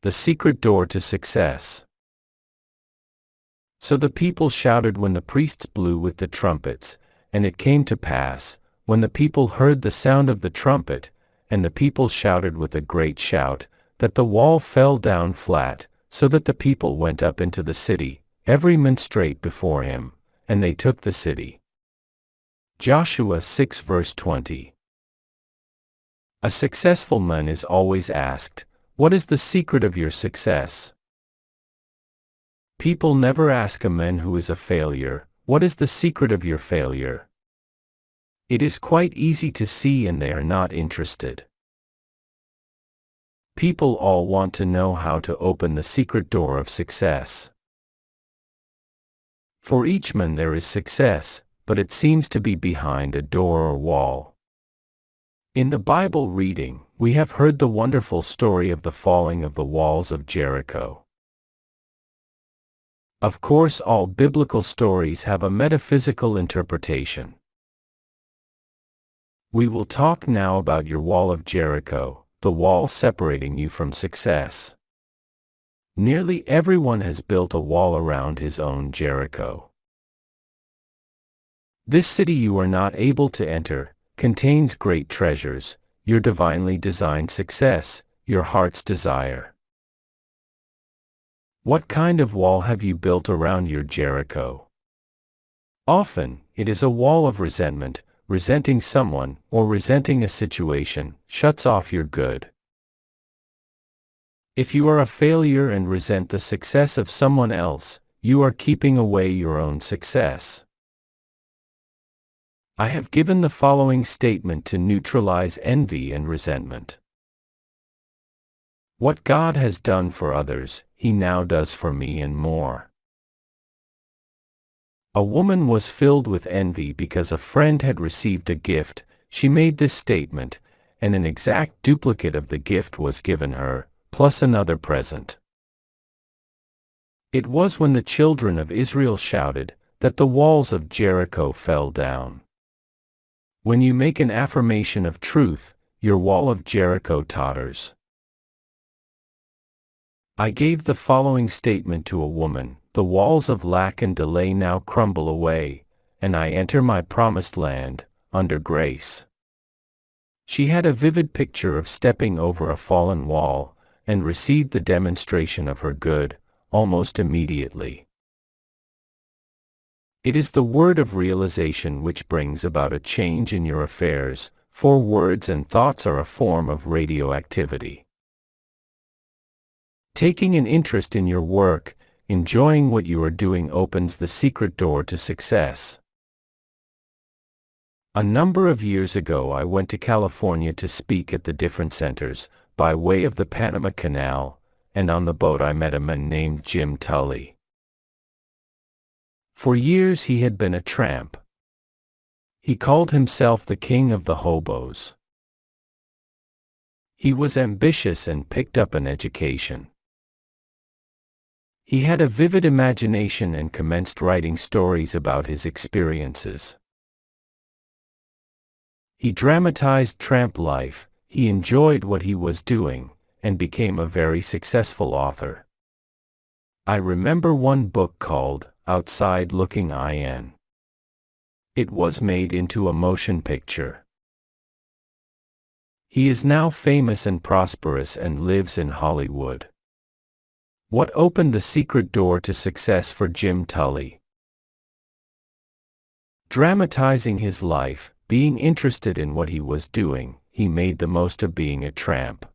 The secret door to success. So the people shouted when the priests blew with the trumpets, and it came to pass, when the people heard the sound of the trumpet, and the people shouted with a great shout, that the wall fell down flat, so that the people went up into the city, every man straight before him, and they took the city. Joshua 6 verse 20. A successful man is always asked, "What is the secret of your success?" People never ask a man who is a failure, "What is the secret of your failure?" It is quite easy to see, and they are not interested. People all want to know how to open the secret door of success. For each man there is success, but it seems to be behind a door or wall. In the Bible reading, we have heard the wonderful story of the falling of the walls of Jericho. Of course, all biblical stories have a metaphysical interpretation. We will talk now about your wall of Jericho, the wall separating you from success. Nearly everyone has built a wall around his own Jericho. This city you are not able to enter contains great treasures, your divinely designed success, your heart's desire. What kind of wall have you built around your Jericho? Often, it is a wall of resentment. Resenting someone, or resenting a situation, shuts off your good. If you are a failure and resent the success of someone else, you are keeping away your own success. I have given the following statement to neutralize envy and resentment. What God has done for others, He now does for me and more. A woman was filled with envy because a friend had received a gift. She made this statement, and an exact duplicate of the gift was given her, plus another present. It was when the children of Israel shouted, that the walls of Jericho fell down. When you make an affirmation of truth, your wall of Jericho totters. I gave the following statement to a woman: the walls of lack and delay now crumble away, and I enter my promised land, under grace. She had a vivid picture of stepping over a fallen wall, and received the demonstration of her good, almost immediately. It is the word of realization which brings about a change in your affairs, for words and thoughts are a form of radioactivity. Taking an interest in your work, enjoying what you are doing opens the secret door to success. A number of years ago I went to California to speak at the different centers, by way of the Panama Canal, and on the boat I met a man named Jim Tully. For years he had been a tramp. He called himself the king of the hobos. He was ambitious and picked up an education. He had a vivid imagination and commenced writing stories about his experiences. He dramatized tramp life, he enjoyed what he was doing, and became a very successful author. I remember one book called Outside Looking In. It was made into a motion picture. He is now famous and prosperous and lives in Hollywood. What opened the secret door to success for Jim Tully? Dramatizing his life, being interested in what he was doing, he made the most of being a tramp.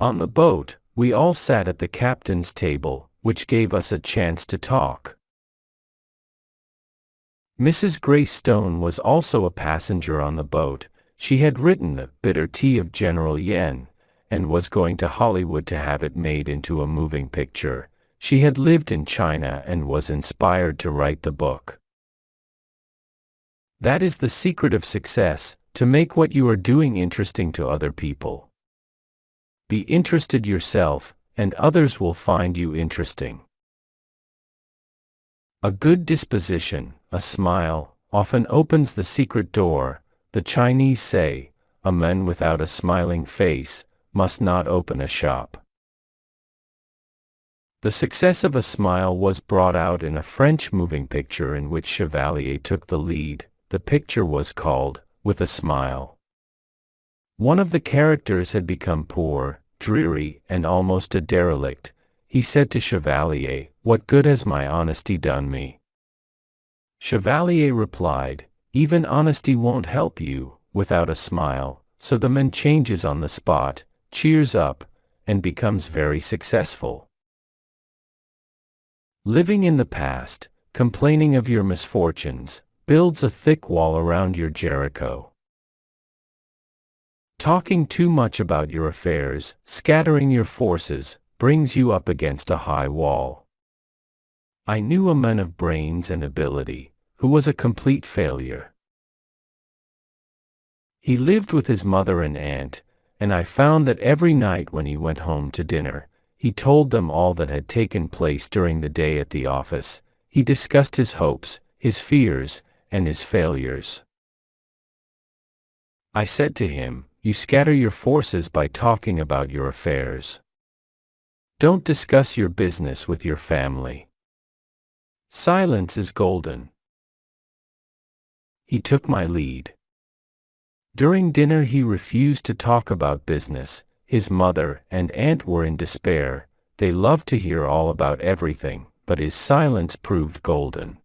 On the boat, we all sat at the captain's table, which gave us a chance to talk. Mrs. Grace Stone was also a passenger on the boat. She had written The Bitter Tea of General Yen, and was going to Hollywood to have it made into a moving picture. She had lived in China and was inspired to write the book. That is the secret of success, to make what you are doing interesting to other people. Be interested yourself, and others will find you interesting. A good disposition, a smile, often opens the secret door. The Chinese say, a man without a smiling face must not open a shop. The success of A Smile was brought out in a French moving picture in which Chevalier took the lead. The picture was called With a Smile. One of the characters had become poor, dreary, and almost a derelict. He said to Chevalier, "What good has my honesty done me?" Chevalier replied, "Even honesty won't help you without a smile." So the man changes on the spot, cheers up, and becomes very successful. Living in the past, complaining of your misfortunes, builds a thick wall around your Jericho. Talking too much about your affairs, scattering your forces, brings you up against a high wall. I knew a man of brains and ability, who was a complete failure. He lived with his mother and aunt, and I found that every night when he went home to dinner, he told them all that had taken place during the day at the office. He discussed his hopes, his fears, and his failures. I said to him, "You scatter your forces by talking about your affairs. Don't discuss your business with your family. Silence is golden." He took my lead. During dinner he refused to talk about business. His mother and aunt were in despair. They loved to hear all about everything, but his silence proved golden.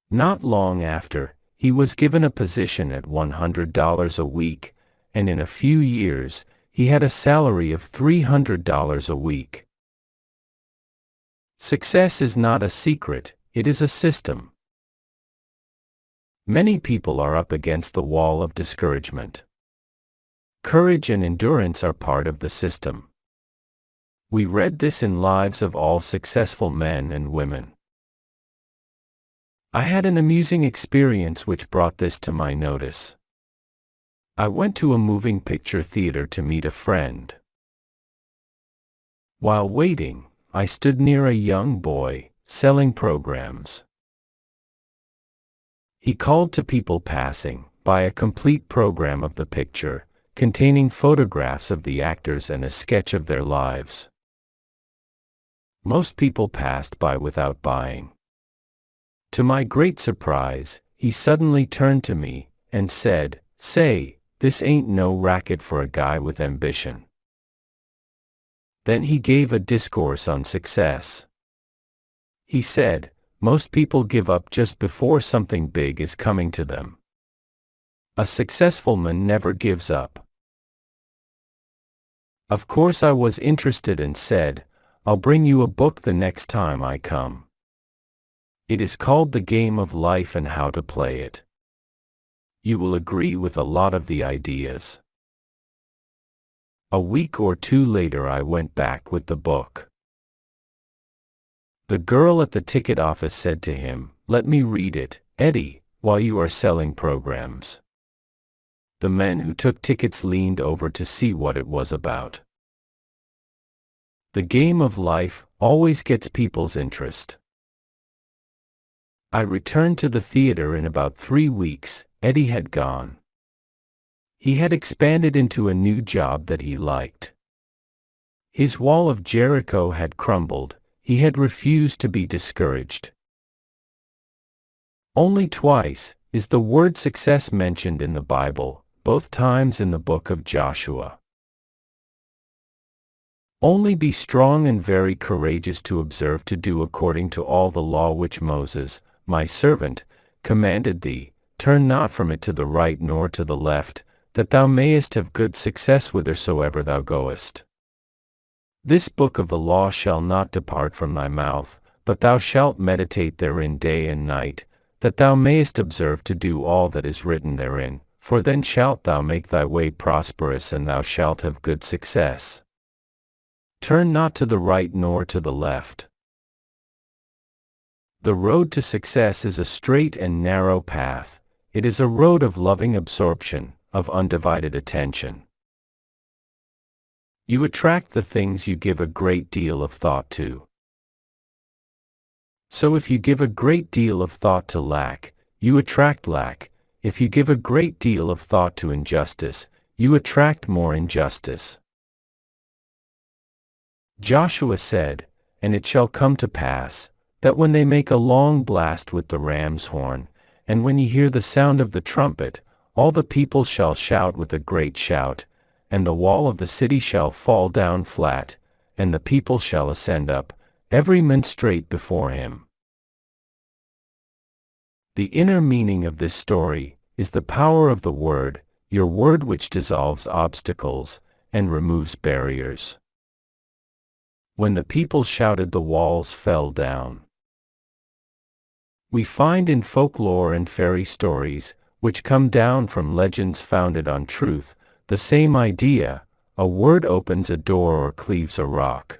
Not long after, he was given a position at $100 a week, and in a few years, he had a salary of $300 a week. Success is not a secret, it is a system. Many people are up against the wall of discouragement. Courage and endurance are part of the system. We read this in lives of all successful men and women. I had an amusing experience which brought this to my notice. I went to a moving picture theater to meet a friend. While waiting, I stood near a young boy, selling programs. He called to people passing, "Buy a complete program of the picture, containing photographs of the actors and a sketch of their lives." Most people passed by without buying. To my great surprise, he suddenly turned to me and said, "Say, this ain't no racket for a guy with ambition." Then he gave a discourse on success. He said, "Most people give up just before something big is coming to them. A successful man never gives up." Of course I was interested and said, "I'll bring you a book the next time I come. It is called The Game of Life and How to Play It. You will agree with a lot of the ideas." A week or two later I went back with the book. The girl at the ticket office said to him, "Let me read it, Eddie, while you are selling programs." The man who took tickets leaned over to see what it was about. The game of life always gets people's interest. I returned to the theater in about 3 weeks. Eddie had gone. He had expanded into a new job that he liked. His wall of Jericho had crumbled. He had refused to be discouraged. Only twice is the word success mentioned in the Bible, both times in the book of Joshua. Only be strong and very courageous to observe to do according to all the law which Moses, my servant, commanded thee. Turn not from it to the right nor to the left, that thou mayest have good success whithersoever thou goest. This book of the law shall not depart from thy mouth, but thou shalt meditate therein day and night, that thou mayest observe to do all that is written therein, for then shalt thou make thy way prosperous and thou shalt have good success. Turn not to the right nor to the left. The road to success is a straight and narrow path. It is a road of loving absorption, of undivided attention. You attract the things you give a great deal of thought to. So if you give a great deal of thought to lack, you attract lack. If you give a great deal of thought to injustice, you attract more injustice. Joshua said, "And it shall come to pass, that when they make a long blast with the ram's horn, and when ye hear the sound of the trumpet, all the people shall shout with a great shout, and the wall of the city shall fall down flat, and the people shall ascend up, every man straight before him." The inner meaning of this story is the power of the word, your word which dissolves obstacles and removes barriers. When the people shouted, the walls fell down. We find in folklore and fairy stories, which come down from legends founded on truth, the same idea: a word opens a door or cleaves a rock.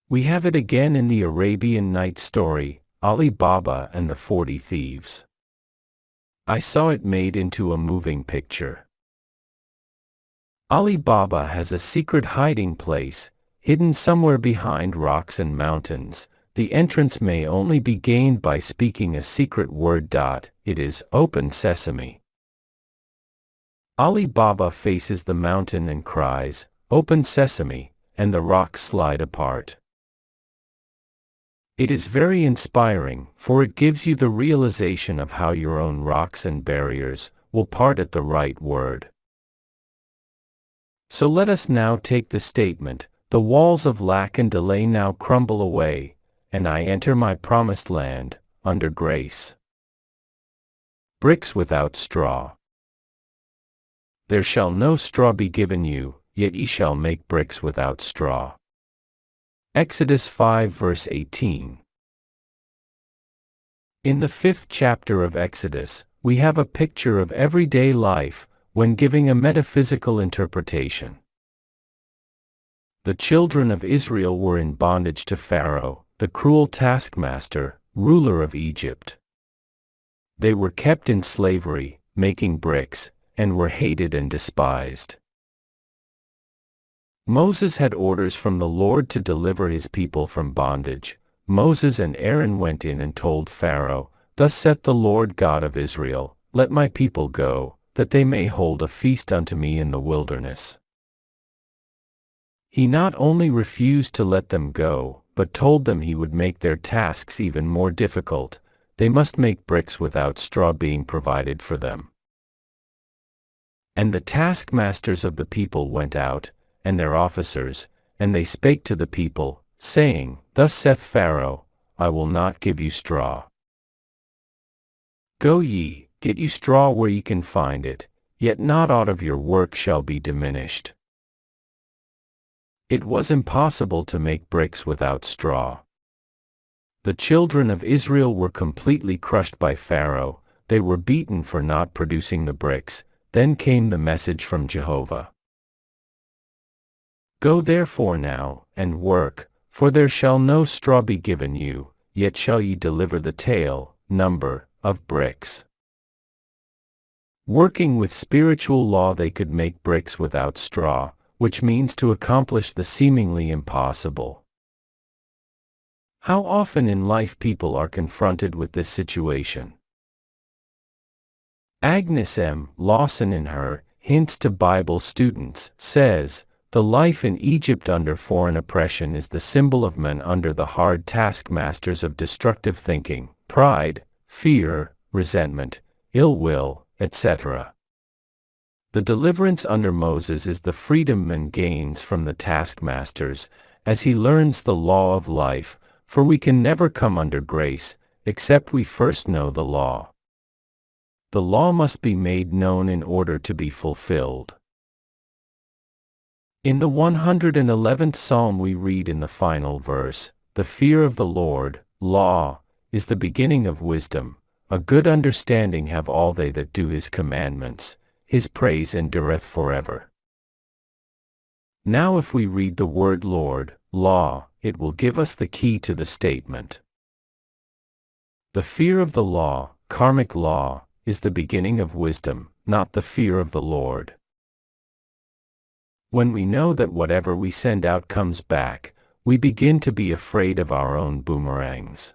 We have it again in the Arabian Nights story, Ali Baba and the 40 Thieves. I saw it made into a moving picture. Ali Baba has a secret hiding place, hidden somewhere behind rocks and mountains. The entrance may only be gained by speaking a secret word. It is "Open Sesame." Ali Baba faces the mountain and cries, "Open Sesame," and the rocks slide apart. It is very inspiring, for it gives you the realization of how your own rocks and barriers will part at the right word. So let us now take the statement, "The walls of lack and delay now crumble away, and I enter my promised land, under grace." Bricks without straw. There shall no straw be given you, yet ye shall make bricks without straw. Exodus 5 verse 18. In the 5th chapter of Exodus, we have a picture of everyday life, when giving a metaphysical interpretation. The children of Israel were in bondage to Pharaoh, the cruel taskmaster, ruler of Egypt. They were kept in slavery, making bricks, and were hated and despised. Moses had orders from the Lord to deliver his people from bondage. Moses and Aaron went in and told Pharaoh, "Thus saith the Lord God of Israel, Let my people go, that they may hold a feast unto me in the wilderness." He not only refused to let them go, but told them he would make their tasks even more difficult. They must make bricks without straw being provided for them. And the taskmasters of the people went out, and their officers, and they spake to the people, saying, "Thus saith Pharaoh, I will not give you straw. Go ye, get you straw where ye can find it, yet not aught of your work shall be diminished." It was impossible to make bricks without straw. The children of Israel were completely crushed by Pharaoh. They were beaten for not producing the bricks. Then came the message from Jehovah. "Go therefore now, and work, for there shall no straw be given you, yet shall ye deliver the tale, number, of bricks." Working with spiritual law, they could make bricks without straw, which means to accomplish the seemingly impossible. How often in life people are confronted with this situation? Agnes M. Lawson in her Hints to Bible Students says, "The life in Egypt under foreign oppression is the symbol of men under the hard taskmasters of destructive thinking, pride, fear, resentment, ill will, etc. The deliverance under Moses is the freedom man gains from the taskmasters, as he learns the law of life, for we can never come under grace, except we first know the law. The law must be made known in order to be fulfilled. In the 111th Psalm we read in the final verse, "The fear of the Lord, law, is the beginning of wisdom. A good understanding have all they that do his commandments. His praise endureth forever." Now if we read the word Lord, law, it will give us the key to the statement. The fear of the law, karmic law, is the beginning of wisdom, not the fear of the Lord. When we know that whatever we send out comes back, we begin to be afraid of our own boomerangs.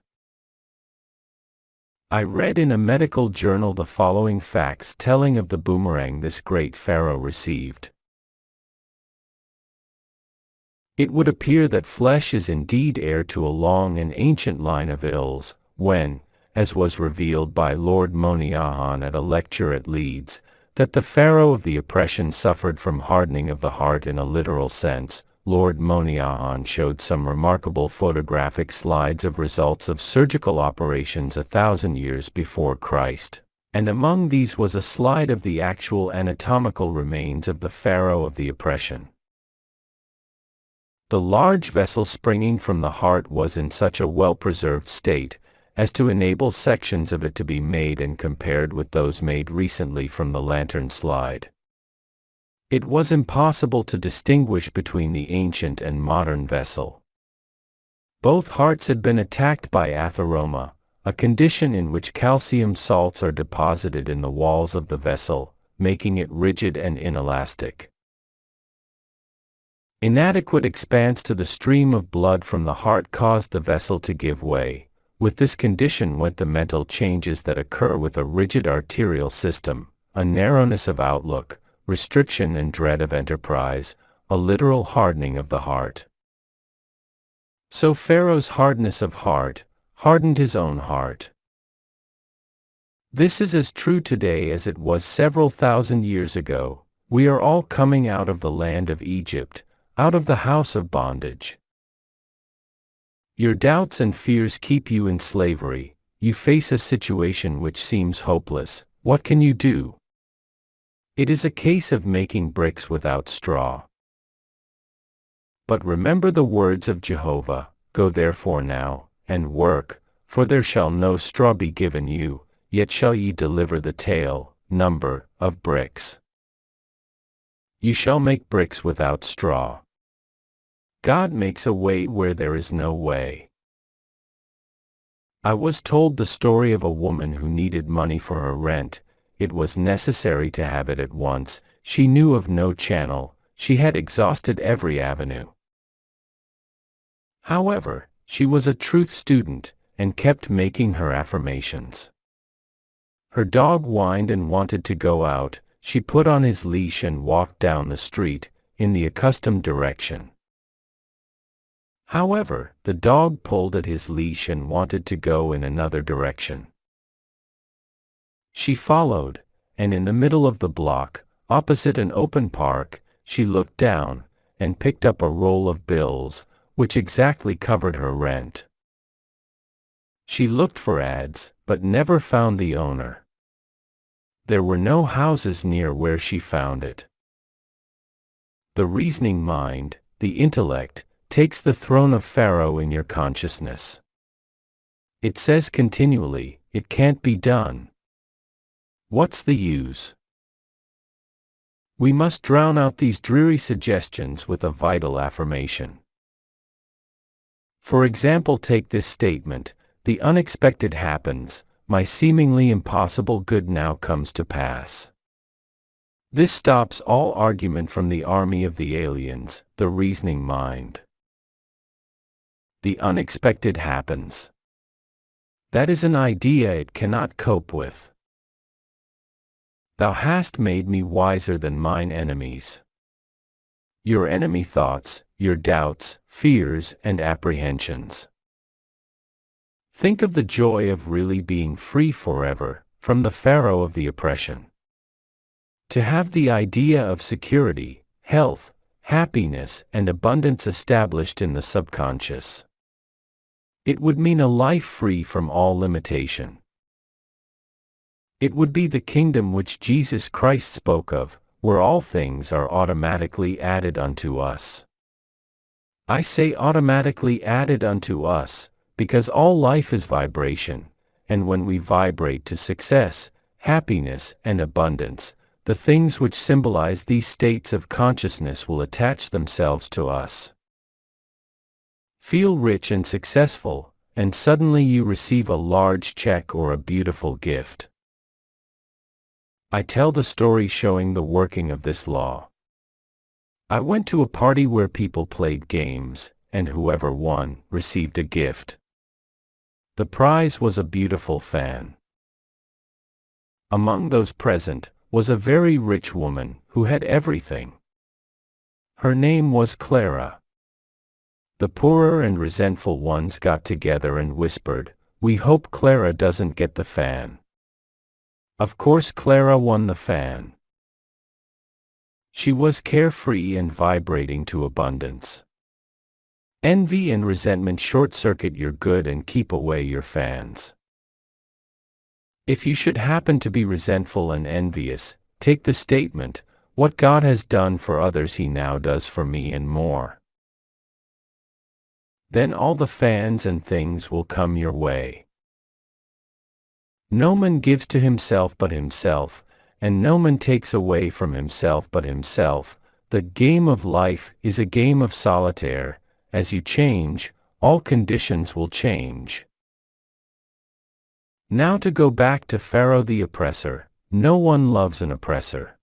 I read in a medical journal the following facts telling of the boomerang this great pharaoh received. It would appear that flesh is indeed heir to a long and ancient line of ills, when, as was revealed by Lord Moniahan at a lecture at Leeds, that the Pharaoh of the oppression suffered from hardening of the heart in a literal sense. Lord Moniahan showed some remarkable photographic slides of results of surgical operations 1,000 years before Christ, and among these was a slide of the actual anatomical remains of the Pharaoh of the oppression. The large vessel springing from the heart was in such a well-preserved state as to enable sections of it to be made and compared with those made recently from the lantern slide. It was impossible to distinguish between the ancient and modern vessel. Both hearts had been attacked by atheroma, a condition in which calcium salts are deposited in the walls of the vessel, making it rigid and inelastic. Inadequate expanse to the stream of blood from the heart caused the vessel to give way. With this condition went the mental changes that occur with a rigid arterial system, a narrowness of outlook, restriction and dread of enterprise, a literal hardening of the heart. So Pharaoh's hardness of heart hardened his own heart. This is as true today as it was several thousand years ago. We are all coming out of the land of Egypt, out of the house of bondage. Your doubts and fears keep you in slavery. You face a situation which seems hopeless. What can you do? It is a case of making bricks without straw. But remember the words of Jehovah, go therefore now, and work, for there shall no straw be given you, yet shall ye deliver the tale, number, of bricks. You shall make bricks without straw. God makes a way where there is no way. I was told the story of a woman who needed money for her rent. It was necessary to have it at once. She knew of no channel. She had exhausted every avenue. However, she was a truth student, and kept making her affirmations. Her dog whined and wanted to go out. She put on his leash and walked down the street, in the accustomed direction. However, the dog pulled at his leash and wanted to go in another direction. She followed, and in the middle of the block, opposite an open park, she looked down, and picked up a roll of bills, which exactly covered her rent. She looked for ads, but never found the owner. There were no houses near where she found it. The reasoning mind, the intellect, takes the throne of Pharaoh in your consciousness. It says continually, it can't be done. What's the use? We must drown out these dreary suggestions with a vital affirmation. For example, take this statement, the unexpected happens, my seemingly impossible good now comes to pass. This stops all argument from the army of the aliens, the reasoning mind. The unexpected happens. That is an idea it cannot cope with. Thou hast made me wiser than mine enemies. Your enemy thoughts, your doubts, fears, and apprehensions. Think of the joy of really being free forever, from the Pharaoh of the oppression. To have the idea of security, health, happiness, and abundance established in the subconscious. It would mean a life free from all limitation. It would be the kingdom which Jesus Christ spoke of, where all things are automatically added unto us. I say automatically added unto us, because all life is vibration, and when we vibrate to success, happiness, and abundance, the things which symbolize these states of consciousness will attach themselves to us. Feel rich and successful, and suddenly you receive a large check or a beautiful gift. I tell the story showing the working of this law. I went to a party where people played games, and whoever won received a gift. The prize was a beautiful fan. Among those present was a very rich woman who had everything. Her name was Clara. The poorer and resentful ones got together and whispered, "We hope Clara doesn't get the fan." Of course Clara won the fan. She was carefree and vibrating to abundance. Envy and resentment short-circuit your good and keep away your fans. If you should happen to be resentful and envious, take the statement, "What God has done for others He now does for me and more." Then all the fans and things will come your way. No man gives to himself but himself, and no man takes away from himself but himself. The game of life is a game of solitaire. As you change, all conditions will change. Now to go back to Pharaoh the oppressor, no one loves an oppressor.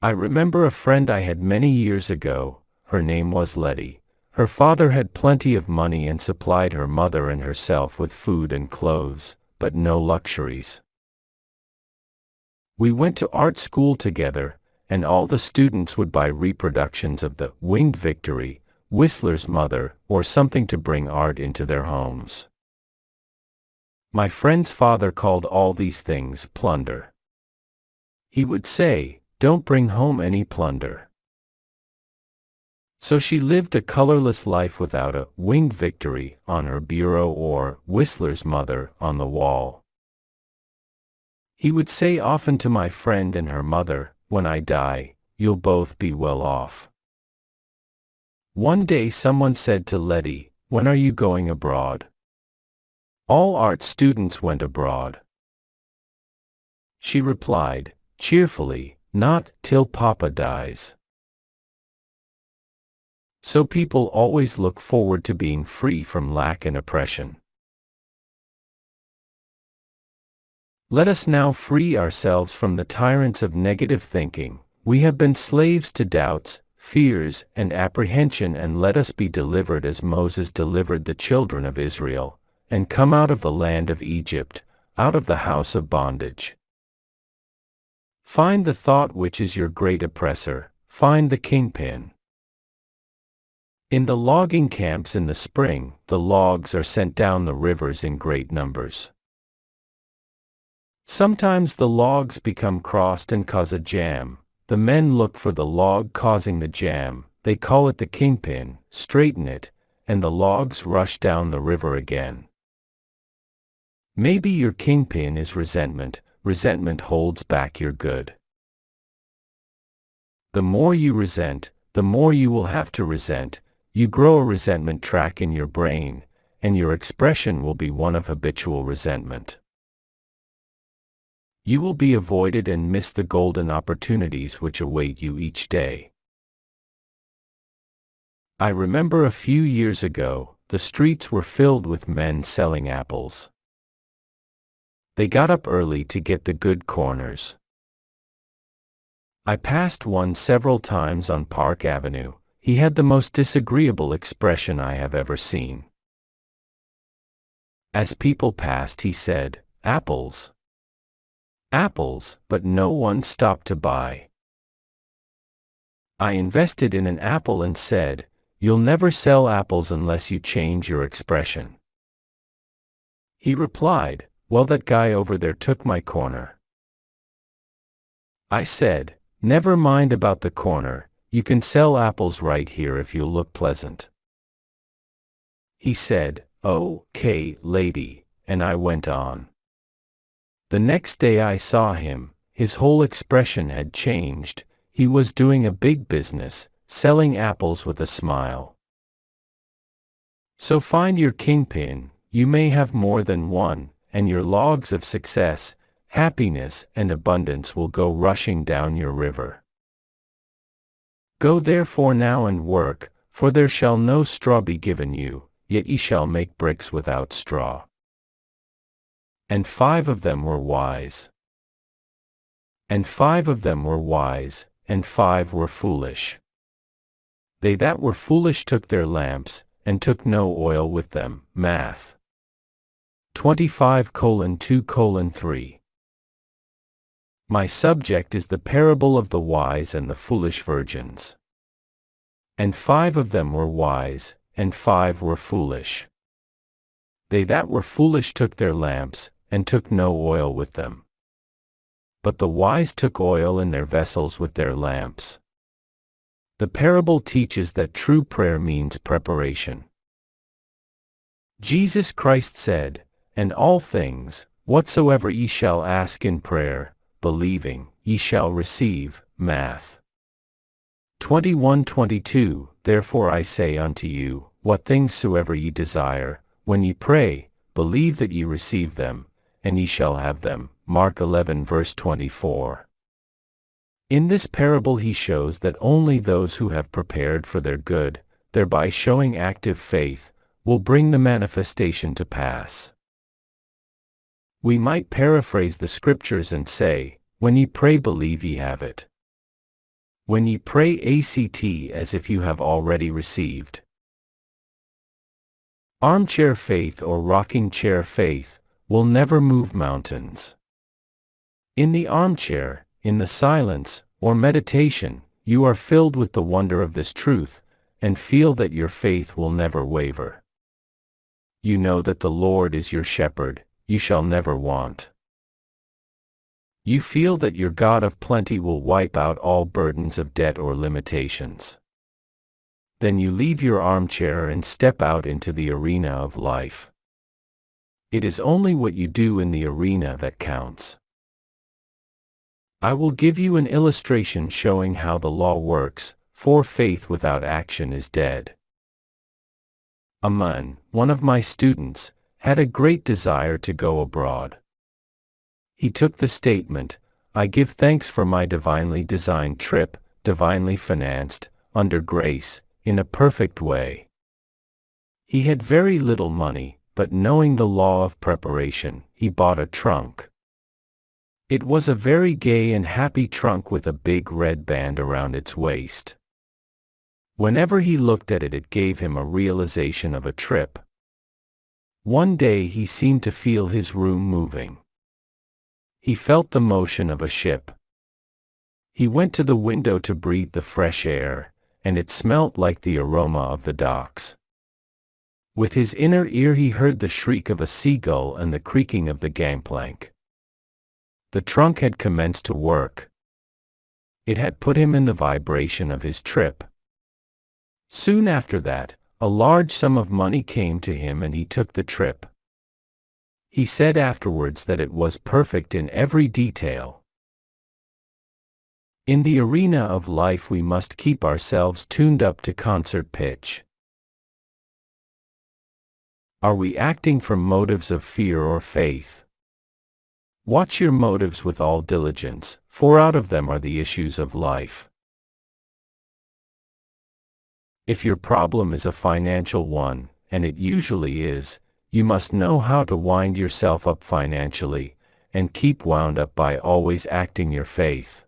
I remember a friend I had many years ago. Her name was Letty. Her father had plenty of money and supplied her mother and herself with food and clothes, but no luxuries. We went to art school together, and all the students would buy reproductions of the Winged Victory, Whistler's Mother, or something to bring art into their homes. My friend's father called all these things plunder. He would say, "Don't bring home any plunder." So she lived a colorless life without a Winged Victory on her bureau or Whistler's Mother on the wall. He would say often to my friend and her mother, "When I die, you'll both be well off." One day someone said to Letty, "When are you going abroad?" All art students went abroad. She replied, cheerfully, "Not till Papa dies." So people always look forward to being free from lack and oppression. Let us now free ourselves from the tyrants of negative thinking. We have been slaves to doubts, fears, and apprehension, and let us be delivered as Moses delivered the children of Israel, and come out of the land of Egypt, out of the house of bondage. Find the thought which is your great oppressor, find the kingpin. In the logging camps in the spring, the logs are sent down the rivers in great numbers. Sometimes the logs become crossed and cause a jam. The men look for the log causing the jam, they call it the kingpin, straighten it, and the logs rush down the river again. Maybe your kingpin is resentment. Resentment holds back your good. The more you resent, the more you will have to resent. You grow a resentment track in your brain, and your expression will be one of habitual resentment. You will be avoided and miss the golden opportunities which await you each day. I remember a few years ago, the streets were filled with men selling apples. They got up early to get the good corners. I passed one several times on Park Avenue. He had the most disagreeable expression I have ever seen. As people passed he said, "Apples. Apples," but no one stopped to buy. I invested in an apple and said, "You'll never sell apples unless you change your expression." He replied, "Well, that guy over there took my corner." I said, "Never mind about the corner, you can sell apples right here if you look pleasant." He said, "Okay, lady," and I went on. The next day I saw him, his whole expression had changed. He was doing a big business, selling apples with a smile. So find your kingpin. You may have more than one, and your logs of success, happiness, and abundance will go rushing down your river. Go therefore now and work, for there shall no straw be given you, yet ye shall make bricks without straw. And 5 of them were wise. And 5 of them were wise, and 5 were foolish. They that were foolish took their lamps, and took no oil with them. Math. 25:2:3. My subject is the parable of the wise and the foolish virgins. And 5 of them were wise, and 5 were foolish. They that were foolish took their lamps, and took no oil with them. But the wise took oil in their vessels with their lamps. The parable teaches that true prayer means preparation. Jesus Christ said, "And all things, whatsoever ye shall ask in prayer, believing, ye shall receive." Math. 21:22. Therefore I say unto you, what things soever ye desire, when ye pray, believe that ye receive them, and ye shall have them. Mark 11 verse 24. In this parable he shows that only those who have prepared for their good, thereby showing active faith, will bring the manifestation to pass. We might paraphrase the scriptures and say, when ye pray believe ye have it. When ye pray act as if you have already received. Armchair faith or rocking chair faith will never move mountains. In the armchair, in the silence, or meditation, you are filled with the wonder of this truth, and feel that your faith will never waver. You know that the Lord is your shepherd, you shall never want. You feel that your God of plenty will wipe out all burdens of debt or limitations. Then you leave your armchair and step out into the arena of life. It is only what you do in the arena that counts. I will give you an illustration showing how the law works, for faith without action is dead. Aman, one of my students, had a great desire to go abroad. He took the statement, "I give thanks for my divinely designed trip, divinely financed, under grace, in a perfect way." He had very little money, but knowing the law of preparation, he bought a trunk. It was a very gay and happy trunk with a big red band around its waist. Whenever he looked at it, it gave him a realization of a trip. One day he seemed to feel his room moving. He felt the motion of a ship. He went to the window to breathe the fresh air, and it smelt like the aroma of the docks. With his inner ear he heard the shriek of a seagull and the creaking of the gangplank. The trunk had commenced to work. It had put him in the vibration of his trip. Soon after that, a large sum of money came to him and he took the trip. He said afterwards that it was perfect in every detail. In the arena of life we must keep ourselves tuned up to concert pitch. Are we acting from motives of fear or faith? Watch your motives with all diligence, for out of them are the issues of life. If your problem is a financial one, and it usually is, you must know how to wind yourself up financially, and keep wound up by always acting your faith.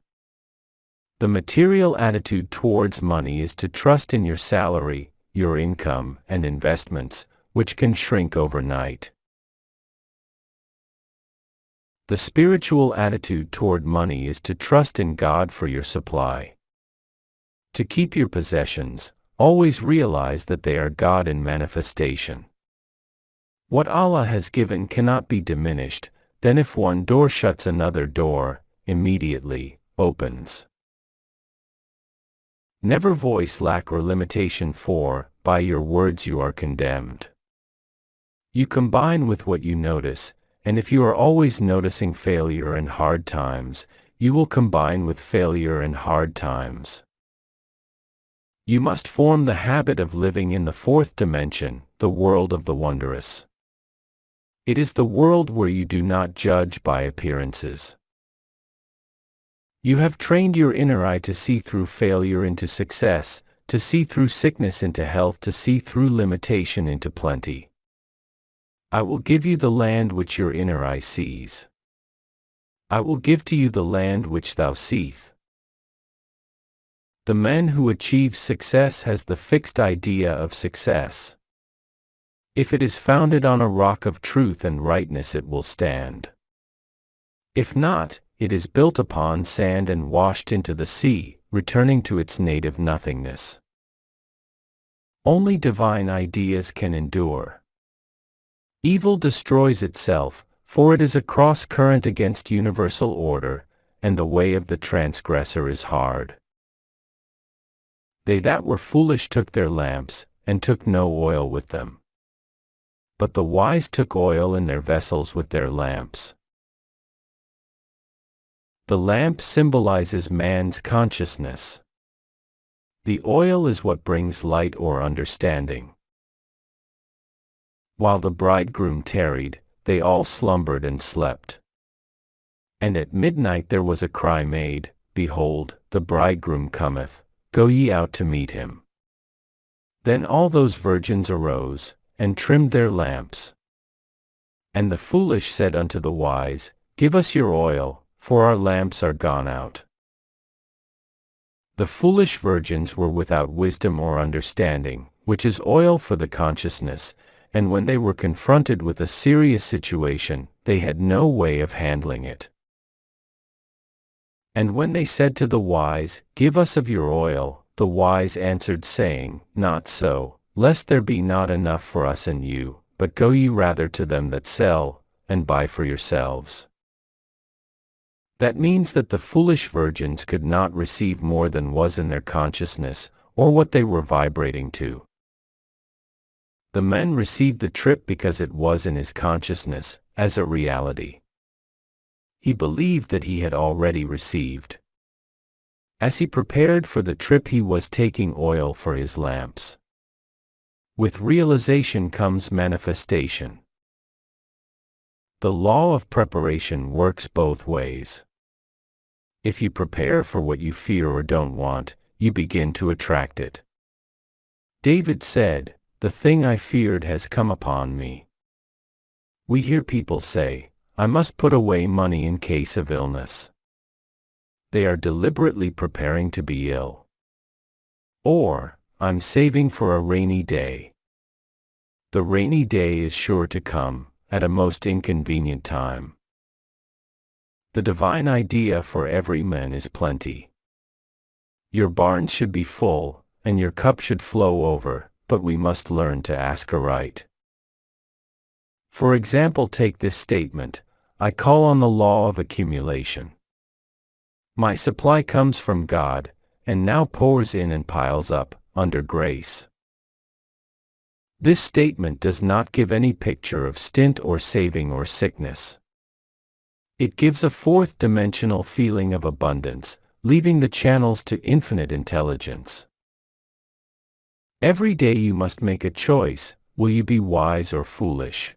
The material attitude towards money is to trust in your salary, your income, and investments, which can shrink overnight. The spiritual attitude toward money is to trust in God for your supply. To keep your possessions, always realize that they are God in manifestation. What Allah has given cannot be diminished, then if one door shuts another door, immediately, opens. Never voice lack or limitation, for, by your words you are condemned. You combine with what you notice, and if you are always noticing failure and hard times, you will combine with failure and hard times. You must form the habit of living in the fourth dimension, the world of the wondrous. It is the world where you do not judge by appearances. You have trained your inner eye to see through failure into success, to see through sickness into health, to see through limitation into plenty. I will give you the land which your inner eye sees. I will give to you the land which thou seest. The man who achieves success has the fixed idea of success. If it is founded on a rock of truth and rightness, it will stand. If not, it is built upon sand and washed into the sea, returning to its native nothingness. Only divine ideas can endure. Evil destroys itself, for it is a cross-current against universal order, and the way of the transgressor is hard. They that were foolish took their lamps, and took no oil with them. But the wise took oil in their vessels with their lamps. The lamp symbolizes man's consciousness. The oil is what brings light or understanding. While the bridegroom tarried, they all slumbered and slept. And at midnight there was a cry made, Behold, the bridegroom cometh, go ye out to meet him. Then all those virgins arose, and trimmed their lamps. And the foolish said unto the wise, Give us your oil, for our lamps are gone out. The foolish virgins were without wisdom or understanding, which is oil for the consciousness, and when they were confronted with a serious situation, they had no way of handling it. And when they said to the wise, Give us of your oil, the wise answered, saying, Not so, lest there be not enough for us and you, but go ye rather to them that sell, and buy for yourselves. That means that the foolish virgins could not receive more than was in their consciousness, or what they were vibrating to. The men received the trip because it was in his consciousness, as a reality. He believed that he had already received. As he prepared for the trip, he was taking oil for his lamps. With realization comes manifestation. The law of preparation works both ways. If you prepare for what you fear or don't want, you begin to attract it. David said, The thing I feared has come upon me. We hear people say, I must put away money in case of illness. They are deliberately preparing to be ill. Or, I'm saving for a rainy day. The rainy day is sure to come, at a most inconvenient time. The divine idea for every man is plenty. Your barns should be full, and your cup should flow over, but we must learn to ask aright. For example, take this statement, I call on the law of accumulation. My supply comes from God, and now pours in and piles up, under grace. This statement does not give any picture of stint or saving or sickness. It gives a fourth-dimensional feeling of abundance, leaving the channels to infinite intelligence. Every day you must make a choice, will you be wise or foolish?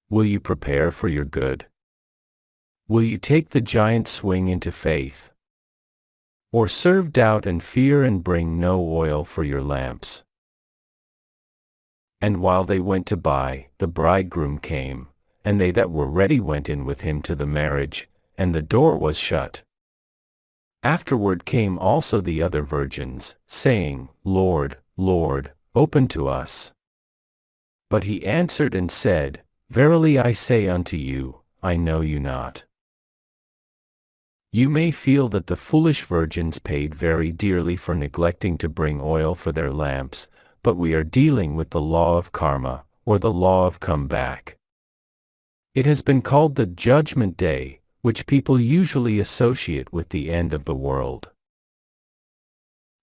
Will you prepare for your good? Will you take the giant swing into faith? Or serve doubt and fear and bring no oil for your lamps? And while they went to buy, the bridegroom came, and they that were ready went in with him to the marriage, and the door was shut. Afterward came also the other virgins, saying, Lord, Lord, open to us. But he answered and said, Verily I say unto you, I know you not. You may feel that the foolish virgins paid very dearly for neglecting to bring oil for their lamps, but we are dealing with the law of karma, or the law of comeback. It has been called the Judgment Day, which people usually associate with the end of the world.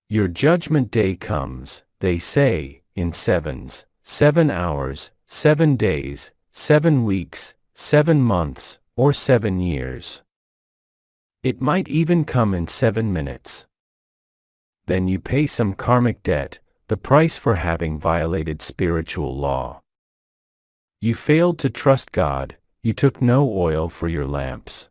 Your judgment day comes, they say, in sevens, 7 hours, 7 days, 7 weeks, 7 months, or 7 years. It might even come in 7 minutes. Then you pay some karmic debt, the price for having violated spiritual law. You failed to trust God, you took no oil for your lamps.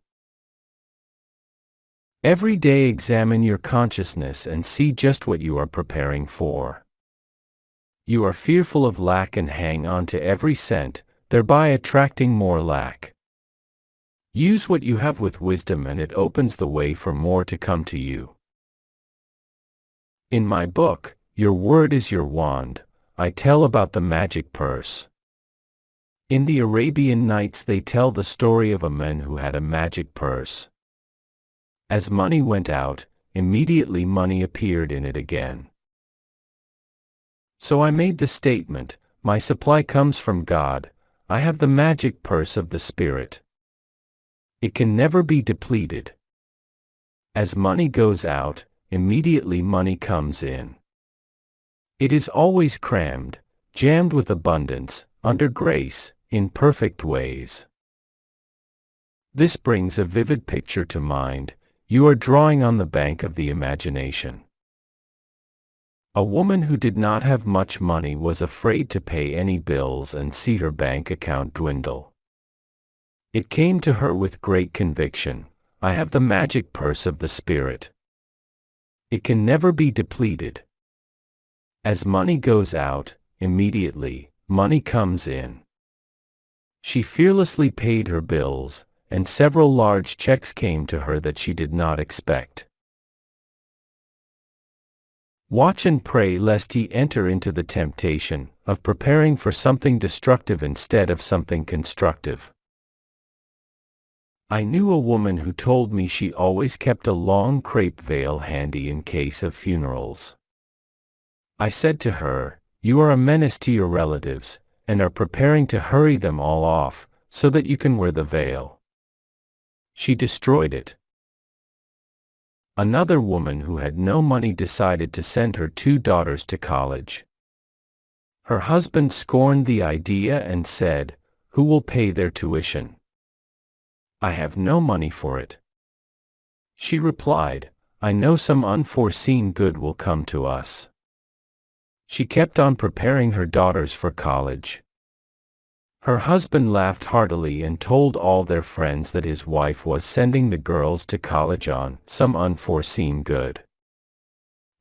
Every day examine your consciousness and see just what you are preparing for. You are fearful of lack and hang on to every cent, thereby attracting more lack. Use what you have with wisdom and it opens the way for more to come to you. In my book, Your Word is Your Wand, I tell about the magic purse. In the Arabian Nights they tell the story of a man who had a magic purse. As money went out, immediately money appeared in it again. So I made the statement, my supply comes from God, I have the magic purse of the Spirit. It can never be depleted. As money goes out, immediately money comes in. It is always crammed, jammed with abundance, under grace, in perfect ways. This brings a vivid picture to mind. You are drawing on the bank of the imagination. A woman who did not have much money was afraid to pay any bills and see her bank account dwindle. It came to her with great conviction, I have the magic purse of the Spirit. It can never be depleted. As money goes out, immediately, money comes in. She fearlessly paid her bills, and several large checks came to her that she did not expect. Watch and pray lest ye enter into the temptation of preparing for something destructive instead of something constructive. I knew a woman who told me she always kept a long crepe veil handy in case of funerals. I said to her, you are a menace to your relatives, and are preparing to hurry them all off, so that you can wear the veil. She destroyed it. Another woman who had no money decided to send her 2 daughters to college. Her husband scorned the idea and said, who will pay their tuition? I have no money for it. She replied, I know some unforeseen good will come to us. She kept on preparing her daughters for college. Her husband laughed heartily and told all their friends that his wife was sending the girls to college on some unforeseen good.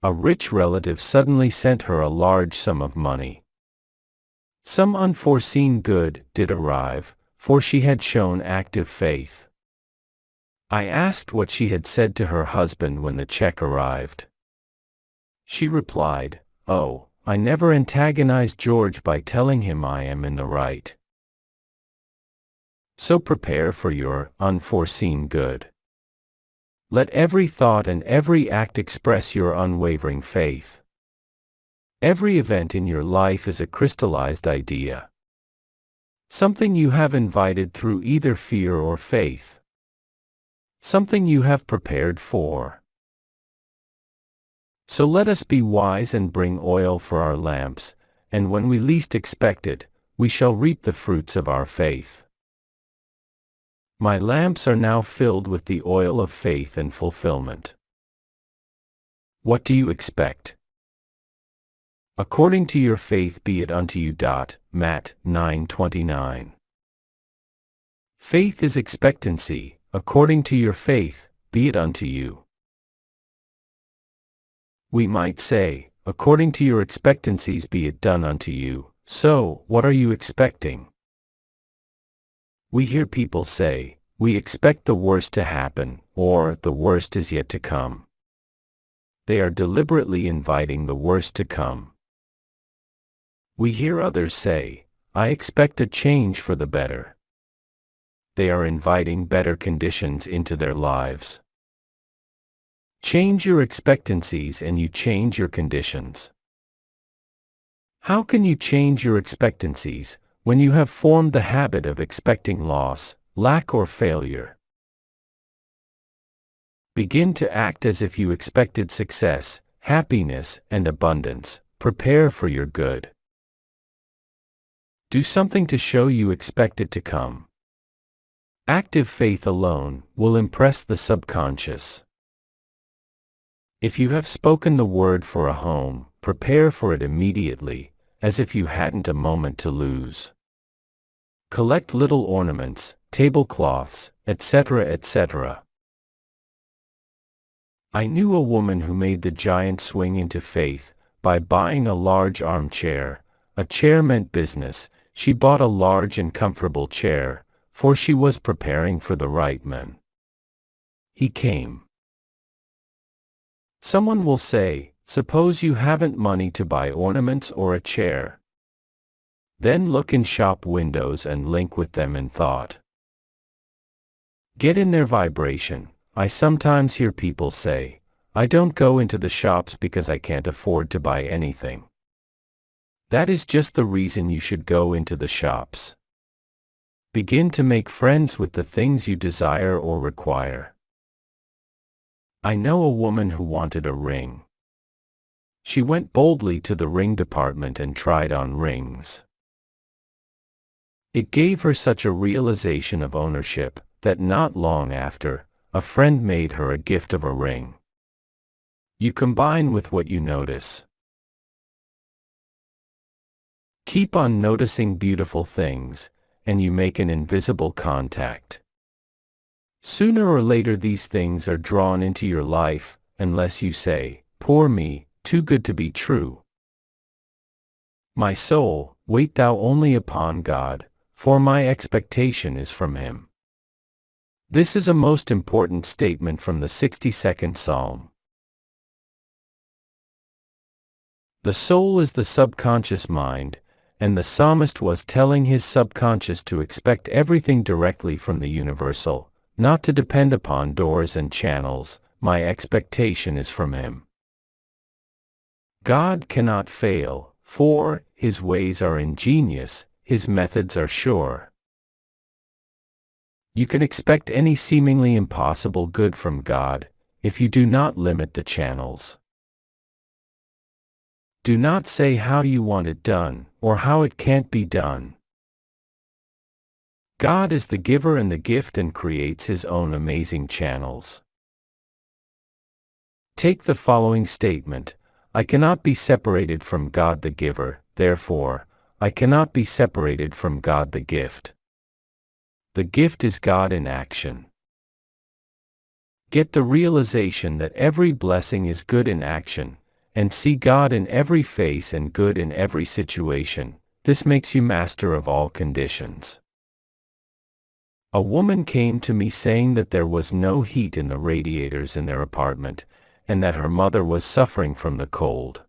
A rich relative suddenly sent her a large sum of money. Some unforeseen good did arrive, for she had shown active faith. I asked what she had said to her husband when the check arrived. She replied, oh, I never antagonize George by telling him I am in the right. So prepare for your unforeseen good. Let every thought and every act express your unwavering faith. Every event in your life is a crystallized idea. Something you have invited through either fear or faith. Something you have prepared for. So let us be wise and bring oil for our lamps, and when we least expect it, we shall reap the fruits of our faith. My lamps are now filled with the oil of faith and fulfillment. What do you expect? According to your faith be it unto you. Matt 9:29. Faith is expectancy. According to your faith, be it unto you. We might say, according to your expectancies be it done unto you. So, what are you expecting? We hear people say, we expect the worst to happen, or the worst is yet to come. They are deliberately inviting the worst to come. We hear others say, I expect a change for the better. They are inviting better conditions into their lives. Change your expectancies and you change your conditions. How can you change your expectancies when you have formed the habit of expecting loss, lack or failure? Begin to act as if you expected success, happiness, and abundance. Prepare for your good. Do something to show you expect it to come. Active faith alone will impress the subconscious. If you have spoken the word for a home, prepare for it immediately, as if you hadn't a moment to lose. Collect little ornaments, tablecloths, etc., etc. I knew a woman who made the giant swing into faith by buying a large armchair. A chair meant business. She bought a large and comfortable chair, for she was preparing for the right man. He came. Someone will say, suppose you haven't money to buy ornaments or a chair. Then look in shop windows and link with them in thought. Get in their vibration. I sometimes hear people say, I don't go into the shops because I can't afford to buy anything. That is just the reason you should go into the shops. Begin to make friends with the things you desire or require. I know a woman who wanted a ring. She went boldly to the ring department and tried on rings. It gave her such a realization of ownership that not long after, a friend made her a gift of a ring. You combine with what you notice. Keep on noticing beautiful things, and you make an invisible contact. Sooner or later these things are drawn into your life, unless you say, "Poor me, too good to be true." My soul, wait thou only upon God, for my expectation is from Him. This is a most important statement from the 62nd Psalm. The soul is the subconscious mind, and the psalmist was telling his subconscious to expect everything directly from the universal, not to depend upon doors and channels. My expectation is from Him. God cannot fail, for His ways are ingenious, His methods are sure. You can expect any seemingly impossible good from God, if you do not limit the channels. Do not say how you want it done, or how it can't be done. God is the giver and the gift and creates His own amazing channels. Take the following statement: I cannot be separated from God the giver, therefore, I cannot be separated from God the gift. The gift is God in action. Get the realization that every blessing is good in action, and see God in every face and good in every situation. This makes you master of all conditions. A woman came to me saying that there was no heat in the radiators in their apartment, and that her mother was suffering from the cold.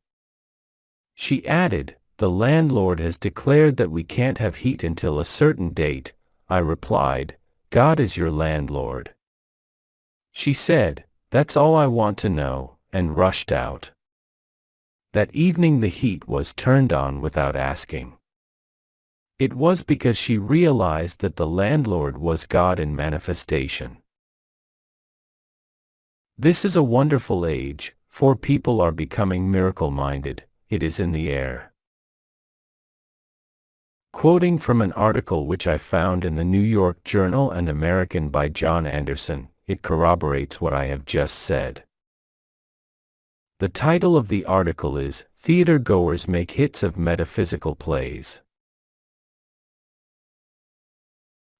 She added, "The landlord has declared that we can't have heat until a certain date." I replied, "God is your landlord." She said, "That's all I want to know," and rushed out. That evening the heat was turned on without asking. It was because she realized that the landlord was God in manifestation. This is a wonderful age, for people are becoming miracle-minded. It is in the air. Quoting from an article which I found in the New York Journal and American by John Anderson, it corroborates what I have just said. The title of the article is, "Theater Goers Make Hits of Metaphysical Plays."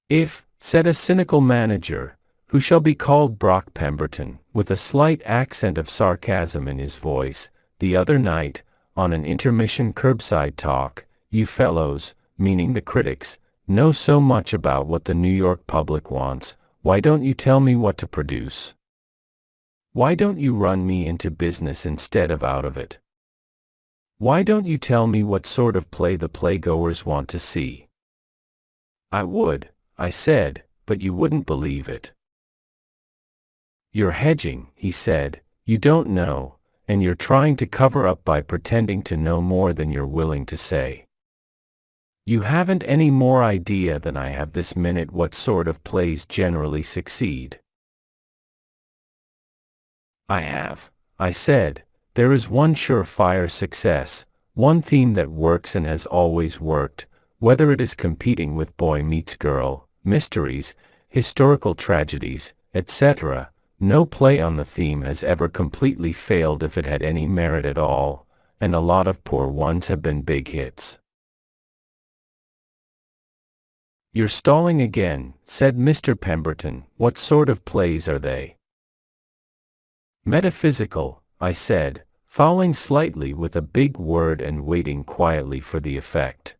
"If," said a cynical manager, who shall be called Brock Pemberton, with a slight accent of sarcasm in his voice, the other night, on an intermission curbside talk, "you fellows," meaning the critics, "know so much about what the New York public wants, why don't you tell me what to produce? Why don't you run me into business instead of out of it? Why don't you tell me what sort of play the playgoers want to see?" "I would," I said, "but you wouldn't believe it." "You're hedging," he said, "you don't know, and you're trying to cover up by pretending to know more than you're willing to say. You haven't any more idea than I have this minute what sort of plays generally succeed." "I have," I said. "There is one surefire success, one theme that works and has always worked, whether it is competing with Boy Meets Girl, mysteries, historical tragedies, etc. No play on the theme has ever completely failed if it had any merit at all, and a lot of poor ones have been big hits." "You're stalling again," said Mr. Pemberton. "What sort of plays are they?" "Metaphysical," I said, fouling slightly with a big word and waiting quietly for the effect.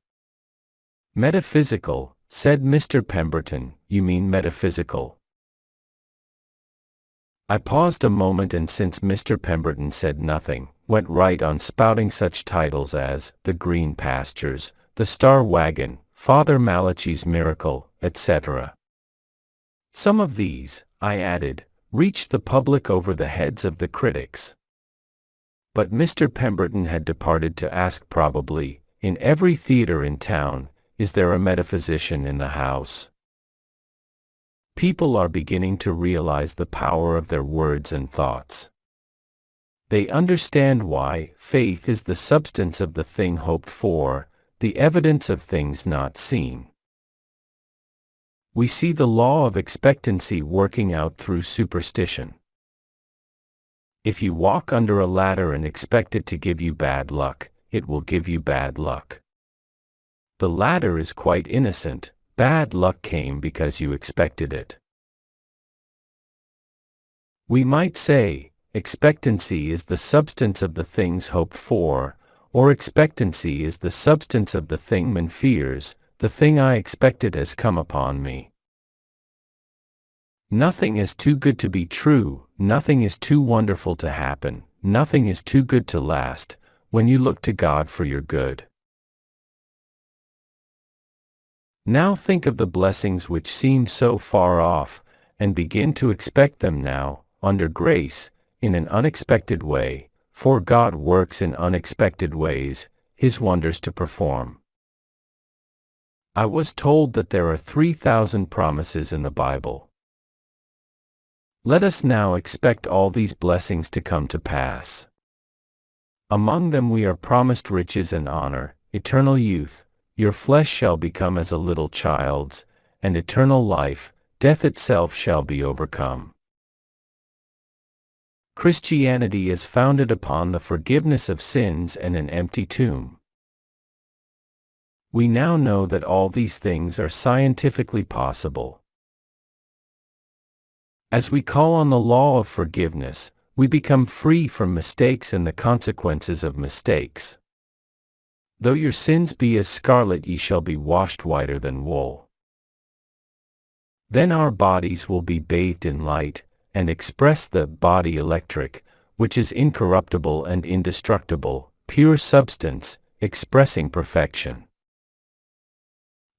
"Metaphysical," said Mr. Pemberton, "you mean metaphysical." I paused a moment and since Mr. Pemberton said nothing, went right on spouting such titles as The Green Pastures, The Star Wagon, Father Malachi's Miracle, etc. Some of these, I added, reached the public over the heads of the critics. But Mr. Pemberton had departed to ask probably, in every theater in town, is there a metaphysician in the house? People are beginning to realize the power of their words and thoughts. They understand why faith is the substance of the thing hoped for, the evidence of things not seen. We see the law of expectancy working out through superstition. If you walk under a ladder and expect it to give you bad luck, it will give you bad luck. The ladder is quite innocent. Bad luck came because you expected it. We might say, expectancy is the substance of the things hoped for, or expectancy is the substance of the thing man fears. The thing I expected has come upon me. Nothing is too good to be true, nothing is too wonderful to happen, nothing is too good to last, when you look to God for your good. Now think of the blessings which seem so far off, and begin to expect them now, under grace, in an unexpected way, for God works in unexpected ways, His wonders to perform. I was told that there are 3,000 promises in the Bible. Let us now expect all these blessings to come to pass. Among them we are promised riches and honor, eternal youth, your flesh shall become as a little child's, and eternal life, death itself shall be overcome. Christianity is founded upon the forgiveness of sins and an empty tomb. We now know that all these things are scientifically possible. As we call on the law of forgiveness, we become free from mistakes and the consequences of mistakes. Though your sins be as scarlet, ye shall be washed whiter than wool. Then our bodies will be bathed in light, and express the body electric, which is incorruptible and indestructible, pure substance, expressing perfection.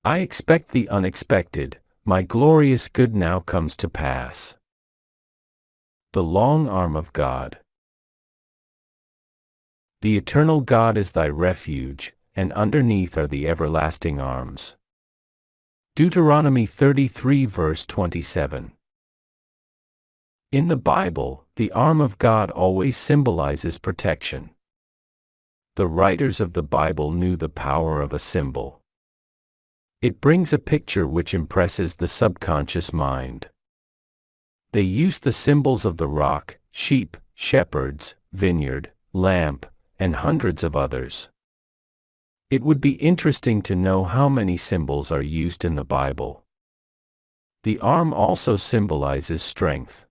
I expect the unexpected, my glorious good now comes to pass. The long arm of God. The eternal God is thy refuge, and underneath are the everlasting arms. Deuteronomy 33 verse 27. In the Bible, the arm of God always symbolizes protection. The writers of the Bible knew the power of a symbol. It brings a picture which impresses the subconscious mind. They used the symbols of the rock, sheep, shepherds, vineyard, lamp, and hundreds of others. It would be interesting to know how many symbols are used in the Bible. The arm also symbolizes strength.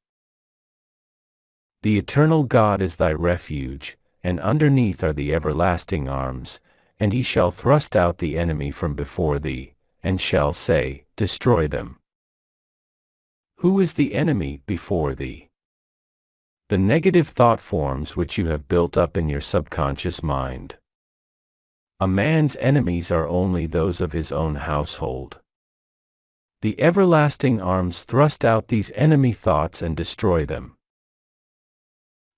The eternal God is thy refuge, and underneath are the everlasting arms, and he shall thrust out the enemy from before thee, and shall say, destroy them. Who is the enemy before thee? The negative thought forms which you have built up in your subconscious mind. A man's enemies are only those of his own household. The everlasting arms thrust out these enemy thoughts and destroy them.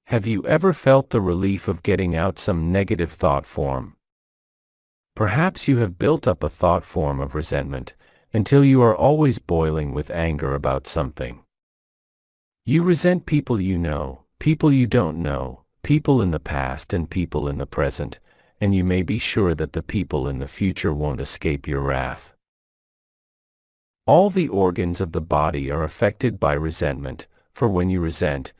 Have you ever felt the relief of getting out some negative thought form? Perhaps you have built up a thought form of resentment, until you are always boiling with anger about something. You resent people you know, people you don't know, people in the past and people in the present, and you may be sure that the people in the future won't escape your wrath. All the organs of the body are affected by resentment, for when you resent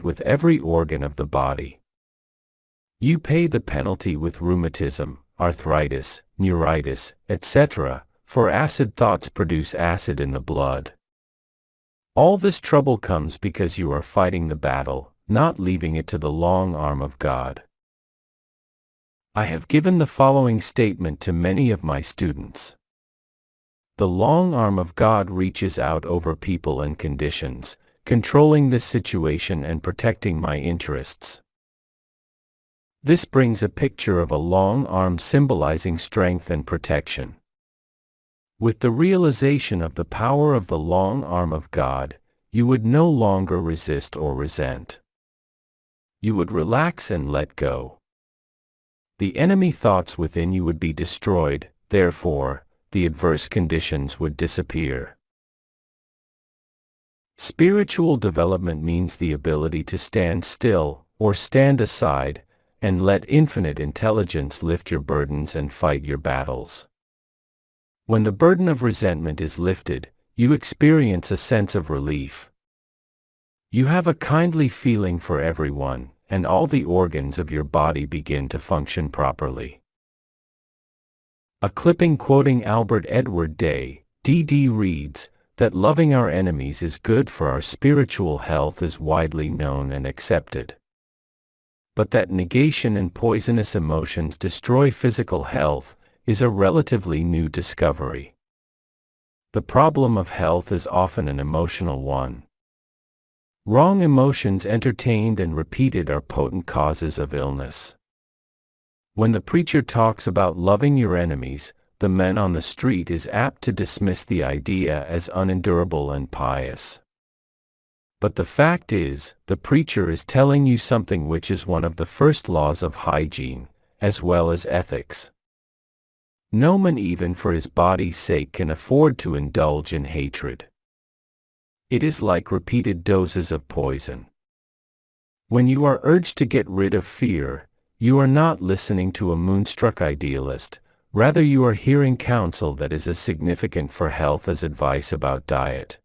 with every organ of the body. You pay the penalty with rheumatism, arthritis, neuritis, etc., for acid thoughts produce acid in the blood. All this trouble comes because you are fighting the battle, not leaving it to the long arm of God. I have given the following statement to many of my students. The long arm of God reaches out over people and conditions, controlling this situation and protecting my interests. This brings a picture of a long arm symbolizing strength and protection. With the realization of the power of the long arm of God, you would no longer resist or resent. You would relax and let go. The enemy thoughts within you would be destroyed, therefore, the adverse conditions would disappear. Spiritual development means the ability to stand still, or stand aside, and let infinite intelligence lift your burdens and fight your battles. When the burden of resentment is lifted, you experience a sense of relief. You have a kindly feeling for everyone, and all the organs of your body begin to function properly. A clipping quoting Albert Edward Day, D.D. reads, that loving our enemies is good for our spiritual health is widely known and accepted. But that negation and poisonous emotions destroy physical health is a relatively new discovery. The problem of health is often an emotional one. Wrong emotions entertained and repeated are potent causes of illness. When the preacher talks about loving your enemies, the man on the street is apt to dismiss the idea as unendurable and pious. But the fact is, the preacher is telling you something which is one of the first laws of hygiene, as well as ethics. No man even for his body's sake can afford to indulge in hatred. It is like repeated doses of poison. When you are urged to get rid of fear, you are not listening to a moonstruck idealist, rather you are hearing counsel that is as significant for health as advice about diet.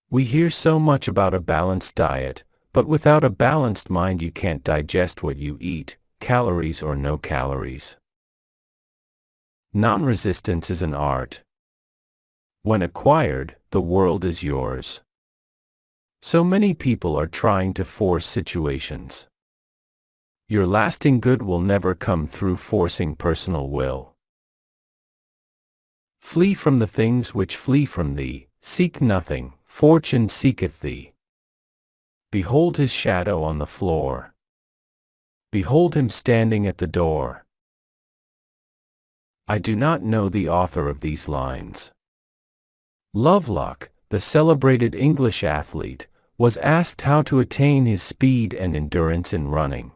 We hear so much about a balanced diet, but without a balanced mind you can't digest what you eat, calories or no calories. Non-resistance is an art. When acquired, the world is yours. So many people are trying to force situations. Your lasting good will never come through forcing personal will. Flee from the things which flee from thee, seek nothing, fortune seeketh thee. Behold his shadow on the floor. Behold him standing at the door. I do not know the author of these lines. Lovelock, the celebrated English athlete, was asked how to attain his speed and endurance in running.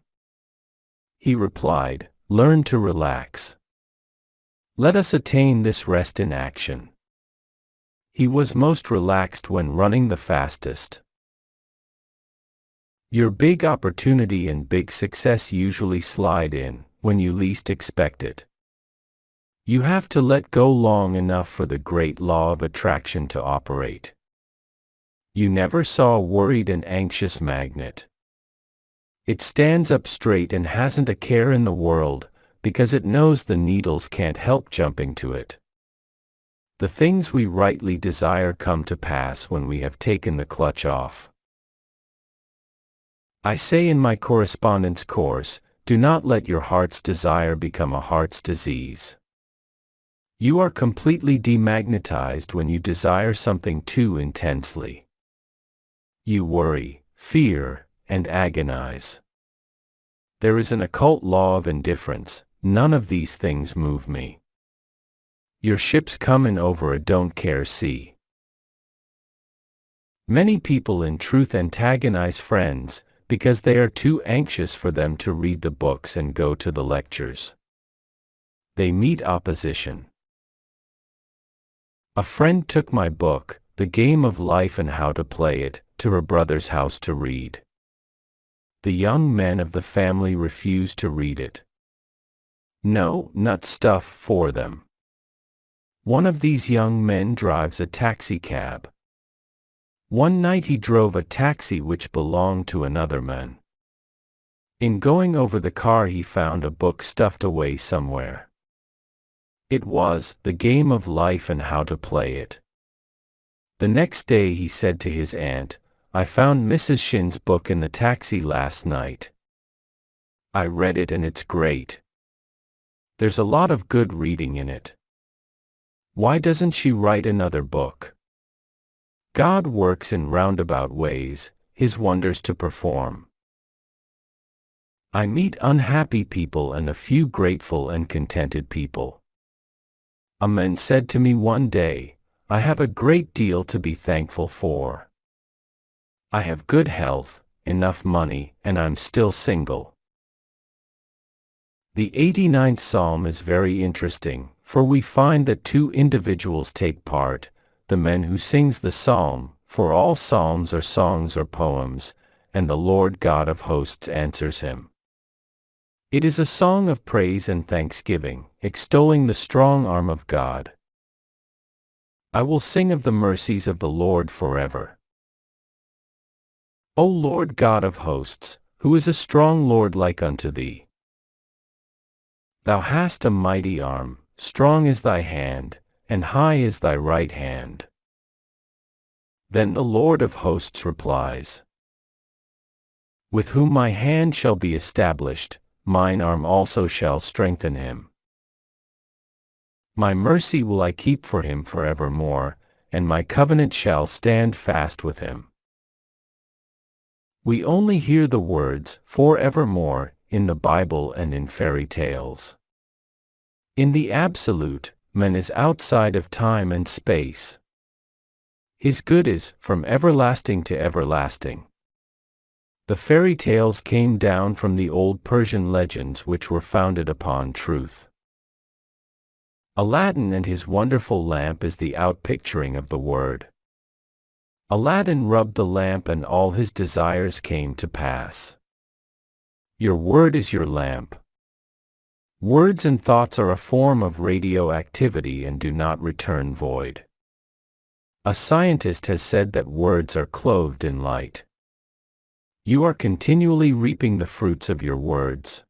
He replied, "Learn to relax. Let us attain this rest in action." He was most relaxed when running the fastest. Your big opportunity and big success usually slide in when you least expect it. You have to let go long enough for the great law of attraction to operate. You never saw a worried and anxious magnet. It stands up straight and hasn't a care in the world, because it knows the needles can't help jumping to it. The things we rightly desire come to pass when we have taken the clutch off. I say in my correspondence course, do not let your heart's desire become a heart's disease. You are completely demagnetized when you desire something too intensely. You worry, fear, and agonize. There is an occult law of indifference. None of these things move me. Your ship's coming over a don't care sea. Many people in truth antagonize friends because they are too anxious for them to read the books and go to the lectures. They meet opposition. A friend took my book, The Game of Life and How to Play It, to her brother's house to read. The young men of the family refused to read it. No, nut stuff for them. One of these young men drives a taxi cab. One night he drove a taxi which belonged to another man. In going over the car he found a book stuffed away somewhere. It was The Game of Life and How to Play It. The next day he said to his aunt, "I found Mrs. Shinn's book in the taxi last night. I read it and it's great. There's a lot of good reading in it. Why doesn't she write another book?" God works in roundabout ways, His wonders to perform. I meet unhappy people and a few grateful and contented people. A man said to me one day, "I have a great deal to be thankful for. I have good health, enough money, and I'm still single. The 89th Psalm is very interesting, for we find that two individuals take part, the man who sings the psalm, for all psalms are songs or poems, and the Lord God of hosts answers him. It is a song of praise and thanksgiving, extolling the strong arm of God. I will sing of the mercies of the Lord forever. O Lord God of hosts, who is a strong Lord like unto thee? Thou hast a mighty arm, strong is thy hand, and high is thy right hand. Then the Lord of hosts replies, with whom my hand shall be established, mine arm also shall strengthen him. My mercy will I keep for him forevermore, and my covenant shall stand fast with him. We only hear the words, forevermore, in the Bible and in fairy tales. In the absolute, man is outside of time and space. His good is from everlasting to everlasting. The fairy tales came down from the old Persian legends which were founded upon truth. Aladdin and his wonderful lamp is the outpicturing of the word. Aladdin rubbed the lamp and all his desires came to pass. Your word is your lamp. Words and thoughts are a form of radioactivity and do not return void. A scientist has said that words are clothed in light. You are continually reaping the fruits of your words.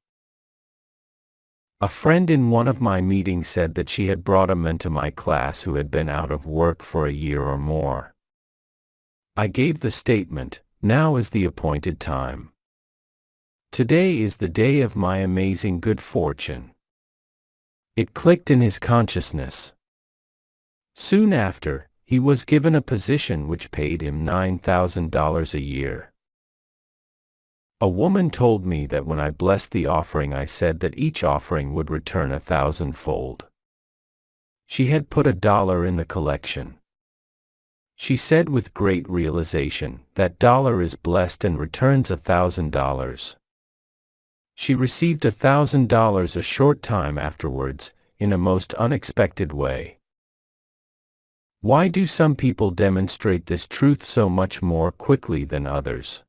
A friend in one of my meetings said that she had brought a man to my class who had been out of work for a year or more. I gave the statement, now is the appointed time. Today is the day of my amazing good fortune. It clicked in his consciousness. Soon after, he was given a position which paid him $9,000 a year. A woman told me that when I blessed the offering I said that each offering would return 1,000-fold. She had put $1 in the collection. She said with great realization, that dollar is blessed and returns $1,000. She received $1,000 a short time afterwards, in a most unexpected way. Why do some people demonstrate this truth so much more quickly than others?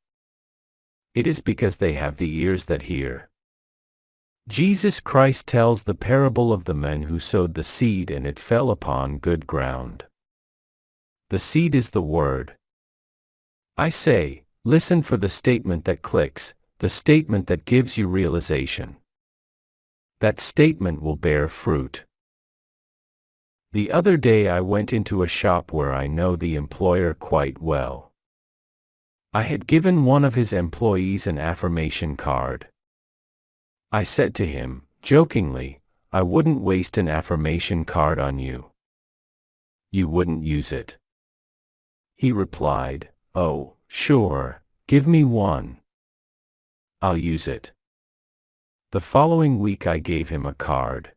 It is because they have the ears that hear. Jesus Christ tells the parable of the man who sowed the seed and it fell upon good ground. The seed is the word. I say, listen for the statement that clicks, the statement that gives you realization. That statement will bear fruit. The other day I went into a shop where I know the employer quite well. I had given one of his employees an affirmation card. I said to him, jokingly, I wouldn't waste an affirmation card on you. You wouldn't use it. He replied, oh, sure, give me one. I'll use it. The following week I gave him a card.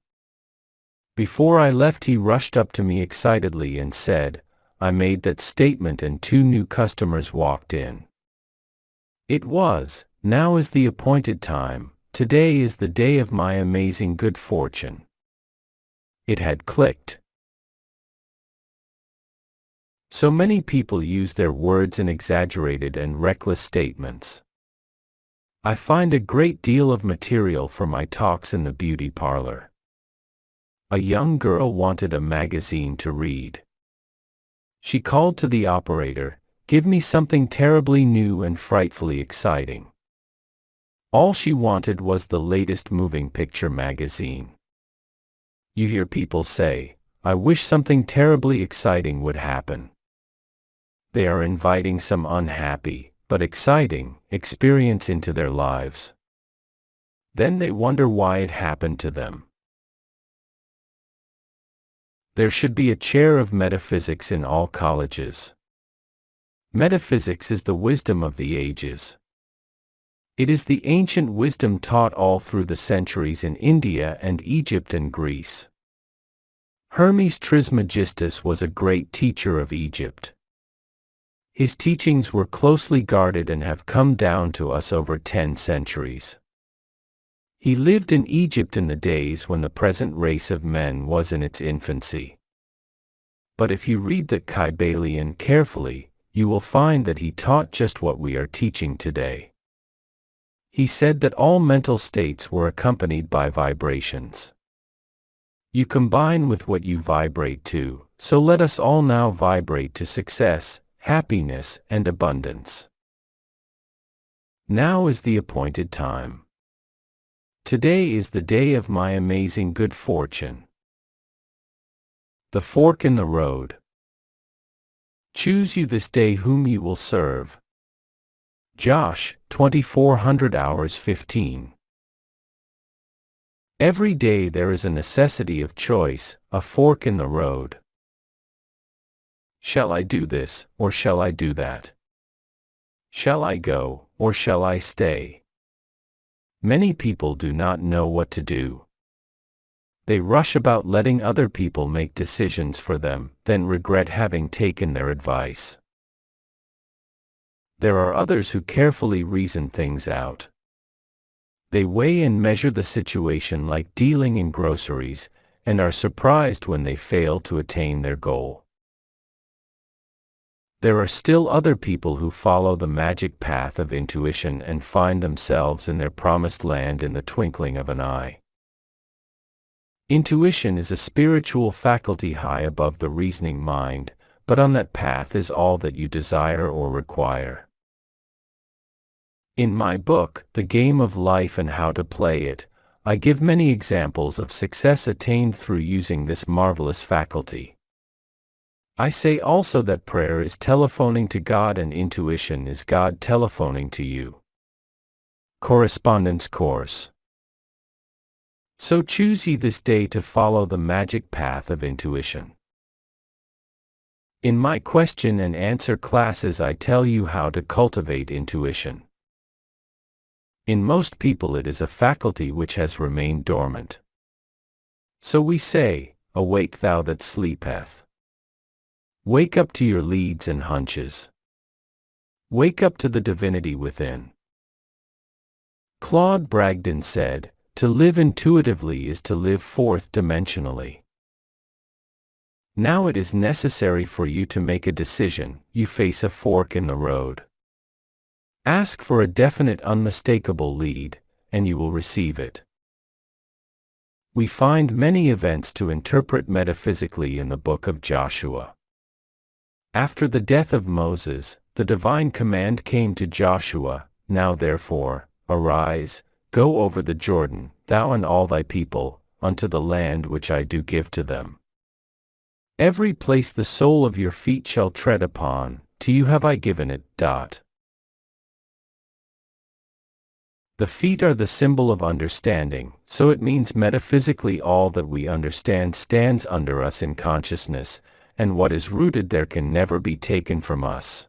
Before I left he rushed up to me excitedly and said, I made that statement and 2 new customers walked in. It was, now is the appointed time, today is the day of my amazing good fortune. It had clicked. So many people use their words in exaggerated and reckless statements. I find a great deal of material for my talks in the beauty parlor. A young girl wanted a magazine to read. She called to the operator, give me something terribly new and frightfully exciting. All she wanted was the latest moving picture magazine. You hear people say, I wish something terribly exciting would happen. They are inviting some unhappy, but exciting, experience into their lives. Then they wonder why it happened to them. There should be a chair of metaphysics in all colleges. Metaphysics is the wisdom of the ages. It is the ancient wisdom taught all through the centuries in India and Egypt and Greece. Hermes Trismegistus was a great teacher of Egypt. His teachings were closely guarded and have come down to us over 10 centuries. He lived in Egypt in the days when the present race of men was in its infancy. But if you read the Kybalion carefully, you will find that he taught just what we are teaching today. He said that all mental states were accompanied by vibrations. You combine with what you vibrate to, so let us all now vibrate to success, happiness, and abundance. Now is the appointed time. Today is the day of my amazing good fortune. The fork in the road. Choose you this day whom you will serve. Josh, 2400 hours 15. Every day there is a necessity of choice, a fork in the road. Shall I do this, or shall I do that? Shall I go, or shall I stay? Many people do not know what to do. They rush about letting other people make decisions for them, then regret having taken their advice. There are others who carefully reason things out. They weigh and measure the situation like dealing in groceries, and are surprised when they fail to attain their goal. There are still other people who follow the magic path of intuition and find themselves in their promised land in the twinkling of an eye. Intuition is a spiritual faculty high above the reasoning mind, but on that path is all that you desire or require. In my book, The Game of Life and How to Play It, I give many examples of success attained through using this marvelous faculty. I say also that prayer is telephoning to God and intuition is God telephoning to you. Correspondence Course. So choose ye this day to follow the magic path of intuition. In my question and answer classes I tell you how to cultivate intuition. In most people it is a faculty which has remained dormant. So we say, awake thou that sleepeth. Wake up to your leads and hunches. Wake up to the divinity within. Claude Bragdon said, to live intuitively is to live fourth-dimensionally. Now it is necessary for you to make a decision. You face a fork in the road. Ask for a definite unmistakable lead, and you will receive it. We find many events to interpret metaphysically in the book of Joshua. After the death of Moses, the divine command came to Joshua, now therefore, arise, go over the Jordan, thou and all thy people, unto the land which I do give to them. Every place the sole of your feet shall tread upon, to you have I given it. The feet are the symbol of understanding, so it means metaphysically all that we understand stands under us in consciousness, and what is rooted there can never be taken from us.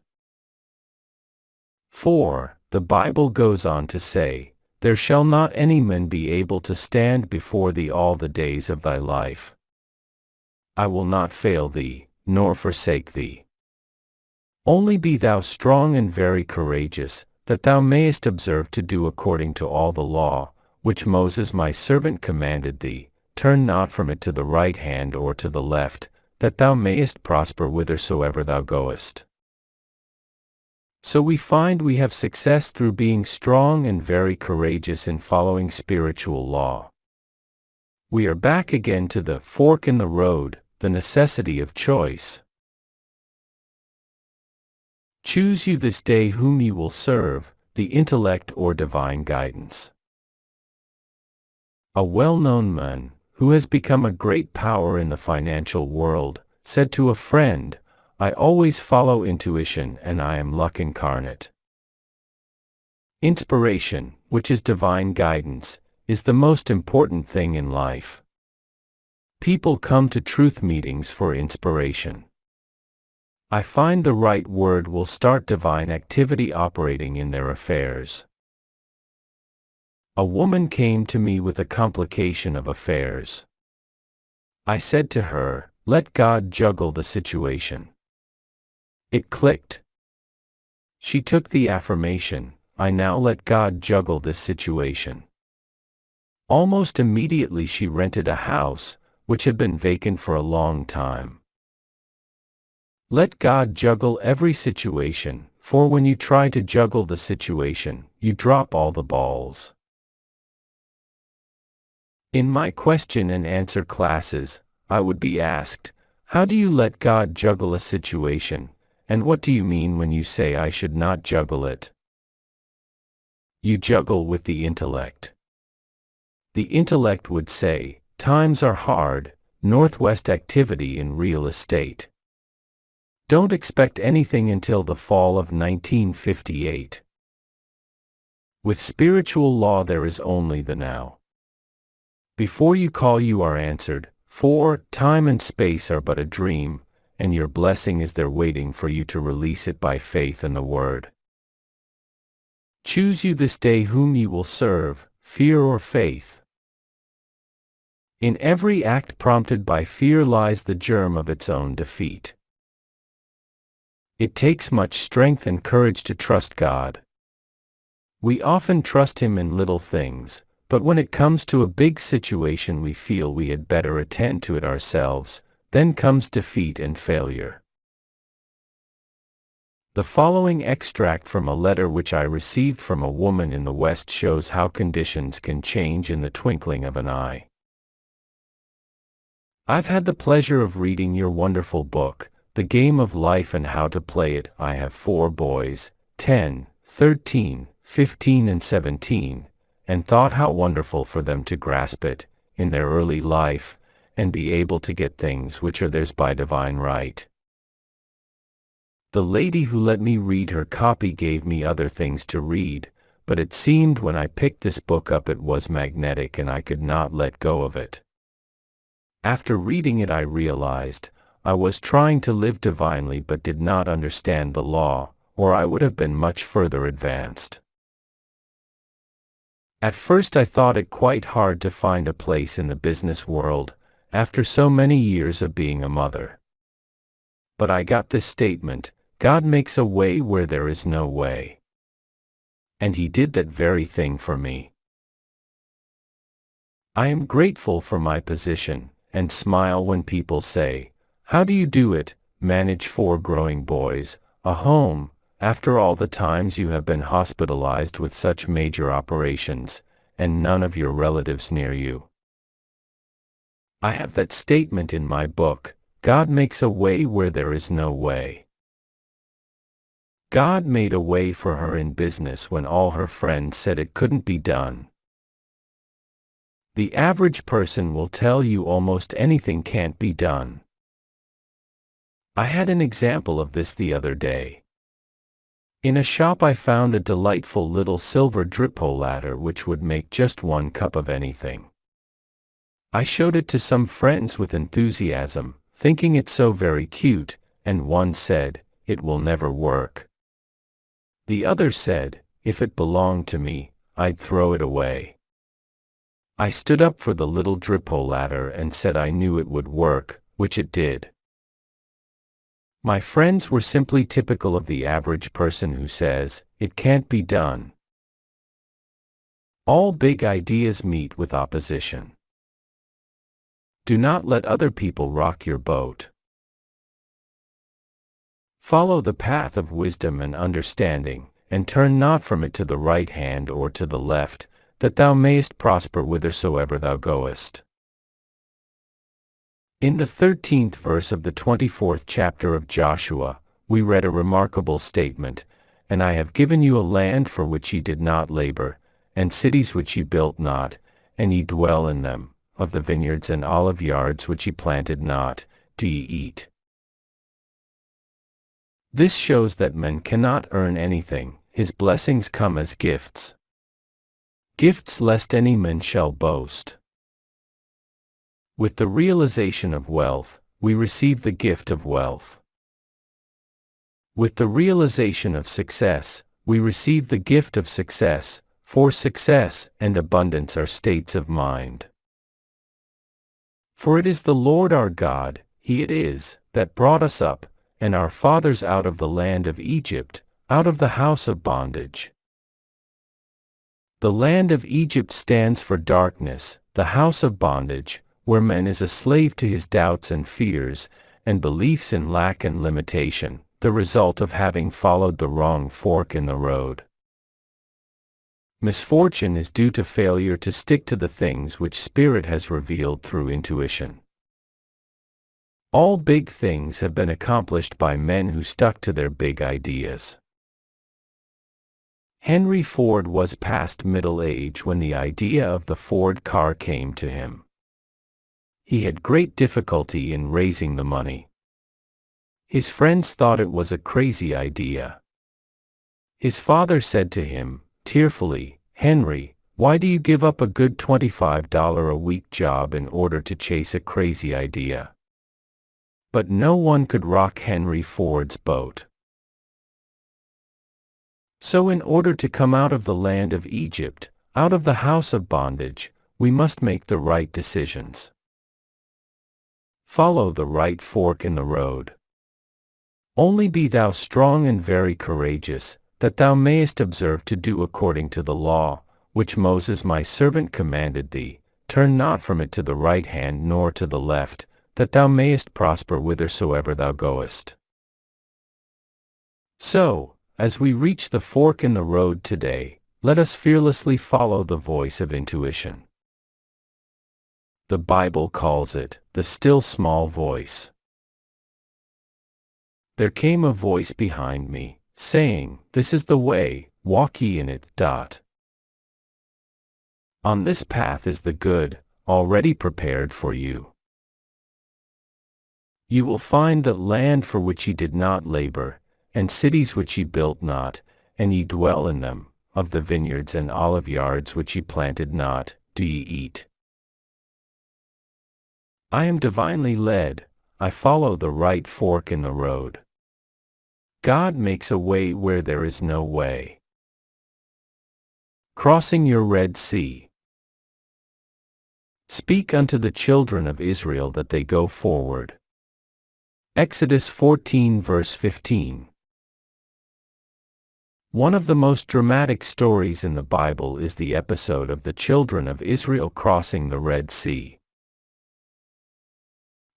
4. The Bible goes on to say, there shall not any man be able to stand before thee all the days of thy life. I will not fail thee, nor forsake thee. Only be thou strong and very courageous, that thou mayest observe to do according to all the law, which Moses my servant commanded thee, turn not from it to the right hand or to the left, that thou mayest prosper whithersoever thou goest. So we find we have success through being strong and very courageous in following spiritual law. We are back again to the fork in the road, the necessity of choice. Choose you this day whom you will serve, the intellect or divine guidance. A well-known man, who has become a great power in the financial world, said to a friend, I always follow intuition and I am luck incarnate. Inspiration, which is divine guidance, is the most important thing in life. People come to truth meetings for inspiration. I find the right word will start divine activity operating in their affairs. A woman came to me with a complication of affairs. I said to her, let God juggle the situation. It clicked. She took the affirmation, I now let God juggle this situation. Almost immediately she rented a house, which had been vacant for a long time. Let God juggle every situation, for when you try to juggle the situation, you drop all the balls. In my question and answer classes, I would be asked, how do you let God juggle a situation, and what do you mean when you say I should not juggle it? You juggle with the intellect. The intellect would say, times are hard, Northwest activity in real estate. Don't expect anything until the fall of 1958. With spiritual law there is only the now. Before you call you are answered, for time and space are but a dream, and your blessing is there waiting for you to release it by faith in the Word. Choose you this day whom you will serve, fear or faith. In every act prompted by fear lies the germ of its own defeat. It takes much strength and courage to trust God. We often trust Him in little things, but when it comes to a big situation we feel we had better attend to it ourselves, then comes defeat and failure. The following extract from a letter which I received from a woman in the West shows how conditions can change in the twinkling of an eye. I've had the pleasure of reading your wonderful book, The Game of Life and How to Play It. I have 4 boys, 10, 13, 15 and 17, and thought how wonderful for them to grasp it, in their early life, and be able to get things which are theirs by divine right. The lady who let me read her copy gave me other things to read, but it seemed when I picked this book up it was magnetic and I could not let go of it. After reading it I realized, I was trying to live divinely but did not understand the law, or I would have been much further advanced. At first I thought it quite hard to find a place in the business world, after so many years of being a mother. But I got this statement, God makes a way where there is no way. And He did that very thing for me. I am grateful for my position, and smile when people say, how do you do it, manage 4 growing boys, a home, after all the times you have been hospitalized with such major operations, and none of your relatives near you? I have that statement in my book, God makes a way where there is no way. God made a way for her in business when all her friends said it couldn't be done. The average person will tell you almost anything can't be done. I had an example of this the other day. In a shop I found a delightful little silver drip-hole ladder which would make just 1 cup of anything. I showed it to some friends with enthusiasm, thinking it so very cute, and one said, it will never work. The other said, if it belonged to me, I'd throw it away. I stood up for the little drip-hole ladder and said I knew it would work, which it did. My friends were simply typical of the average person who says, it can't be done. All big ideas meet with opposition. Do not let other people rock your boat. Follow the path of wisdom and understanding, and turn not from it to the right hand or to the left, that thou mayest prosper whithersoever thou goest. In the 13th verse of the 24th chapter of Joshua, we read a remarkable statement, and I have given you a land for which ye did not labor, and cities which ye built not, and ye dwell in them, of the vineyards and olive yards which ye planted not, do ye eat. This shows that man cannot earn anything, his blessings come as gifts. Gifts lest any man shall boast. With the realization of wealth, we receive the gift of wealth. With the realization of success, we receive the gift of success, for success and abundance are states of mind. For it is the Lord our God, He it is, that brought us up, and our fathers out of the land of Egypt, out of the house of bondage. The land of Egypt stands for darkness, the house of bondage, where man is a slave to his doubts and fears, and beliefs in lack and limitation, the result of having followed the wrong fork in the road. Misfortune is due to failure to stick to the things which Spirit has revealed through intuition. All big things have been accomplished by men who stuck to their big ideas. Henry Ford was past middle age when the idea of the Ford car came to him. He had great difficulty in raising the money. His friends thought it was a crazy idea. His father said to him, tearfully, "Henry, why do you give up a good $25 a week job in order to chase a crazy idea?" But no one could rock Henry Ford's boat. So in order to come out of the land of Egypt, out of the house of bondage, we must make the right decisions. Follow the right fork in the road. Only be thou strong and very courageous, that thou mayest observe to do according to the law, which Moses my servant commanded thee. Turn not from it to the right hand nor to the left, that thou mayest prosper whithersoever thou goest. So, as we reach the fork in the road today, let us fearlessly follow the voice of intuition. The Bible calls it the still small voice. There came a voice behind me, saying, "This is the way, walk ye in it." On this path is the good, already prepared for you. You will find the land for which ye did not labor, and cities which ye built not, and ye dwell in them. Of the vineyards and olive yards which ye planted not, do ye eat. I am divinely led, I follow the right fork in the road. God makes a way where there is no way. Crossing your Red Sea. Speak unto the children of Israel that they go forward. Exodus 14 verse 15. One of the most dramatic stories in the Bible is the episode of the children of Israel crossing the Red Sea.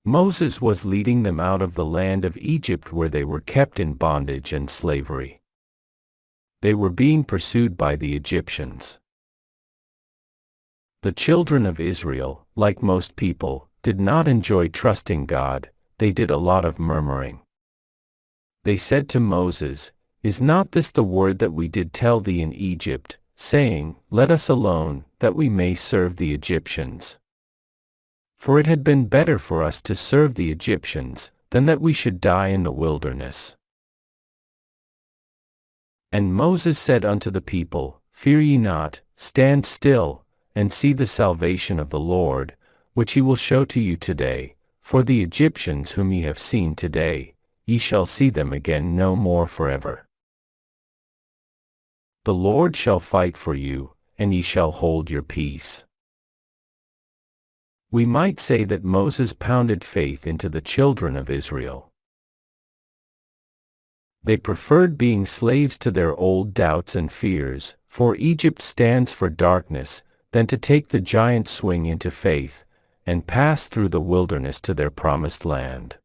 Moses was leading them out of the land of Egypt where they were kept in bondage and slavery. They were being pursued by the Egyptians. The children of Israel, like most people, did not enjoy trusting God. They did a lot of murmuring. They said to Moses, "Is not this the word that we did tell thee in Egypt, saying, Let us alone, that we may serve the Egyptians? For it had been better for us to serve the Egyptians, than that we should die in the wilderness." And Moses said unto the people, "Fear ye not, stand still, and see the salvation of the Lord, which he will show to you today. For the Egyptians whom ye have seen today, ye shall see them again no more forever. The Lord shall fight for you, and ye shall hold your peace." We might say that Moses pounded faith into the children of Israel. They preferred being slaves to their old doubts and fears, for Egypt stands for darkness, than to take the giant swing into faith, and pass through the wilderness to their promised land.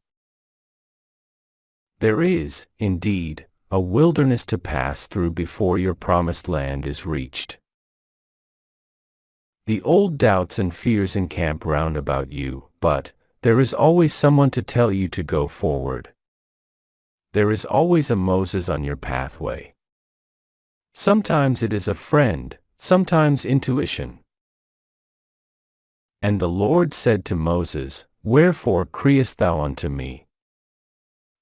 There is, indeed, a wilderness to pass through before your promised land is reached. The old doubts and fears encamp round about you, but there is always someone to tell you to go forward. There is always a Moses on your pathway. Sometimes it is a friend, sometimes intuition. And the Lord said to Moses, "Wherefore criest thou unto me?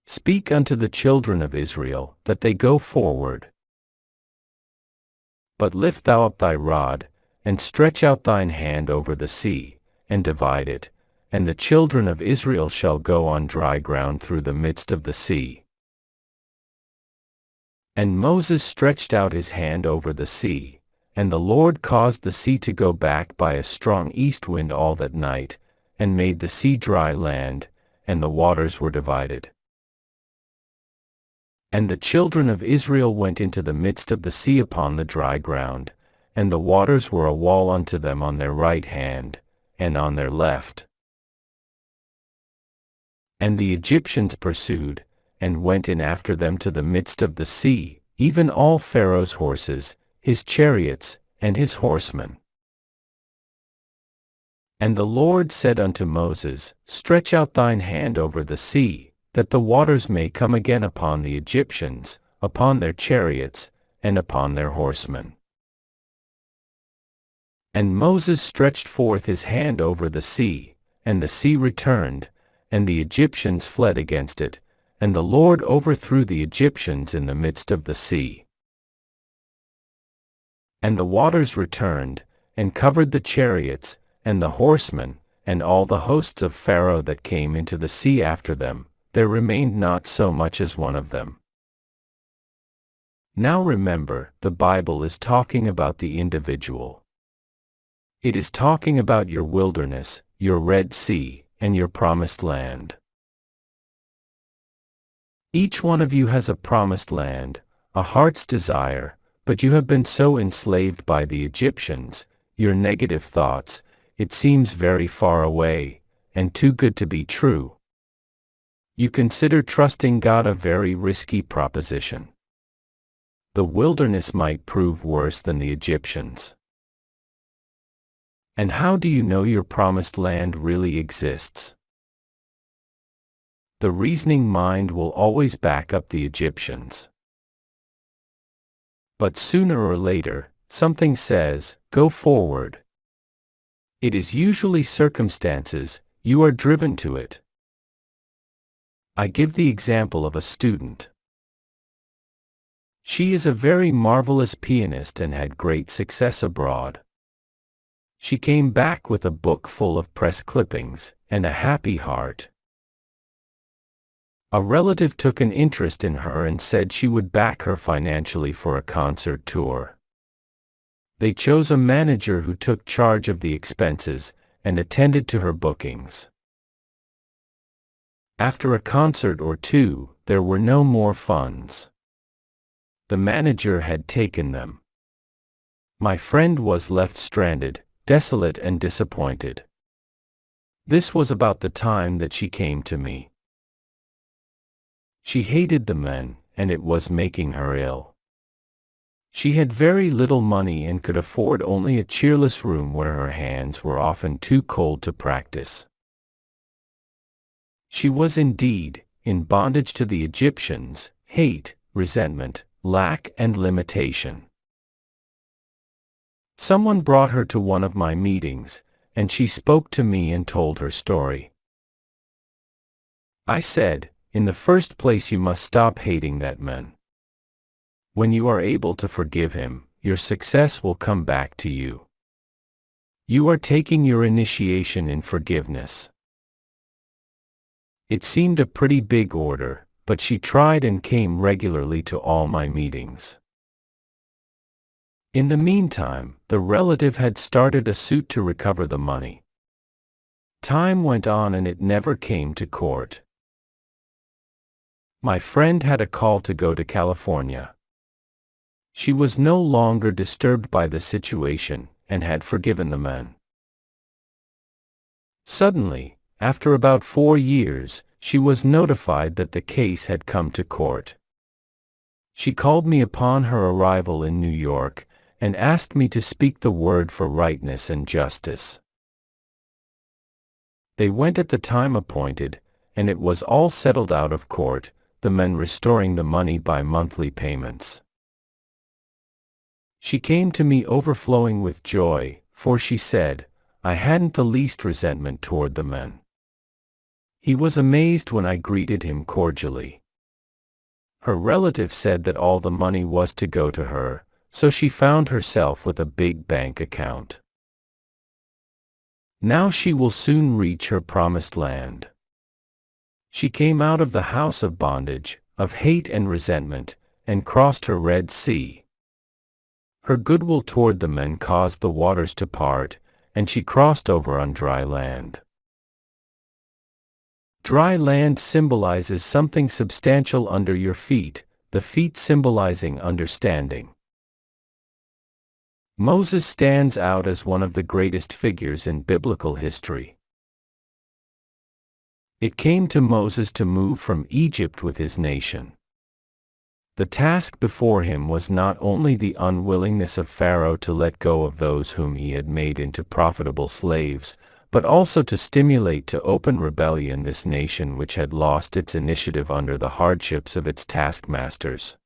Speak unto the children of Israel, that they go forward. But lift thou up thy rod, and stretch out thine hand over the sea, and divide it, and the children of Israel shall go on dry ground through the midst of the sea." And Moses stretched out his hand over the sea, and the Lord caused the sea to go back by a strong east wind all that night, and made the sea dry land, and the waters were divided. And the children of Israel went into the midst of the sea upon the dry ground, and the waters were a wall unto them on their right hand, and on their left. And the Egyptians pursued, and went in after them to the midst of the sea, even all Pharaoh's horses, his chariots, and his horsemen. And the Lord said unto Moses, Stretch out thine hand over the sea, that the waters may come again upon the Egyptians, upon their chariots, and upon their horsemen. And Moses stretched forth his hand over the sea, and the sea returned, and the Egyptians fled against it, and the Lord overthrew the Egyptians in the midst of the sea. And the waters returned, and covered the chariots, and the horsemen, and all the hosts of Pharaoh that came into the sea after them, there remained not so much as one of them. Now remember, the Bible is talking about the individual. It is talking about your wilderness, your Red Sea, and your promised land. Each one of you has a promised land, a heart's desire, but you have been so enslaved by the Egyptians, your negative thoughts, it seems very far away, and too good to be true. You consider trusting God a very risky proposition. The wilderness might prove worse than the Egyptians. And how do you know your promised land really exists? The reasoning mind will always back up the Egyptians. But sooner or later, something says, go forward. It is usually circumstances, you are driven to it. I give the example of a student. She is a very marvelous pianist and had great success abroad. She came back with a book full of press clippings, and a happy heart. A relative took an interest in her and said she would back her financially for a concert tour. They chose a manager who took charge of the expenses, and attended to her bookings. After a concert or two, there were no more funds. The manager had taken them. My friend was left stranded, desolate and disappointed. This was about the time that she came to me. She hated the men, and it was making her ill. She had very little money and could afford only a cheerless room where her hands were often too cold to practice. She was indeed in bondage to the Egyptians, hate, resentment, lack and limitation. Someone brought her to one of my meetings, and she spoke to me and told her story. I said, in the first place you must stop hating that man. When you are able to forgive him, your success will come back to you. You are taking your initiation in forgiveness. It seemed a pretty big order, but she tried and came regularly to all my meetings. In the meantime, the relative had started a suit to recover the money. Time went on and it never came to court. My friend had a call to go to California. She was no longer disturbed by the situation, and had forgiven the man. Suddenly, after about 4 years, she was notified that the case had come to court. She called me upon her arrival in New York, and asked me to speak the word for rightness and justice. They went at the time appointed, and it was all settled out of court, the men restoring the money by monthly payments. She came to me overflowing with joy, for she said, I hadn't the least resentment toward the man. He was amazed when I greeted him cordially. Her relative said that all the money was to go to her, so she found herself with a big bank account. Now she will soon reach her promised land. She came out of the house of bondage, of hate and resentment, and crossed her Red Sea. Her goodwill toward the men caused the waters to part, and she crossed over on dry land. Dry land symbolizes something substantial under your feet, the feet symbolizing understanding. Moses stands out as one of the greatest figures in biblical history. It came to Moses to move from Egypt with his nation. The task before him was not only the unwillingness of Pharaoh to let go of those whom he had made into profitable slaves, but also to stimulate to open rebellion this nation which had lost its initiative under the hardships of its taskmasters.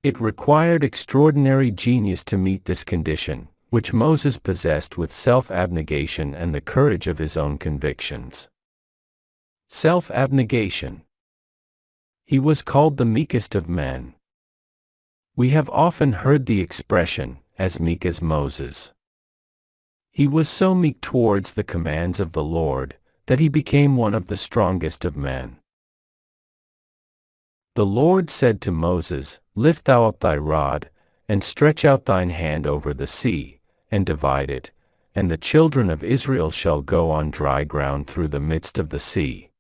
It required extraordinary genius to meet this condition, which Moses possessed with self-abnegation and the courage of his own convictions. Self-abnegation. He was called the meekest of men. We have often heard the expression, as meek as Moses. He was so meek towards the commands of the Lord, that he became one of the strongest of men. The Lord said to Moses, "Lift thou up thy rod, and stretch out thine hand over the sea, and divide it, and the children of Israel shall go on dry ground through the midst of the sea."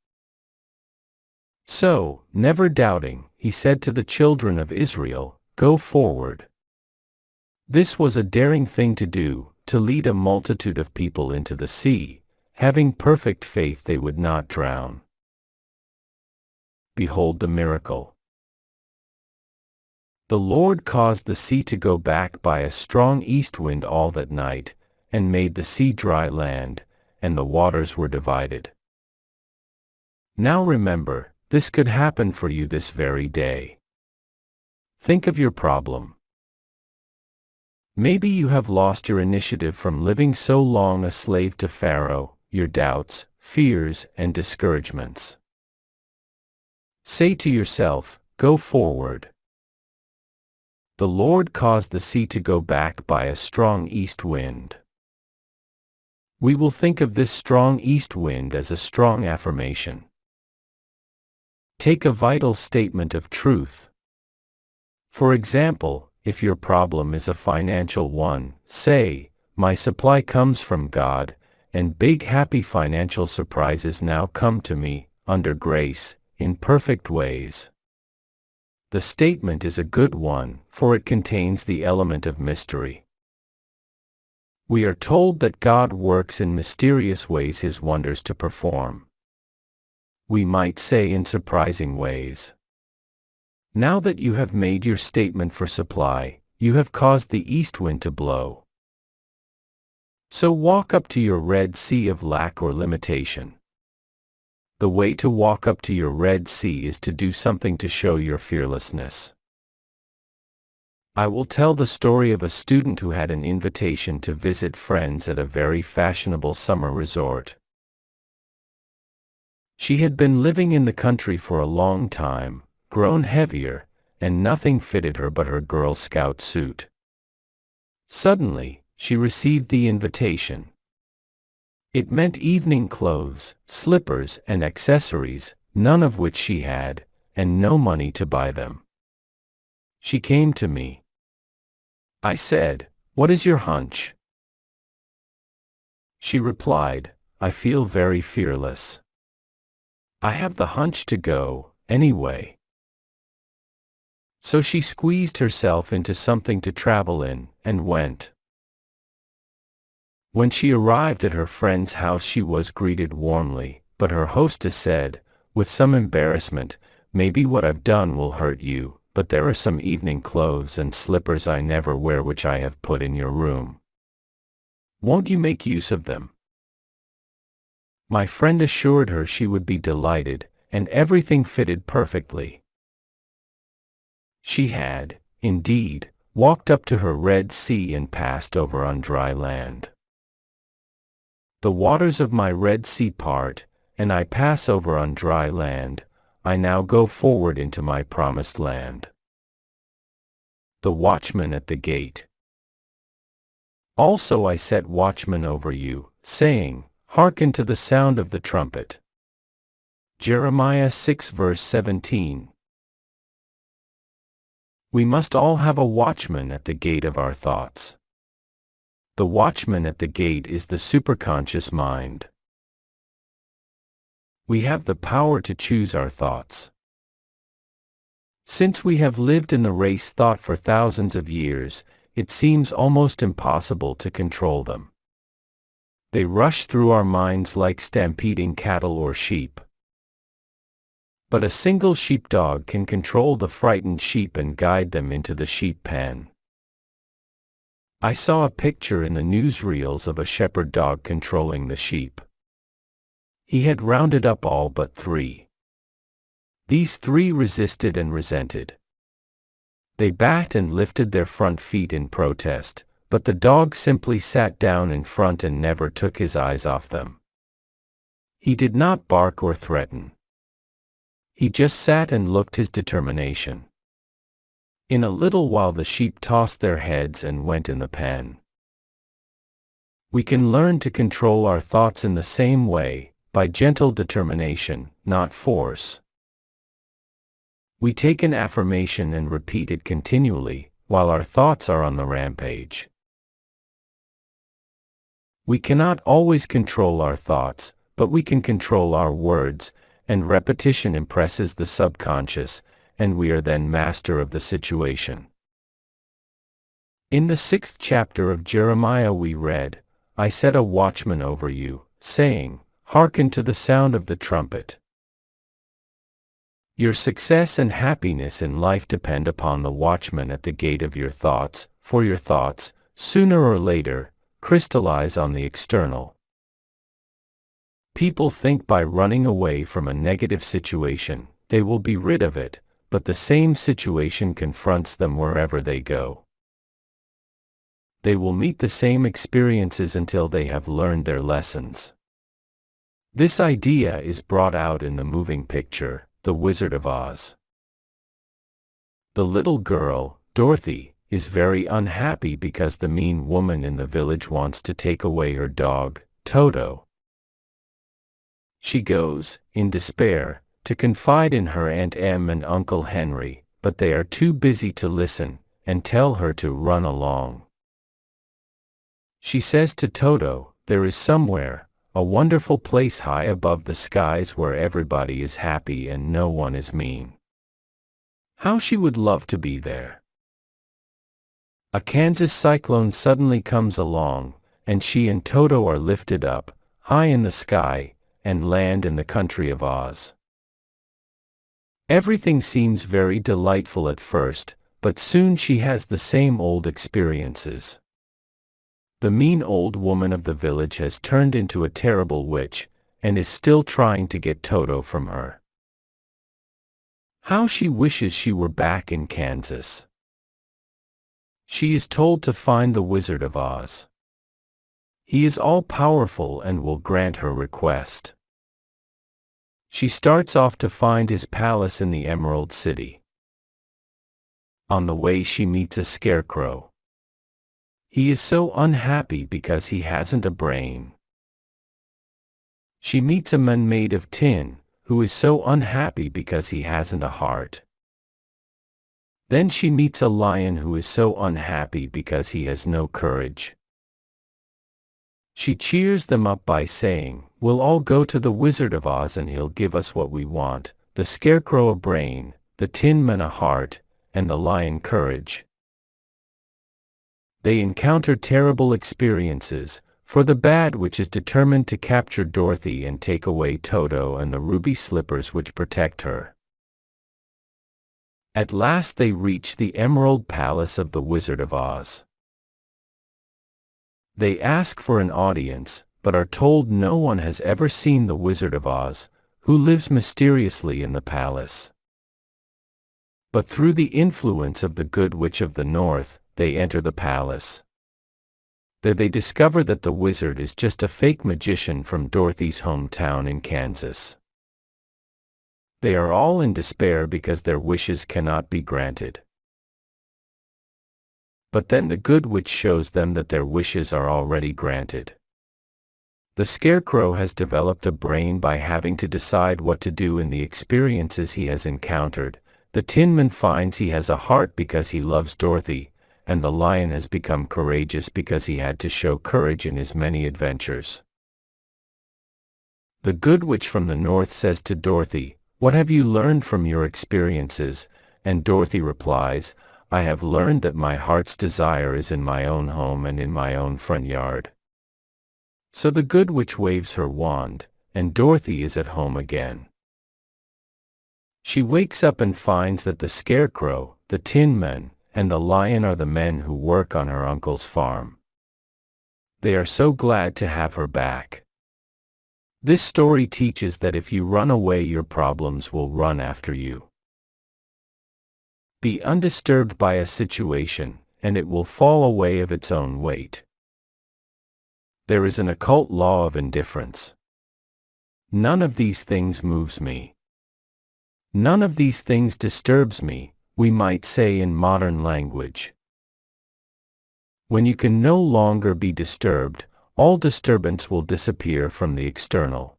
So, never doubting, he said to the children of Israel, "Go forward." This was a daring thing to do, to lead a multitude of people into the sea, having perfect faith they would not drown. Behold the miracle. The Lord caused the sea to go back by a strong east wind all that night, and made the sea dry land, and the waters were divided. Now remember, this could happen for you this very day. Think of your problem. Maybe you have lost your initiative from living so long a slave to Pharaoh, your doubts, fears, and discouragements. Say to yourself, "Go forward." The Lord caused the sea to go back by a strong east wind. We will think of this strong east wind as a strong affirmation. Take a vital statement of truth. For example, if your problem is a financial one, say, "My supply comes from God, and big happy financial surprises now come to me, under grace, in perfect ways." The statement is a good one, for it contains the element of mystery. We are told that God works in mysterious ways his wonders to perform. We might say in surprising ways. Now that you have made your statement for supply, you have caused the east wind to blow. So walk up to your Red Sea of lack or limitation. The way to walk up to your Red Sea is to do something to show your fearlessness. I will tell the story of a student who had an invitation to visit friends at a very fashionable summer resort. She had been living in the country for a long time, grown heavier, and nothing fitted her but her Girl Scout suit. Suddenly, she received the invitation. It meant evening clothes, slippers, and accessories, none of which she had, and no money to buy them. She came to me. I said, "What is your hunch?" She replied, "I feel very fearless. I have the hunch to go, anyway." So she squeezed herself into something to travel in, and went. When she arrived at her friend's house she was greeted warmly, but her hostess said, with some embarrassment, "Maybe what I've done will hurt you, but there are some evening clothes and slippers I never wear which I have put in your room. Won't you make use of them?" My friend assured her she would be delighted, and everything fitted perfectly. She had, indeed, walked up to her Red Sea and passed over on dry land. The waters of my Red Sea part, and I pass over on dry land. I now go forward into my promised land. The watchman at the gate. Also I set watchmen over you, saying, "Hearken to the sound of the trumpet." Jeremiah 6 verse 17. We must all have a watchman at the gate of our thoughts. The watchman at the gate is the superconscious mind. We have the power to choose our thoughts. Since we have lived in the race thought for thousands of years, it seems almost impossible to control them. They rush through our minds like stampeding cattle or sheep. But a single sheepdog can control the frightened sheep and guide them into the sheep pen. I saw a picture in the newsreels of a shepherd dog controlling the sheep. He had rounded up all but 3. These 3 resisted and resented. They backed and lifted their front feet in protest, but the dog simply sat down in front and never took his eyes off them. He did not bark or threaten. He just sat and looked his determination. In a little while the sheep tossed their heads and went in the pen. We can learn to control our thoughts in the same way, by gentle determination, not force. We take an affirmation and repeat it continually, while our thoughts are on the rampage. We cannot always control our thoughts, but we can control our words, and repetition impresses the subconscious, and we are then master of the situation. In the 6th chapter of Jeremiah we read, "I set a watchman over you, saying, Hearken to the sound of the trumpet." Your success and happiness in life depend upon the watchman at the gate of your thoughts, for your thoughts, sooner or later, crystallize on the external. People think by running away from a negative situation, they will be rid of it, but the same situation confronts them wherever they go. They will meet the same experiences until they have learned their lessons. This idea is brought out in the moving picture, The Wizard of Oz. The little girl, Dorothy, is very unhappy because the mean woman in the village wants to take away her dog, Toto. She goes, in despair, to confide in her Aunt Em and Uncle Henry, but they are too busy to listen, and tell her to run along. She says to Toto, there is somewhere, a wonderful place high above the skies where everybody is happy and no one is mean. How she would love to be there. A Kansas cyclone suddenly comes along, and she and Toto are lifted up, high in the sky, and land in the country of Oz. Everything seems very delightful at first, but soon she has the same old experiences. The mean old woman of the village has turned into a terrible witch, and is still trying to get Toto from her. How she wishes she were back in Kansas. She is told to find the Wizard of Oz. He is all-powerful and will grant her request. She starts off to find his palace in the Emerald City. On the way she meets a scarecrow. He is so unhappy because he hasn't a brain. She meets a man made of tin, who is so unhappy because he hasn't a heart. Then she meets a lion who is so unhappy because he has no courage. She cheers them up by saying, "We'll all go to the Wizard of Oz and he'll give us what we want, the scarecrow a brain, the tin man a heart, and the lion courage." They encounter terrible experiences, for the bad witch is determined to capture Dorothy and take away Toto and the ruby slippers which protect her. At last they reach the Emerald Palace of the Wizard of Oz. They ask for an audience, but are told no one has ever seen the Wizard of Oz, who lives mysteriously in the palace. But through the influence of the Good Witch of the North, they enter the palace. There they discover that the wizard is just a fake magician from Dorothy's hometown in Kansas. They are all in despair because their wishes cannot be granted. But then the Good Witch shows them that their wishes are already granted. The Scarecrow has developed a brain by having to decide what to do in the experiences he has encountered. The Tin Man finds he has a heart because he loves Dorothy, and the lion has become courageous because he had to show courage in his many adventures. The Good Witch from the North says to Dorothy, "What have you learned from your experiences?" And Dorothy replies, I have learned that my heart's desire is in my own home and in my own front yard. So the good witch waves her wand, and Dorothy is at home again. She wakes up and finds that the Scarecrow, the Tin Man, and the Lion are the men who work on her uncle's farm. They are so glad to have her back. This story teaches that if you run away, your problems will run after you. Be undisturbed by a situation, and it will fall away of its own weight. There is an occult law of indifference. None of these things moves me. None of these things disturbs me, we might say in modern language. When you can no longer be disturbed, all disturbance will disappear from the external.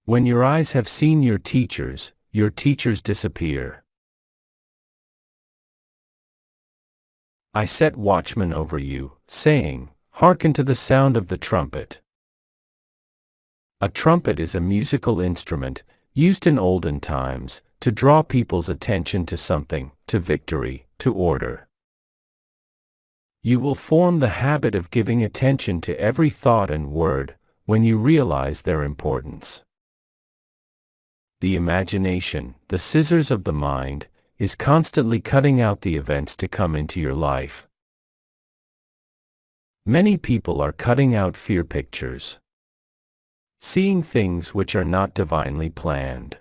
When your eyes have seen your teachers disappear. I set watchmen over you, saying, hearken to the sound of the trumpet. A trumpet is a musical instrument, used in olden times, to draw people's attention to something, to victory, to order. You will form the habit of giving attention to every thought and word, when you realize their importance. The imagination, the scissors of the mind, is constantly cutting out the events to come into your life. Many people are cutting out fear pictures, seeing things which are not divinely planned.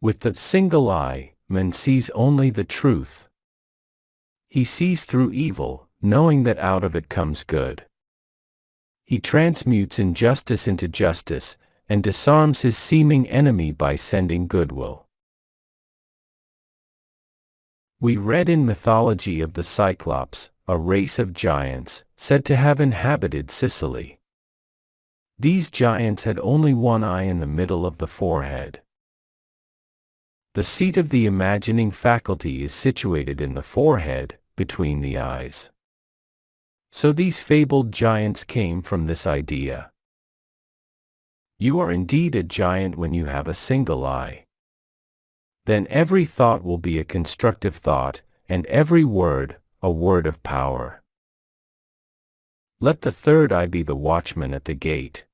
With the single eye, man sees only the truth. He sees through evil, knowing that out of it comes good. He transmutes injustice into justice, and disarms his seeming enemy by sending goodwill. We read in mythology of the Cyclops, a race of giants, said to have inhabited Sicily. These giants had only one eye in the middle of the forehead. The seat of the imagining faculty is situated in the forehead, between the eyes. So these fabled giants came from this idea. You are indeed a giant when you have a single eye. Then every thought will be a constructive thought, and every word, a word of power. Let the third eye be the watchman at the gate.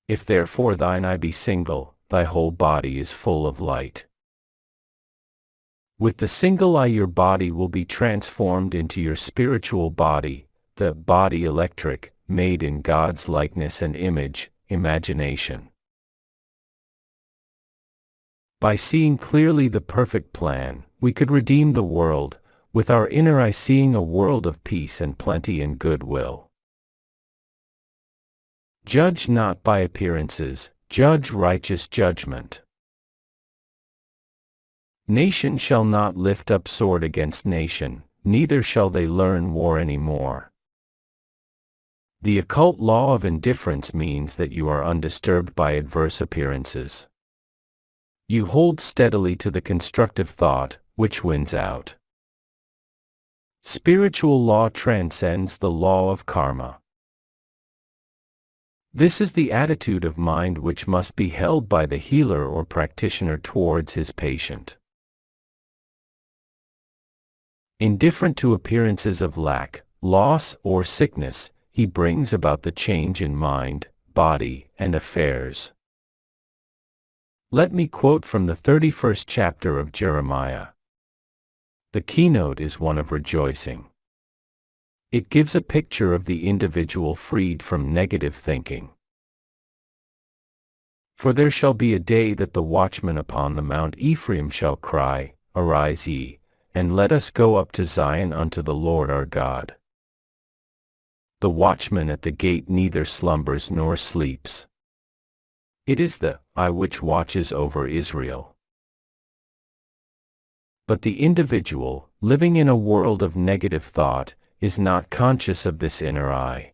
If therefore thine eye be single, thy whole body is full of light. With the single eye your body will be transformed into your spiritual body, the body electric, made in God's likeness and image, imagination. By seeing clearly the perfect plan, we could redeem the world, with our inner eye seeing a world of peace and plenty and goodwill. Judge not by appearances, judge righteous judgment. Nation shall not lift up sword against nation, neither shall they learn war any more. The occult law of indifference means that you are undisturbed by adverse appearances. You hold steadily to the constructive thought, which wins out. Spiritual law transcends the law of karma. This is the attitude of mind which must be held by the healer or practitioner towards his patient. Indifferent to appearances of lack, loss, or sickness, he brings about the change in mind, body, and affairs. Let me quote from the 31st chapter of Jeremiah. The keynote is one of rejoicing. It gives a picture of the individual freed from negative thinking. For there shall be a day that the watchman upon the Mount Ephraim shall cry, Arise ye, and let us go up to Zion unto the Lord our God. The watchman at the gate neither slumbers nor sleeps. It is the eye which watches over Israel. But the individual, living in a world of negative thought, is not conscious of this inner eye.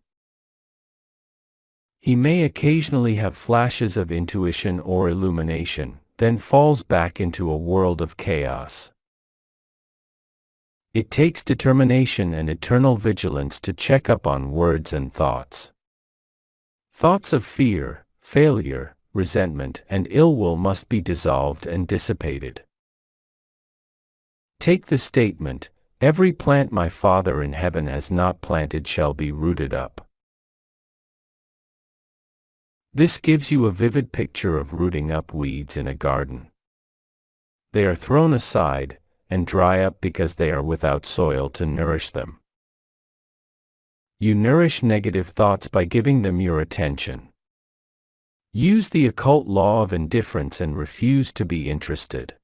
He may occasionally have flashes of intuition or illumination, then falls back into a world of chaos. It takes determination and eternal vigilance to check up on words and thoughts. Thoughts of fear, failure, resentment, and ill will must be dissolved and dissipated. Take the statement, "Every plant my Father in heaven has not planted shall be rooted up." This gives you a vivid picture of rooting up weeds in a garden. They are thrown aside and dry up because they are without soil to nourish them. You nourish negative thoughts by giving them your attention. Use the occult law of indifference and refuse to be interested.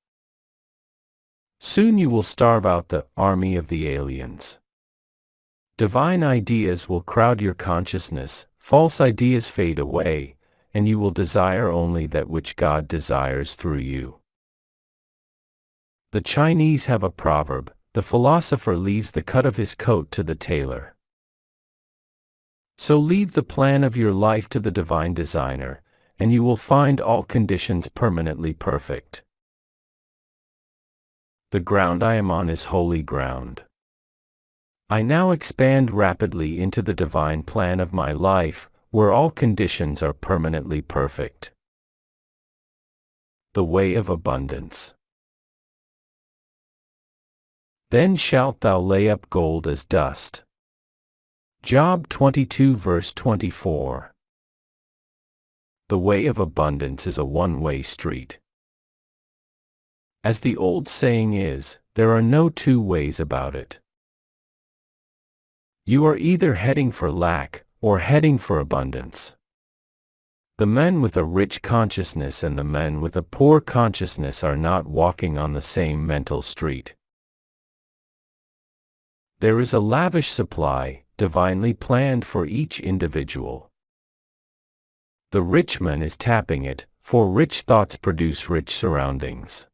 Soon you will starve out the army of the aliens. Divine ideas will crowd your consciousness, false ideas fade away, and you will desire only that which God desires through you. The Chinese have a proverb, "The philosopher leaves the cut of his coat to the tailor." So leave the plan of your life to the divine designer, and you will find all conditions permanently perfect. The ground I am on is holy ground. I now expand rapidly into the divine plan of my life, where all conditions are permanently perfect. The way of abundance. Then shalt thou lay up gold as dust. Job 22 verse 24. The way of abundance is a one-way street. As the old saying is, there are no two ways about it. You are either heading for lack or heading for abundance. The men with a rich consciousness and the men with a poor consciousness are not walking on the same mental street. There is a lavish supply, divinely planned for each individual. The rich man is tapping it, for rich thoughts produce rich surroundings.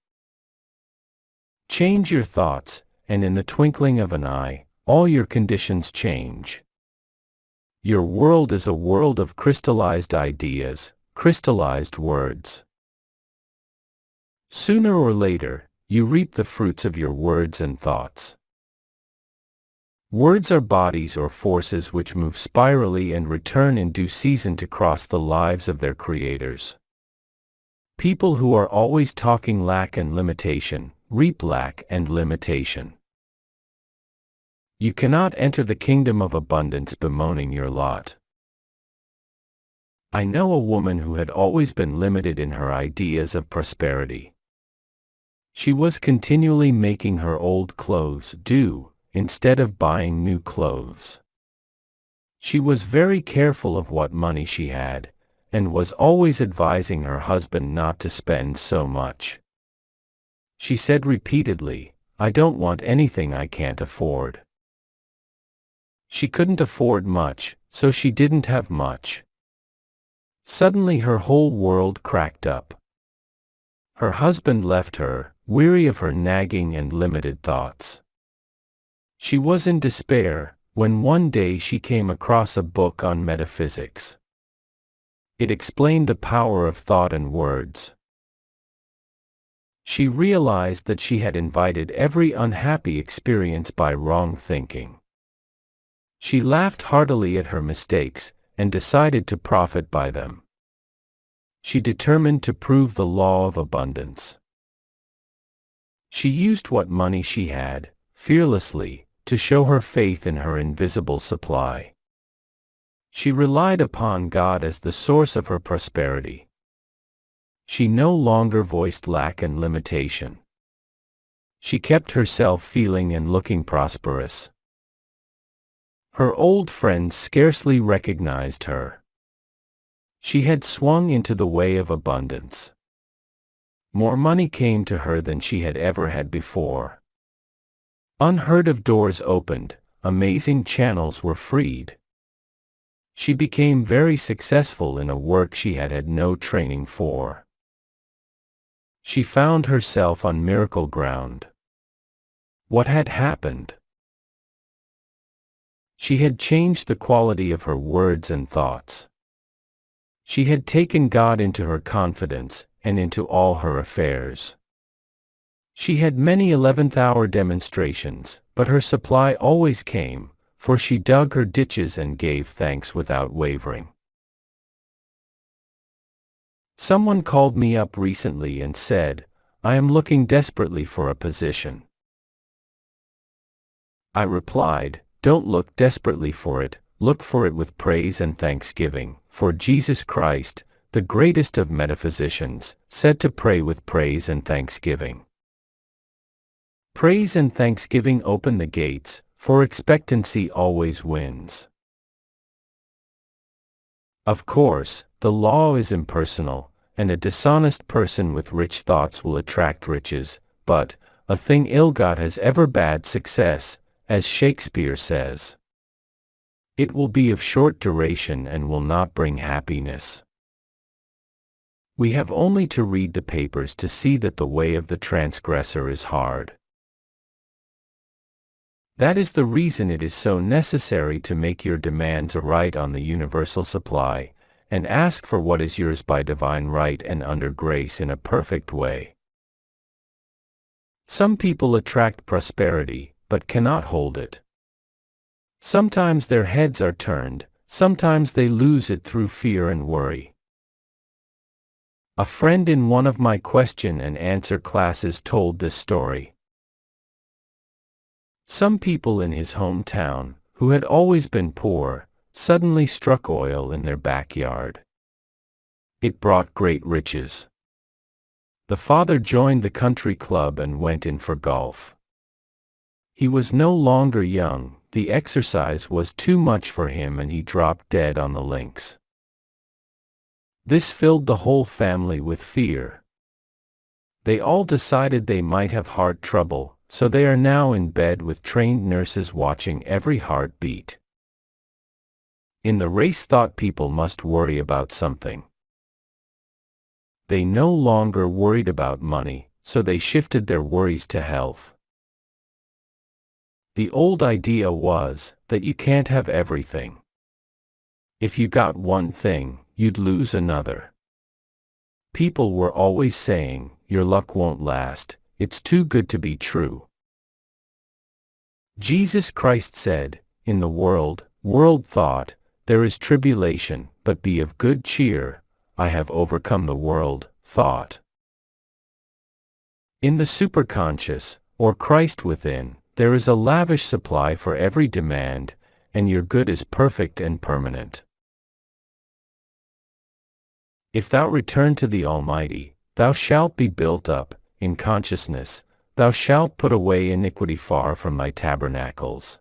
Change your thoughts, and in the twinkling of an eye, all your conditions change. Your world is a world of crystallized ideas, crystallized words. Sooner or later, you reap the fruits of your words and thoughts. Words are bodies or forces which move spirally and return in due season to cross the lives of their creators. People who are always talking lack and limitation, reap lack and limitation. You cannot enter the kingdom of abundance bemoaning your lot. I know a woman who had always been limited in her ideas of prosperity. She was continually making her old clothes do, instead of buying new clothes. She was very careful of what money she had, and was always advising her husband not to spend so much. She said repeatedly, "I don't want anything I can't afford." She couldn't afford much, so she didn't have much. Suddenly her whole world cracked up. Her husband left her, weary of her nagging and limited thoughts. She was in despair, when one day she came across a book on metaphysics. It explained the power of thought and words. She realized that she had invited every unhappy experience by wrong thinking. She laughed heartily at her mistakes, and decided to profit by them. She determined to prove the law of abundance. She used what money she had, fearlessly, to show her faith in her invisible supply. She relied upon God as the source of her prosperity. She no longer voiced lack and limitation. She kept herself feeling and looking prosperous. Her old friends scarcely recognized her. She had swung into the way of abundance. More money came to her than she had ever had before. Unheard of doors opened, amazing channels were freed. She became very successful in a work she had had no training for. She found herself on miracle ground. What had happened? She had changed the quality of her words and thoughts. She had taken God into her confidence, and into all her affairs. She had many 11th-hour demonstrations, but her supply always came, for she dug her ditches and gave thanks without wavering. Someone called me up recently and said, "I am looking desperately for a position." I replied, "Don't look desperately for it, look for it with praise and thanksgiving, for Jesus Christ, the greatest of metaphysicians, said to pray with praise and thanksgiving." Praise and thanksgiving open the gates, for expectancy always wins. Of course, the law is impersonal, and a dishonest person with rich thoughts will attract riches, but "a thing ill-got has ever bad success," as Shakespeare says. It will be of short duration and will not bring happiness. We have only to read the papers to see that the way of the transgressor is hard. That is the reason it is so necessary to make your demands right on the universal supply, and ask for what is yours by divine right and under grace in a perfect way. Some people attract prosperity, but cannot hold it. Sometimes their heads are turned, sometimes they lose it through fear and worry. A friend in one of my question and answer classes told this story. Some people in his hometown, who had always been poor, suddenly struck oil in their backyard. It brought great riches. The father joined the country club and went in for golf. He was no longer young, the exercise was too much for him and he dropped dead on the links. This filled the whole family with fear. They all decided they might have heart trouble, so they are now in bed with trained nurses watching every heartbeat. In the race thought people must worry about something. They no longer worried about money, so they shifted their worries to health. The old idea was that you can't have everything. If you got one thing, you'd lose another. People were always saying, "Your luck won't last, it's too good to be true." Jesus Christ said, "In the world thought, there is tribulation, but be of good cheer, I have overcome the world, thought." In the superconscious, or Christ within, there is a lavish supply for every demand, and your good is perfect and permanent. If thou return to the Almighty, thou shalt be built up, in consciousness, thou shalt put away iniquity far from thy tabernacles.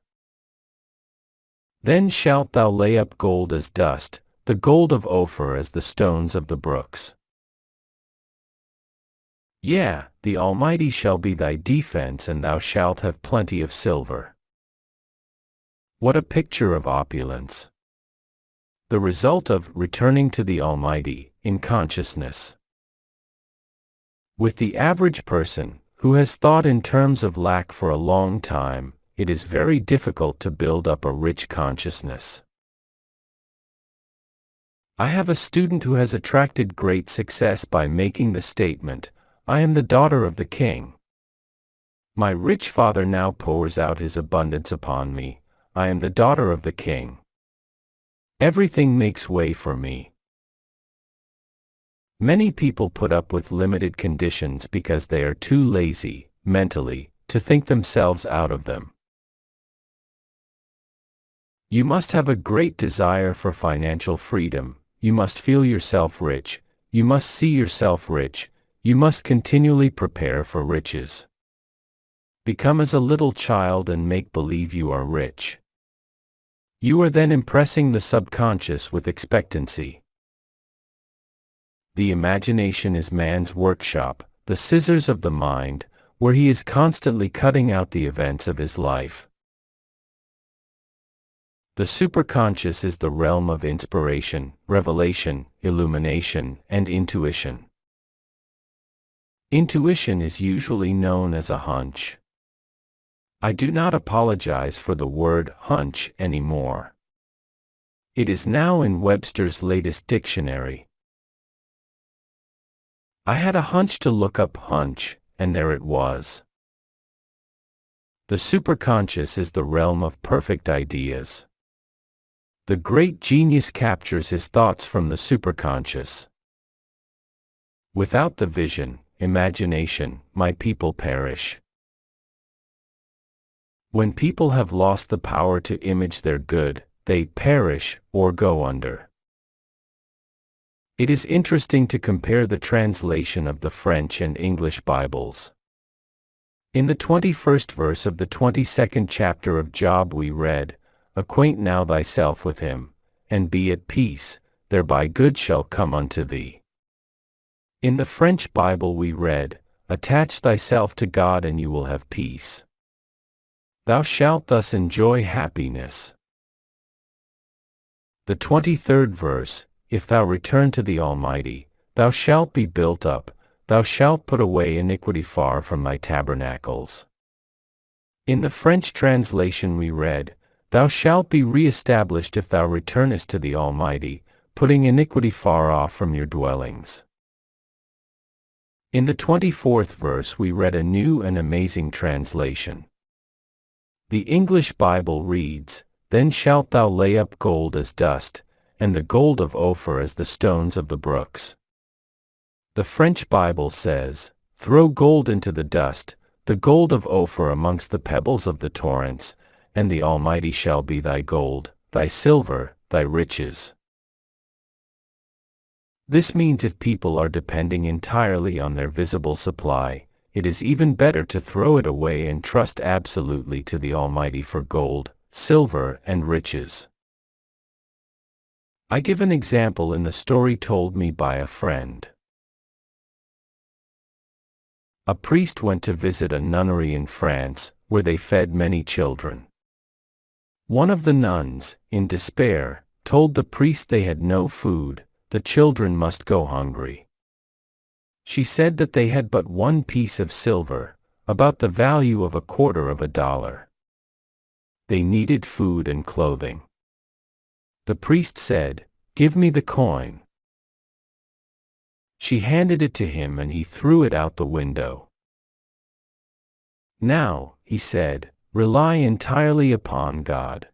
Then shalt thou lay up gold as dust, the gold of Ophir as the stones of the brooks. Yea, the Almighty shall be thy defense and thou shalt have plenty of silver. What a picture of opulence! The result of returning to the Almighty, in consciousness. With the average person, who has thought in terms of lack for a long time, it is very difficult to build up a rich consciousness. I have a student who has attracted great success by making the statement, "I am the daughter of the king. My rich father now pours out his abundance upon me, I am the daughter of the king. Everything makes way for me." Many people put up with limited conditions because they are too lazy, mentally, to think themselves out of them. You must have a great desire for financial freedom, you must feel yourself rich, you must see yourself rich, you must continually prepare for riches. Become as a little child and make believe you are rich. You are then impressing the subconscious with expectancy. The imagination is man's workshop, the scissors of the mind, where he is constantly cutting out the events of his life. The superconscious is the realm of inspiration, revelation, illumination, and intuition. Intuition is usually known as a hunch. I do not apologize for the word hunch anymore. It is now in Webster's latest dictionary. I had a hunch to look up hunch, and there it was. The superconscious is the realm of perfect ideas. The great genius captures his thoughts from the superconscious. Without the vision, imagination, my people perish. When people have lost the power to image their good, they perish or go under. It is interesting to compare the translation of the French and English Bibles. In the 21st verse of the 22nd chapter of Job we read, "Acquaint now thyself with him, and be at peace, thereby good shall come unto thee." In the French Bible we read, "Attach thyself to God and you will have peace. Thou shalt thus enjoy happiness." The 23rd verse, "If thou return to the Almighty, thou shalt be built up, thou shalt put away iniquity far from thy tabernacles." In the French translation we read, "Thou shalt be re-established if thou returnest to the Almighty, putting iniquity far off from your dwellings." In the 24th verse we read a new and amazing translation. The English Bible reads, "Then shalt thou lay up gold as dust, and the gold of Ophir as the stones of the brooks." The French Bible says, "Throw gold into the dust, the gold of Ophir amongst the pebbles of the torrents, and the Almighty shall be thy gold, thy silver, thy riches." This means if people are depending entirely on their visible supply, it is even better to throw it away and trust absolutely to the Almighty for gold, silver, and riches. I give an example in the story told me by a friend. A priest went to visit a nunnery in France, where they fed many children. One of the nuns, in despair, told the priest they had no food, the children must go hungry. She said that they had but one piece of silver, about the value of $0.25. They needed food and clothing. The priest said, "Give me the coin." She handed it to him and he threw it out the window. "Now," he said, "rely entirely upon God."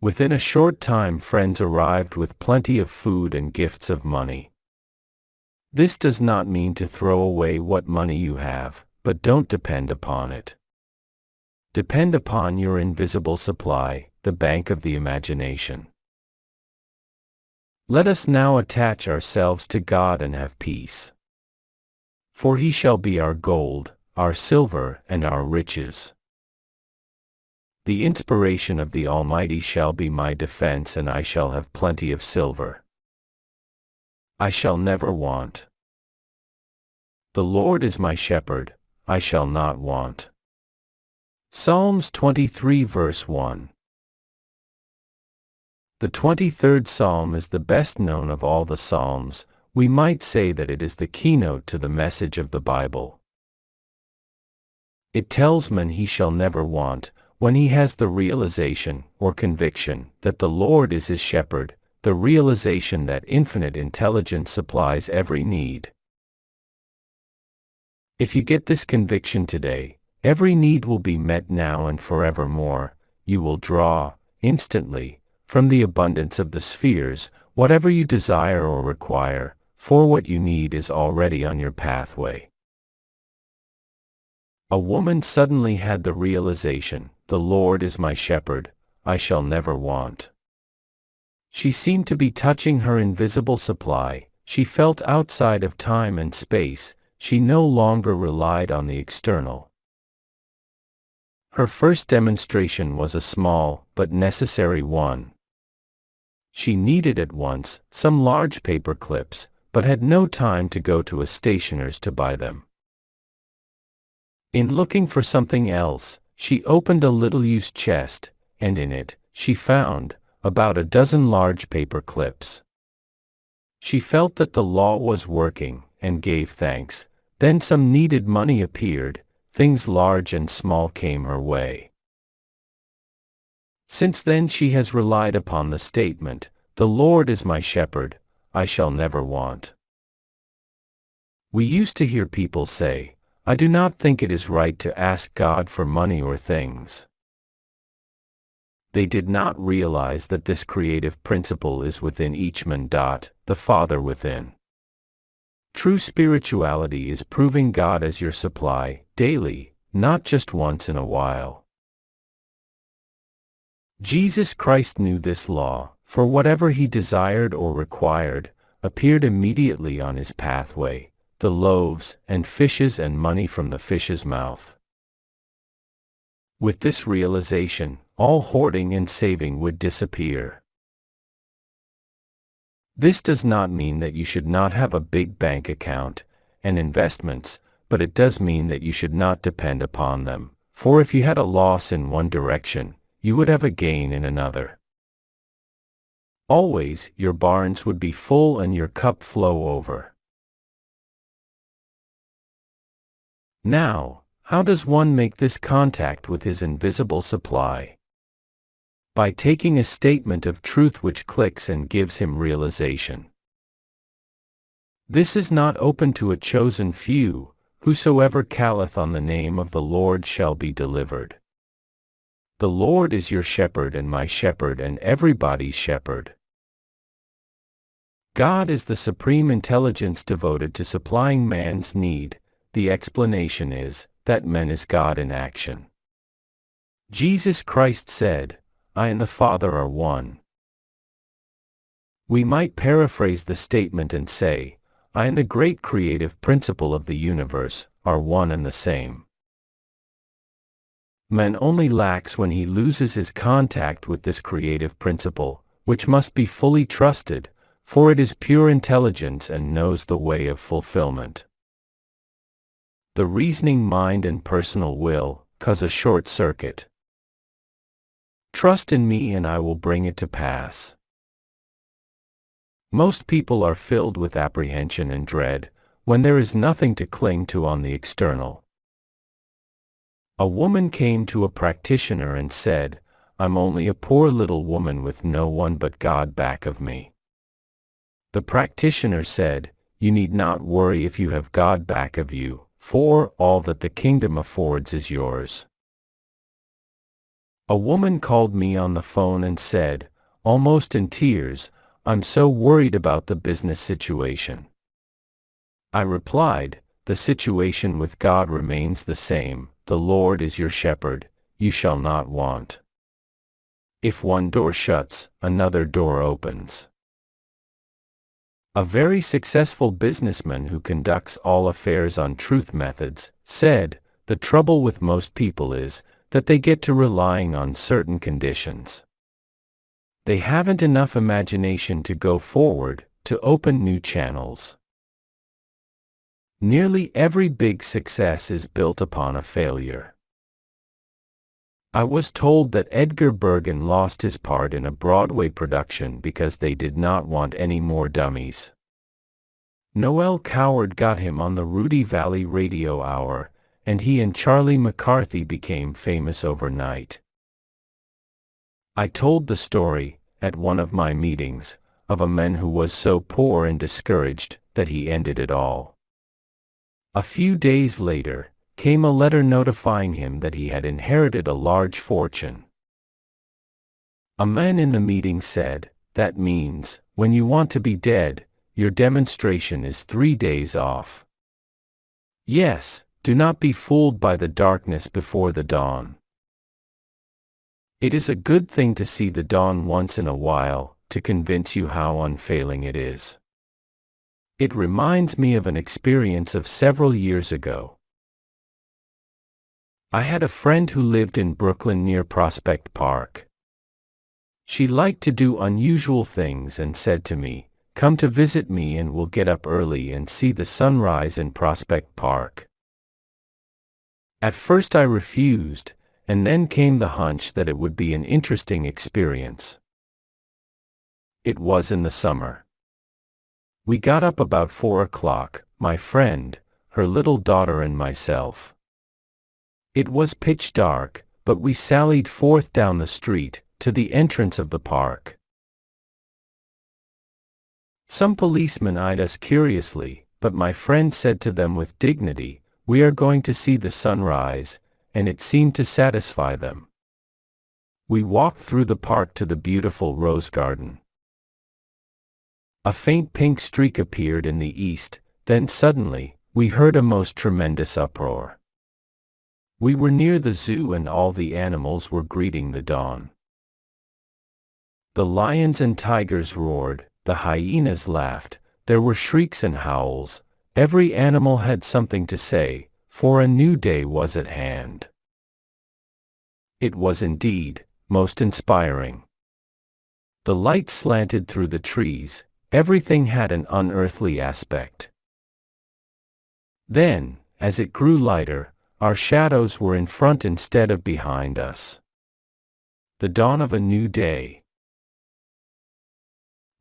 Within a short time friends arrived with plenty of food and gifts of money. This does not mean to throw away what money you have, but don't depend upon it. Depend upon your invisible supply, the bank of the imagination. Let us now attach ourselves to God and have peace. For he shall be our gold, our silver, and our riches. The inspiration of the Almighty shall be my defense, and I shall have plenty of silver. I shall never want. The Lord is my shepherd, I shall not want. Psalms 23 verse 1. The 23rd Psalm is the best known of all the Psalms. We might say that it is the keynote to the message of the Bible. It tells man he shall never want, when he has the realization, or conviction, that the Lord is his shepherd, the realization that infinite intelligence supplies every need. If you get this conviction today, every need will be met now and forevermore. You will draw, instantly, from the abundance of the spheres, whatever you desire or require, for what you need is already on your pathway. A woman suddenly had the realization, "The Lord is my shepherd, I shall never want." She seemed to be touching her invisible supply. She felt outside of time and space. She no longer relied on the external. Her first demonstration was a small, but necessary one. She needed at once some large paper clips, but had no time to go to a stationer's to buy them. In looking for something else, she opened a little-used chest, and in it, she found about a dozen large paper clips. She felt that the law was working, and gave thanks. Then some needed money appeared, things large and small came her way. Since then she has relied upon the statement, "The Lord is my shepherd, I shall never want." We used to hear people say, "I do not think it is right to ask God for money or things." They did not realize that this creative principle is within each man. The Father within. True spirituality is proving God as your supply, daily, not just once in a while. Jesus Christ knew this law, for whatever he desired or required, appeared immediately on his pathway, the loaves and fishes and money from the fish's mouth. With this realization, all hoarding and saving would disappear. This does not mean that you should not have a big bank account and investments, but it does mean that you should not depend upon them, for if you had a loss in one direction, you would have a gain in another. Always, your barns would be full and your cup flow over. Now, how does one make this contact with his invisible supply? By taking a statement of truth which clicks and gives him realization. This is not open to a chosen few. Whosoever calleth on the name of the Lord shall be delivered. The Lord is your shepherd and my shepherd and everybody's shepherd. God is the supreme intelligence devoted to supplying man's need. The explanation is that man is God in action. Jesus Christ said, I and the Father are one. We might paraphrase the statement and say, I and the great creative principle of the universe are one and the same. Man only lacks when he loses his contact with this creative principle, which must be fully trusted, for it is pure intelligence and knows the way of fulfillment. The reasoning mind and personal will cause a short circuit. Trust in me and I will bring it to pass. Most people are filled with apprehension and dread when there is nothing to cling to on the external. A woman came to a practitioner and said, I'm only a poor little woman with no one but God back of me. The practitioner said, you need not worry if you have God back of you, for all that the kingdom affords is yours. A woman called me on the phone and said, almost in tears, I'm so worried about the business situation. I replied, the situation with God remains the same. The Lord is your shepherd, you shall not want. If one door shuts, another door opens. A very successful businessman who conducts all affairs on truth methods said, the trouble with most people is that they get to relying on certain conditions. They haven't enough imagination to go forward, to open new channels. Nearly every big success is built upon a failure. I was told that Edgar Bergen lost his part in a Broadway production because they did not want any more dummies. Noel Coward got him on the Rudy Valley Radio Hour, and he and Charlie McCarthy became famous overnight. I told the story, at one of my meetings, of a man who was so poor and discouraged that he ended it all. A few days later, came a letter notifying him that he had inherited a large fortune. A man in the meeting said, that means, when you want to be dead, your demonstration is 3 days off. Yes, do not be fooled by the darkness before the dawn. It is a good thing to see the dawn once in a while, to convince you how unfailing it is. It reminds me of an experience of several years ago. I had a friend who lived in Brooklyn near Prospect Park. She liked to do unusual things and said to me, come to visit me and we'll get up early and see the sunrise in Prospect Park. At first I refused, and then came the hunch that it would be an interesting experience. It was in the summer. We got up about 4 o'clock, my friend, her little daughter and myself. It was pitch dark, but we sallied forth down the street, to the entrance of the park. Some policemen eyed us curiously, but my friend said to them with dignity, we are going to see the sunrise, and it seemed to satisfy them. We walked through the park to the beautiful rose garden. A faint pink streak appeared in the east, Then suddenly, we heard a most tremendous uproar. We were near the zoo and all the animals were greeting the dawn. The lions and tigers roared, the hyenas laughed, there were shrieks and howls. Every animal had something to say, for a new day was at hand. It was indeed most inspiring. The light slanted through the trees, everything had an unearthly aspect. Then, as it grew lighter, our shadows were in front instead of behind us. The dawn of a new day.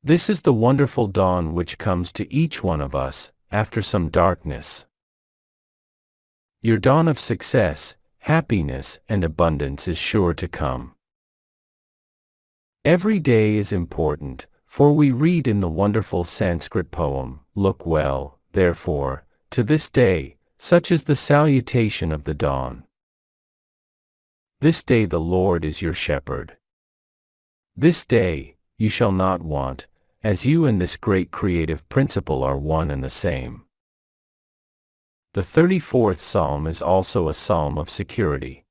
This is the wonderful dawn which comes to each one of us, after some darkness. Your dawn of success, happiness, and abundance is sure to come. Every day is important, for we read in the wonderful Sanskrit poem, "Look well, therefore, to this day, such is the salutation of the dawn. This day the Lord is your shepherd. This day, you shall not want, as you and this great creative principle are one and the same." The 34th Psalm is also a psalm of security.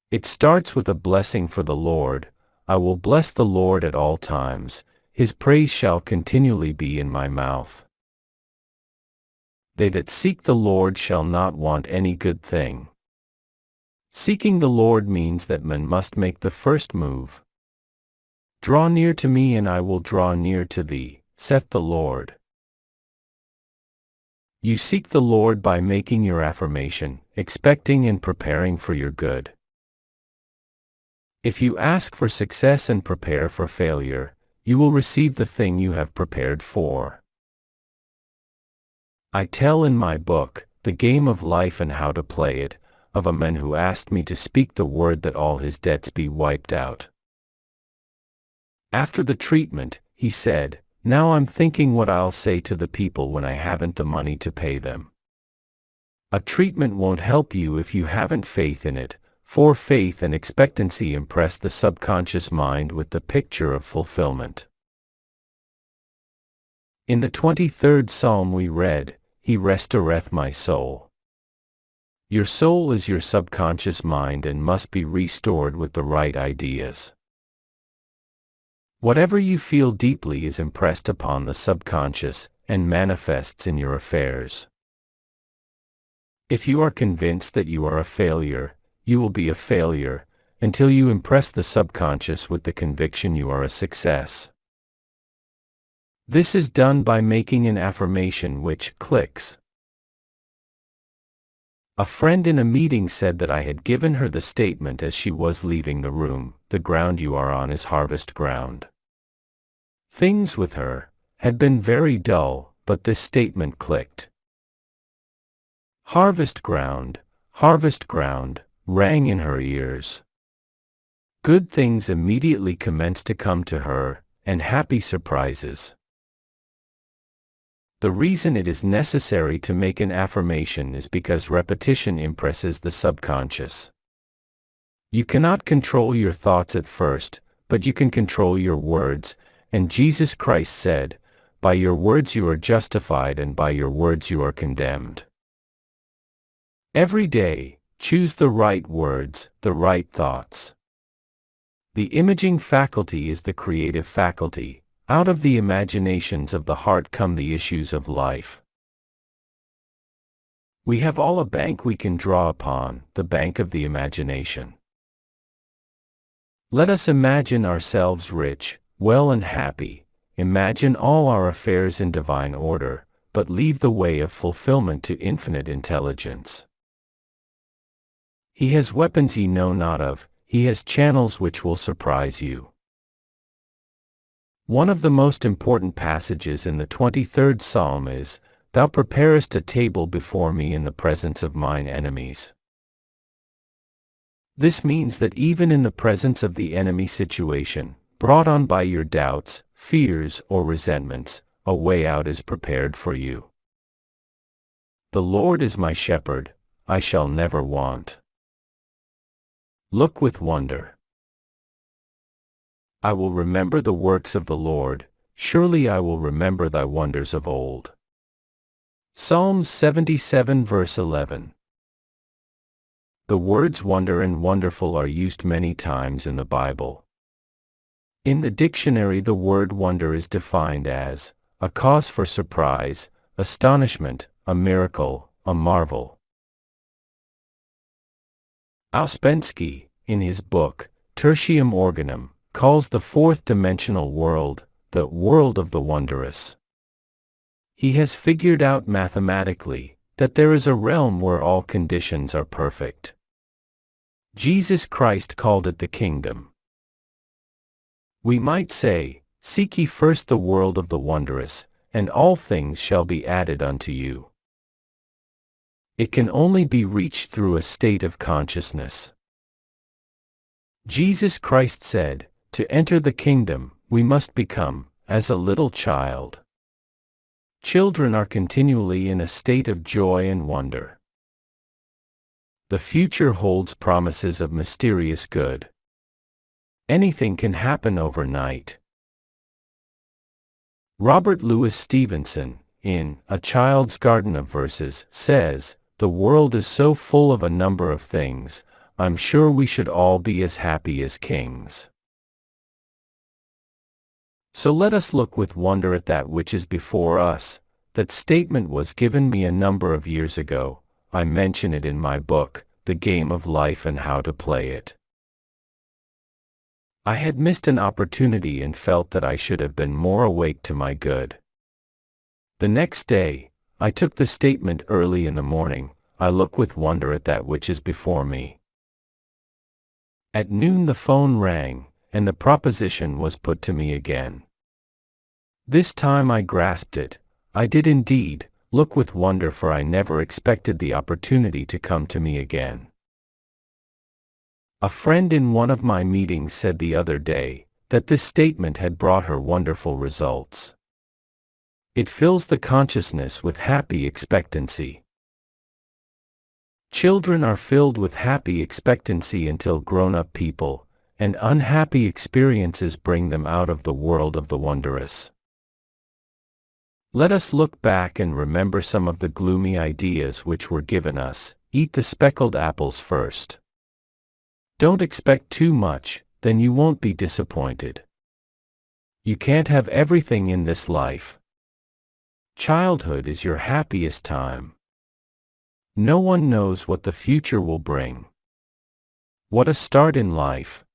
It starts with a blessing for the Lord. I will bless the Lord at all times, his praise shall continually be in my mouth. They that seek the Lord shall not want any good thing. Seeking the Lord means that man must make the first move. Draw near to me and I will draw near to thee, saith the Lord. You seek the Lord by making your affirmation, expecting and preparing for your good. If you ask for success and prepare for failure, you will receive the thing you have prepared for. I tell in my book, The Game of Life and How to Play It, of a man who asked me to speak the word that all his debts be wiped out. After the treatment, he said, "Now I'm thinking what I'll say to the people when I haven't the money to pay them." A treatment won't help you if you haven't faith in it, for faith and expectancy impress the subconscious mind with the picture of fulfillment. In the 23rd Psalm we read, "He restoreth my soul." Your soul is your subconscious mind and must be restored with the right ideas. Whatever you feel deeply is impressed upon the subconscious and manifests in your affairs. If you are convinced that you are a failure, you will be a failure, until you impress the subconscious with the conviction you are a success. This is done by making an affirmation which clicks. A friend in a meeting said that I had given her the statement as she was leaving the room, "The ground you are on is harvest ground." Things with her had been very dull, but this statement clicked. Harvest ground, rang in her ears. Good things immediately commenced to come to her, and happy surprises. The reason it is necessary to make an affirmation is because repetition impresses the subconscious. You cannot control your thoughts at first, but you can control your words, and Jesus Christ said, "By your words you are justified and by your words you are condemned." Every day, choose the right words, the right thoughts. The imaging faculty is the creative faculty. Out of the imaginations of the heart come the issues of life. We have all a bank we can draw upon, the bank of the imagination. Let us imagine ourselves rich, well and happy, imagine all our affairs in divine order, but leave the way of fulfillment to infinite intelligence. He has weapons ye know not of, he has channels which will surprise you. One of the most important passages in the 23rd Psalm is, "Thou preparest a table before me in the presence of mine enemies." This means that even in the presence of the enemy situation, brought on by your doubts, fears, or resentments, a way out is prepared for you. The Lord is my shepherd, I shall never want. Look with wonder. I will remember the works of the Lord, surely I will remember thy wonders of old. Psalms 77 verse 11. The words wonder and wonderful are used many times in the Bible. In the dictionary, the word wonder is defined as a cause for surprise, astonishment, a miracle, a marvel. Ouspensky, in his book, Tertium Organum, calls the fourth-dimensional world, the world of the wondrous. He has figured out mathematically that there is a realm where all conditions are perfect. Jesus Christ called it the kingdom. We might say, "Seek ye first the world of the wondrous, and all things shall be added unto you." It can only be reached through a state of consciousness. Jesus Christ said, to enter the kingdom, we must become as a little child. Children are continually in a state of joy and wonder. The future holds promises of mysterious good. Anything can happen overnight. Robert Louis Stevenson, in A Child's Garden of Verses, says, "The world is so full of a number of things, I'm sure we should all be as happy as kings." So let us look with wonder at that which is before us. That statement was given me a number of years ago. I mention it in my book, The Game of Life and How to Play It. I had missed an opportunity and felt that I should have been more awake to my good. The next day, I took the statement early in the morning, I look with wonder at that which is before me. At noon the phone rang, and the proposition was put to me again. This time I grasped it. I did indeed look with wonder, for I never expected the opportunity to come to me again. A friend in one of my meetings said the other day that this statement had brought her wonderful results. It fills the consciousness with happy expectancy. Children are filled with happy expectancy until grown-up people, and unhappy experiences bring them out of the world of the wondrous. Let us look back and remember some of the gloomy ideas which were given us. Eat the speckled apples first. Don't expect too much, then you won't be disappointed. You can't have everything in this life. Childhood is your happiest time. No one knows what the future will bring. What a start in life.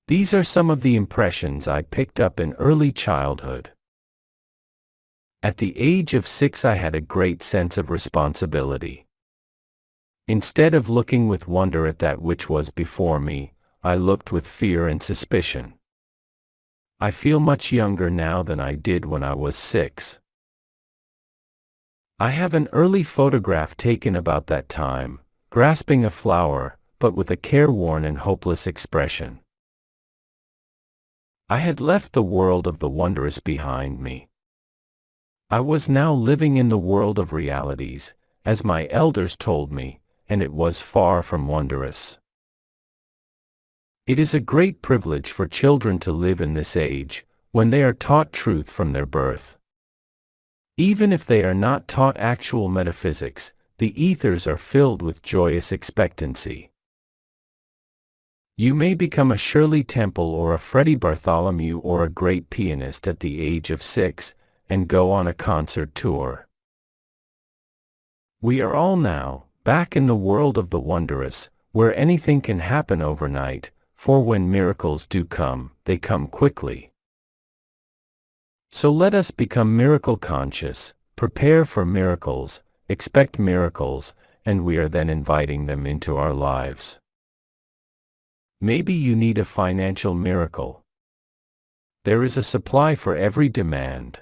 These are some of the impressions I picked up in early childhood. At the age of 6 I had a great sense of responsibility. Instead of looking with wonder at that which was before me, I looked with fear and suspicion. I feel much younger now than I did when I was 6. I have an early photograph taken about that time, grasping a flower, but with a careworn and hopeless expression. I had left the world of the wondrous behind me. I was now living in the world of realities, as my elders told me, and it was far from wondrous. It is a great privilege for children to live in this age, when they are taught truth from their birth. Even if they are not taught actual metaphysics, the ethers are filled with joyous expectancy. You may become a Shirley Temple or a Freddie Bartholomew or a great pianist at the age of 6, and go on a concert tour. We are all now back in the world of the wondrous, where anything can happen overnight, for when miracles do come, they come quickly. So let us become miracle conscious, prepare for miracles, expect miracles, and we are then inviting them into our lives. Maybe you need a financial miracle. There is a supply for every demand.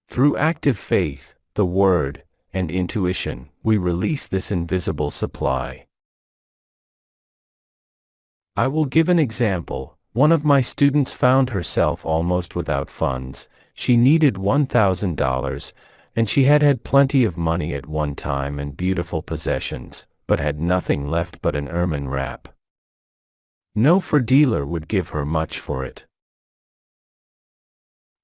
Through active faith, the Word, and intuition, we release this invisible supply. I will give an example. One of my students found herself almost without funds. She needed $1,000, and she had had plenty of money at one time and beautiful possessions, but had nothing left but an ermine wrap. No dealer would give her much for it.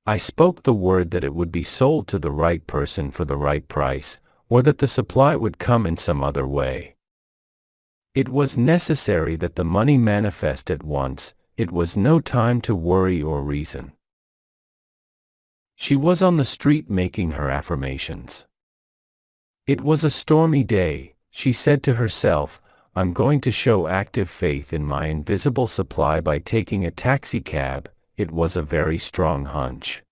I spoke the word that it would be sold to the right person for the right price, or that the supply would come in some other way. It was necessary that the money manifest at once. It was no time to worry or reason. She was on the street making her affirmations. It was a stormy day. She said to herself, "I'm going to show active faith in my invisible supply by taking a taxi cab." It was a very strong hunch.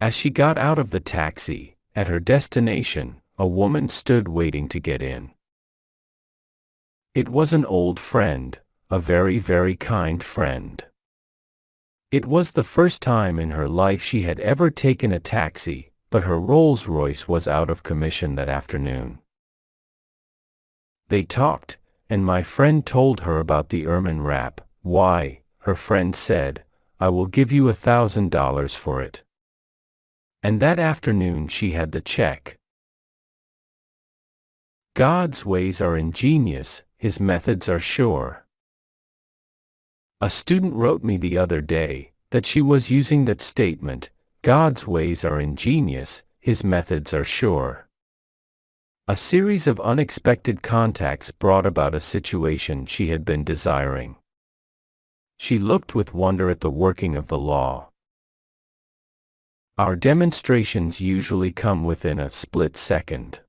As she got out of the taxi, at her destination, a woman stood waiting to get in. It was an old friend, a very, very kind friend. It was the first time in her life she had ever taken a taxi, but her Rolls-Royce was out of commission that afternoon. They talked, and my friend told her about the ermine wrap. "Why," her friend said, "I will give you $1,000 for it." And that afternoon she had the check. God's ways are ingenious, His methods are sure. A student wrote me the other day that she was using that statement, God's ways are ingenious, His methods are sure. A series of unexpected contacts brought about a situation she had been desiring. She looked with wonder at the working of the law. Our demonstrations usually come within a split second.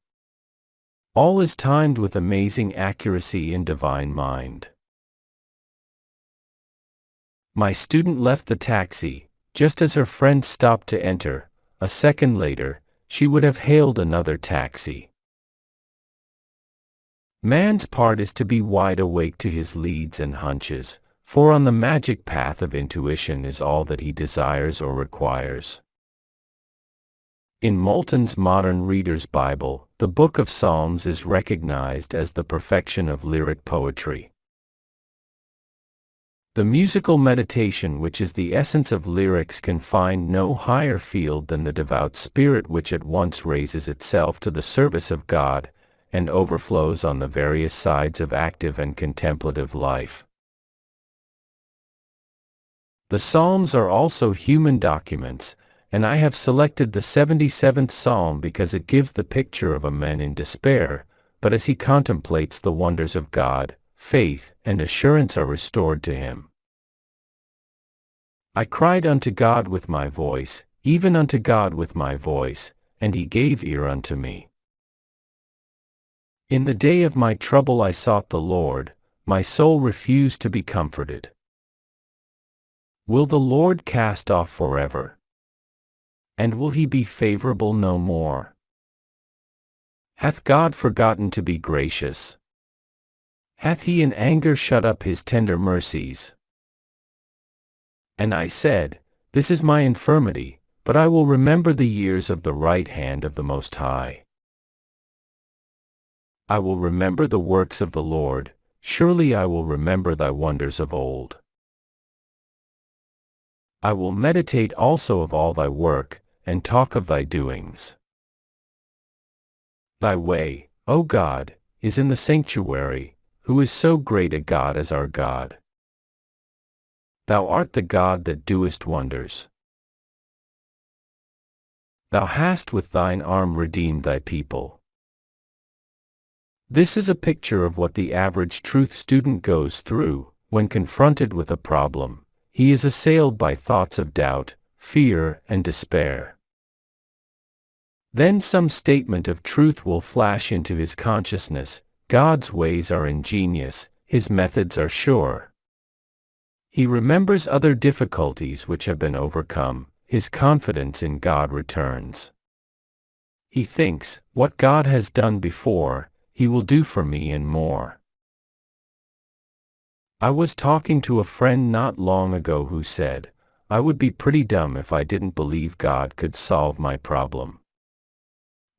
All is timed with amazing accuracy in divine mind. My student left the taxi, just as her friend stopped to enter. A second later, she would have hailed another taxi. Man's part is to be wide awake to his leads and hunches, for on the magic path of intuition is all that he desires or requires. In Moulton's Modern Reader's Bible, the Book of Psalms is recognized as the perfection of lyric poetry. The musical meditation which is the essence of lyrics can find no higher field than the devout spirit which at once raises itself to the service of God, and overflows on the various sides of active and contemplative life. The Psalms are also human documents, and I have selected the 77th Psalm because it gives the picture of a man in despair, but as he contemplates the wonders of God, faith and assurance are restored to him. I cried unto God with my voice, even unto God with my voice, and he gave ear unto me. In the day of my trouble I sought the Lord, my soul refused to be comforted. Will the Lord cast off forever? And will he be favorable no more? Hath God forgotten to be gracious? Hath he in anger shut up his tender mercies? And I said, This is my infirmity, but I will remember the years of the right hand of the Most High. I will remember the works of the Lord, surely I will remember thy wonders of old. I will meditate also of all thy work, and talk of thy doings. Thy way, O God, is in the sanctuary. Who is so great a God as our God? Thou art the God that doest wonders. Thou hast with thine arm redeemed thy people. This is a picture of what the average truth student goes through when confronted with a problem. He is assailed by thoughts of doubt, fear, and despair. Then some statement of truth will flash into his consciousness. God's ways are ingenious, his methods are sure. He remembers other difficulties which have been overcome, his confidence in God returns. He thinks, what God has done before, he will do for me and more. I was talking to a friend not long ago who said, I would be pretty dumb if I didn't believe God could solve my problem.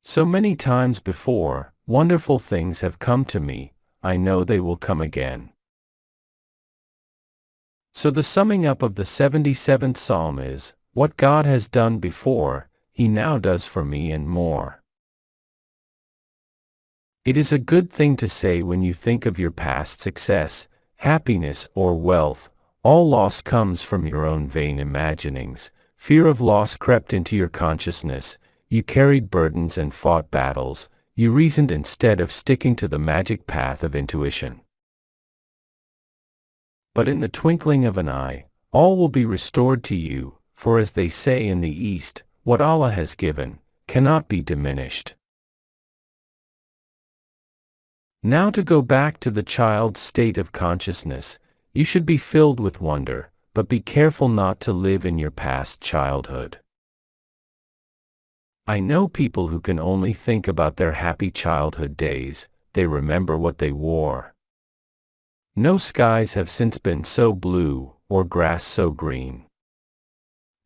So many times before, wonderful things have come to me, I know they will come again. So the summing up of the 77th Psalm is, what God has done before, he now does for me and more. It is a good thing to say when you think of your past success, happiness or wealth, all loss comes from your own vain imaginings, Fear of loss crept into your consciousness. You carried burdens and fought battles. You reasoned instead of sticking to the magic path of intuition. But in the twinkling of an eye, all will be restored to you, for as they say in the East, what Allah has given cannot be diminished. Now to go back to the child's state of consciousness, you should be filled with wonder, but be careful not to live in your past childhood. I know people who can only think about their happy childhood days. They remember what they wore. No skies have since been so blue, or grass so green.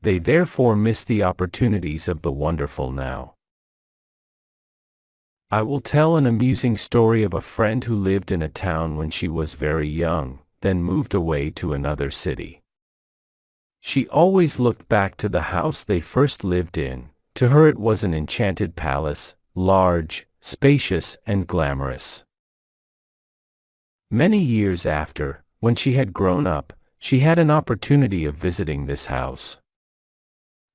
They therefore miss the opportunities of the wonderful now. I will tell an amusing story of a friend who lived in a town when she was very young, then moved away to another city. She always looked back to the house they first lived in. To her it was an enchanted palace, large, spacious, and glamorous. Many years after, when she had grown up, she had an opportunity of visiting this house.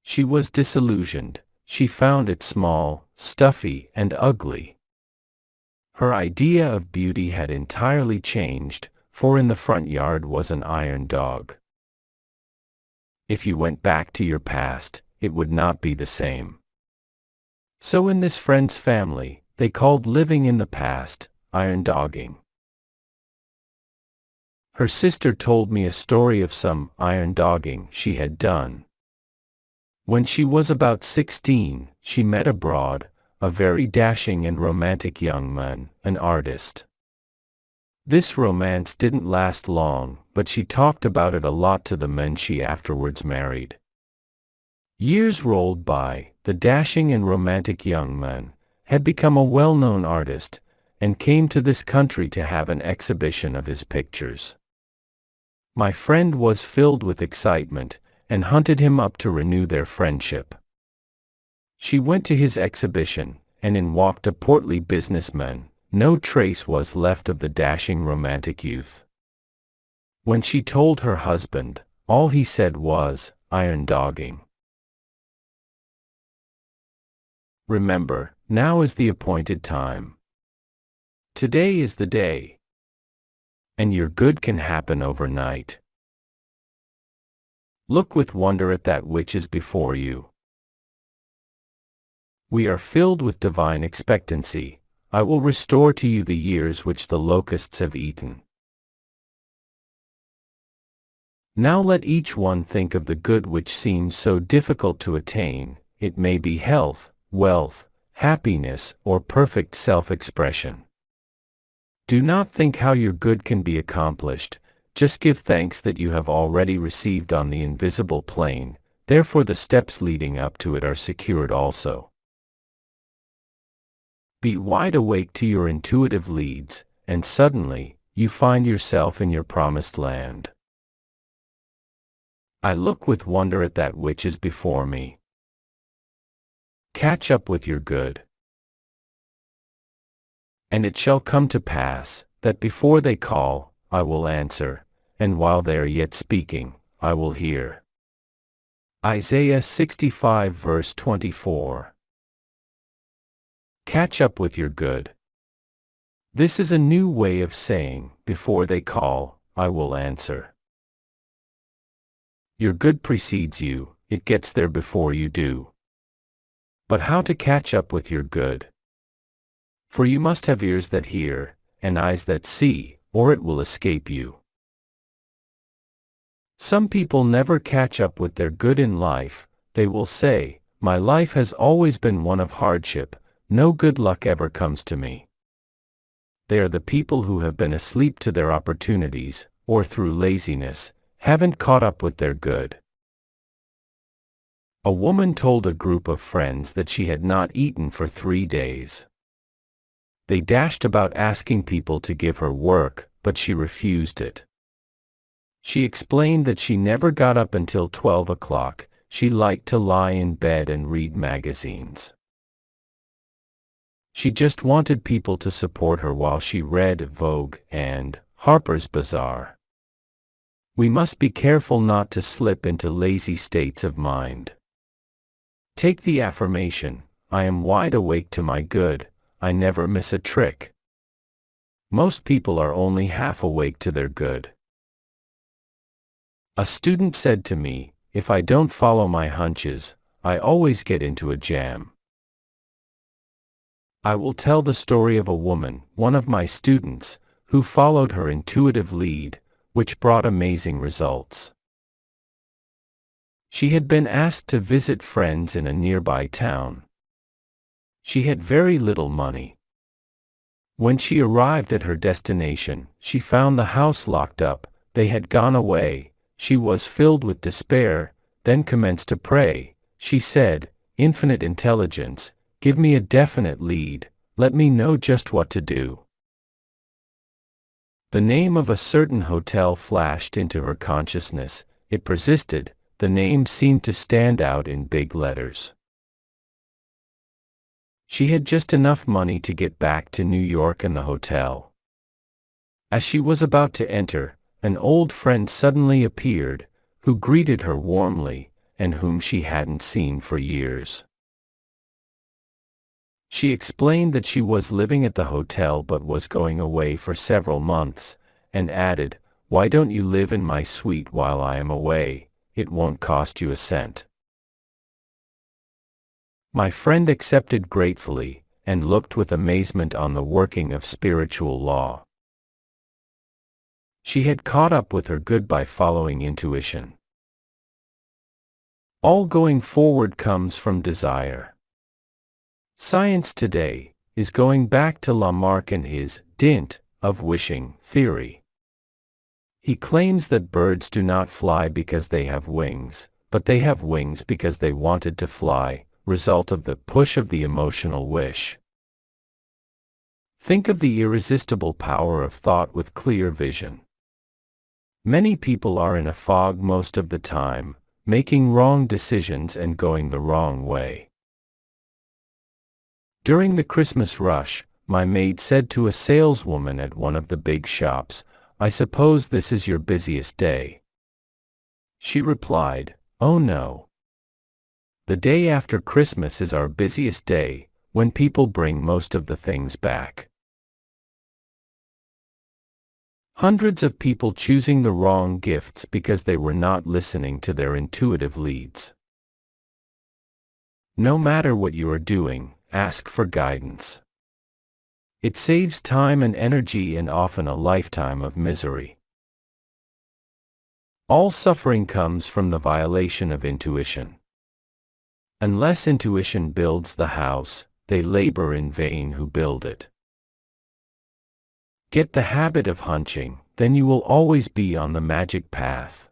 She was disillusioned. She found it small, stuffy, and ugly. Her idea of beauty had entirely changed, for in the front yard was an iron dog. If you went back to your past, it would not be the same. So in this friend's family, they called living in the past, iron dogging. Her sister told me a story of some iron dogging she had done. When she was about 16, she met abroad a very dashing and romantic young man, an artist. This romance didn't last long, but she talked about it a lot to the men she afterwards married. Years rolled by. The dashing and romantic young man had become a well-known artist, and came to this country to have an exhibition of his pictures. My friend was filled with excitement, and hunted him up to renew their friendship. She went to his exhibition, and in walked a portly businessman. No trace was left of the dashing romantic youth. When she told her husband, all he said was, iron dogging. Remember, now is the appointed time. Today is the day. And your good can happen overnight. Look with wonder at that which is before you. We are filled with divine expectancy. I will restore to you the years which the locusts have eaten. Now let each one think of the good which seems so difficult to attain. It may be health, wealth, happiness, or perfect self-expression. Do not think how your good can be accomplished. Just give thanks that you have already received on the invisible plane, therefore the steps leading up to it are secured also. Be wide awake to your intuitive leads, and suddenly, you find yourself in your promised land. I look with wonder at that which is before me. Catch up with your good. And it shall come to pass, that before they call, I will answer, and while they are yet speaking, I will hear. Isaiah 65 verse 24. Catch up with your good. This is a new way of saying, before they call, I will answer. Your good precedes you, it gets there before you do. But how to catch up with your good? For you must have ears that hear, and eyes that see, or it will escape you. Some people never catch up with their good in life. They will say, my life has always been one of hardship, no good luck ever comes to me. They are the people who have been asleep to their opportunities, or through laziness, haven't caught up with their good. A woman told a group of friends that she had not eaten for 3 days. They dashed about asking people to give her work, but she refused it. She explained that she never got up until 12 o'clock, she liked to lie in bed and read magazines. She just wanted people to support her while she read Vogue and Harper's Bazaar. We must be careful not to slip into lazy states of mind. Take the affirmation, I am wide awake to my good, I never miss a trick. Most people are only half awake to their good. A student said to me, if I don't follow my hunches, I always get into a jam. I will tell the story of a woman, one of my students, who followed her intuitive lead, which brought amazing results. She had been asked to visit friends in a nearby town. She had very little money. When she arrived at her destination, she found the house locked up, they had gone away. She was filled with despair, then commenced to pray. She said, Infinite Intelligence, give me a definite lead, let me know just what to do. The name of a certain hotel flashed into her consciousness. It persisted, the name seemed to stand out in big letters. She had just enough money to get back to New York and the hotel. As she was about to enter, an old friend suddenly appeared, who greeted her warmly, and whom she hadn't seen for years. She explained that she was living at the hotel but was going away for several months, and added, why don't you live in my suite while I am away, it won't cost you a cent. My friend accepted gratefully, and looked with amazement on the working of spiritual law. She had caught up with her good by following intuition. All going forward comes from desire. Science today is going back to Lamarck and his dint of wishing theory. He claims that birds do not fly because they have wings, but they have wings because they wanted to fly, result of the push of the emotional wish. Think of the irresistible power of thought with clear vision. Many people are in a fog most of the time, making wrong decisions and going the wrong way. During the Christmas rush, my maid said to a saleswoman at one of the big shops, I suppose this is your busiest day. She replied, oh no. The day after Christmas is our busiest day, when people bring most of the things back. Hundreds of people choosing the wrong gifts because they were not listening to their intuitive leads. No matter what you are doing, ask for guidance. It saves time and energy and often a lifetime of misery. All suffering comes from the violation of intuition. Unless intuition builds the house, they labor in vain who build it. Get the habit of hunching, then you will always be on the magic path.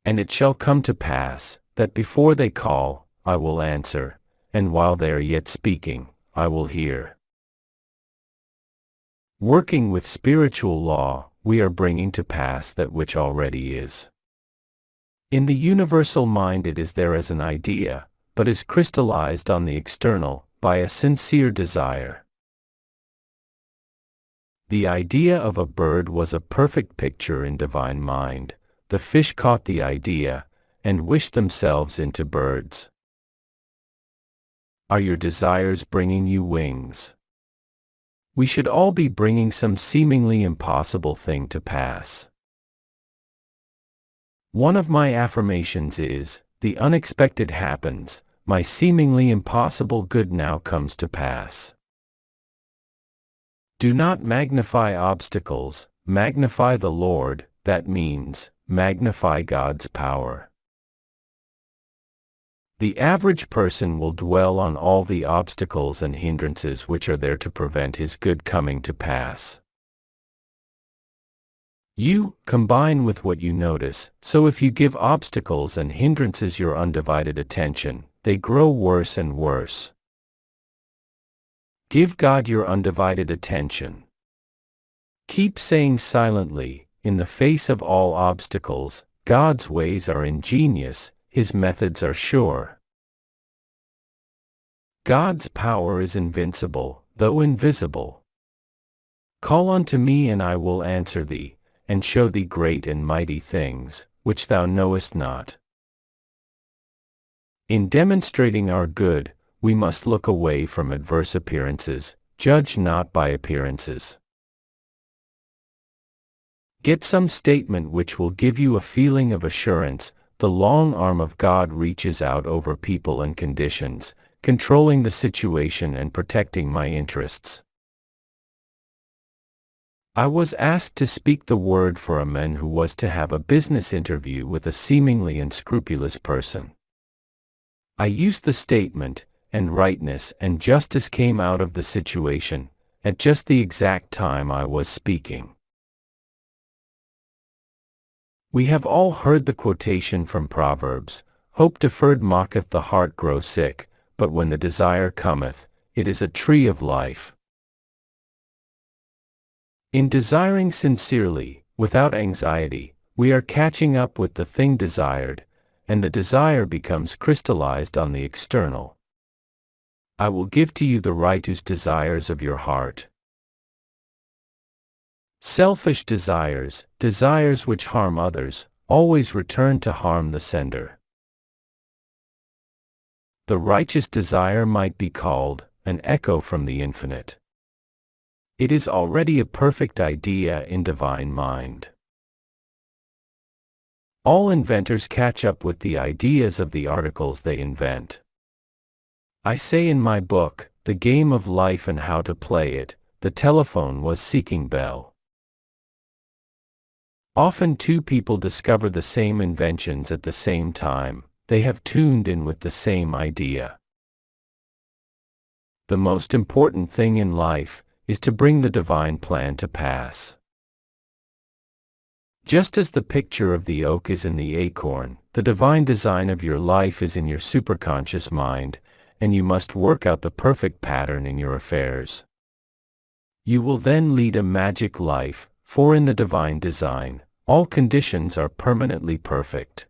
And it shall come to pass, that before they call, I will answer, and while they are yet speaking, I will hear. Working with spiritual law, we are bringing to pass that which already is. In the universal mind it is there as an idea, but is crystallized on the external, by a sincere desire. The idea of a bird was a perfect picture in divine mind. The fish caught the idea, and wished themselves into birds. Are your desires bringing you wings? We should all be bringing some seemingly impossible thing to pass. One of my affirmations is, the unexpected happens, my seemingly impossible good now comes to pass. Do not magnify obstacles, magnify the Lord, that means, magnify God's power. The average person will dwell on all the obstacles and hindrances which are there to prevent his good coming to pass. You combine with what you notice, so if you give obstacles and hindrances your undivided attention, they grow worse and worse. Give God your undivided attention. Keep saying silently, in the face of all obstacles, God's ways are ingenious, His methods are sure. God's power is invincible, though invisible. Call unto me and I will answer thee, and show thee great and mighty things, which thou knowest not. In demonstrating our good, we must look away from adverse appearances, judge not by appearances. Get some statement which will give you a feeling of assurance. The long arm of God reaches out over people and conditions, controlling the situation and protecting my interests. I was asked to speak the word for a man who was to have a business interview with a seemingly unscrupulous person. I used the statement, and rightness and justice came out of the situation, at just the exact time I was speaking. We have all heard the quotation from Proverbs, "Hope deferred maketh the heart grow sick, but when the desire cometh, it is a tree of life." In desiring sincerely, without anxiety, we are catching up with the thing desired, and the desire becomes crystallized on the external. I will give to you the righteous desires of your heart. Selfish desires, desires which harm others, always return to harm the sender. The righteous desire might be called an echo from the infinite. It is already a perfect idea in divine mind. All inventors catch up with the ideas of the articles they invent. I say in my book, The Game of Life and How to Play It, the telephone was seeking Bell. Often two people discover the same inventions at the same time. They have tuned in with the same idea. The most important thing in life is to bring the divine plan to pass. Just as the picture of the oak is in the acorn, the divine design of your life is in your superconscious mind, and you must work out the perfect pattern in your affairs. You will then lead a magic life, for in the divine design, all conditions are permanently perfect.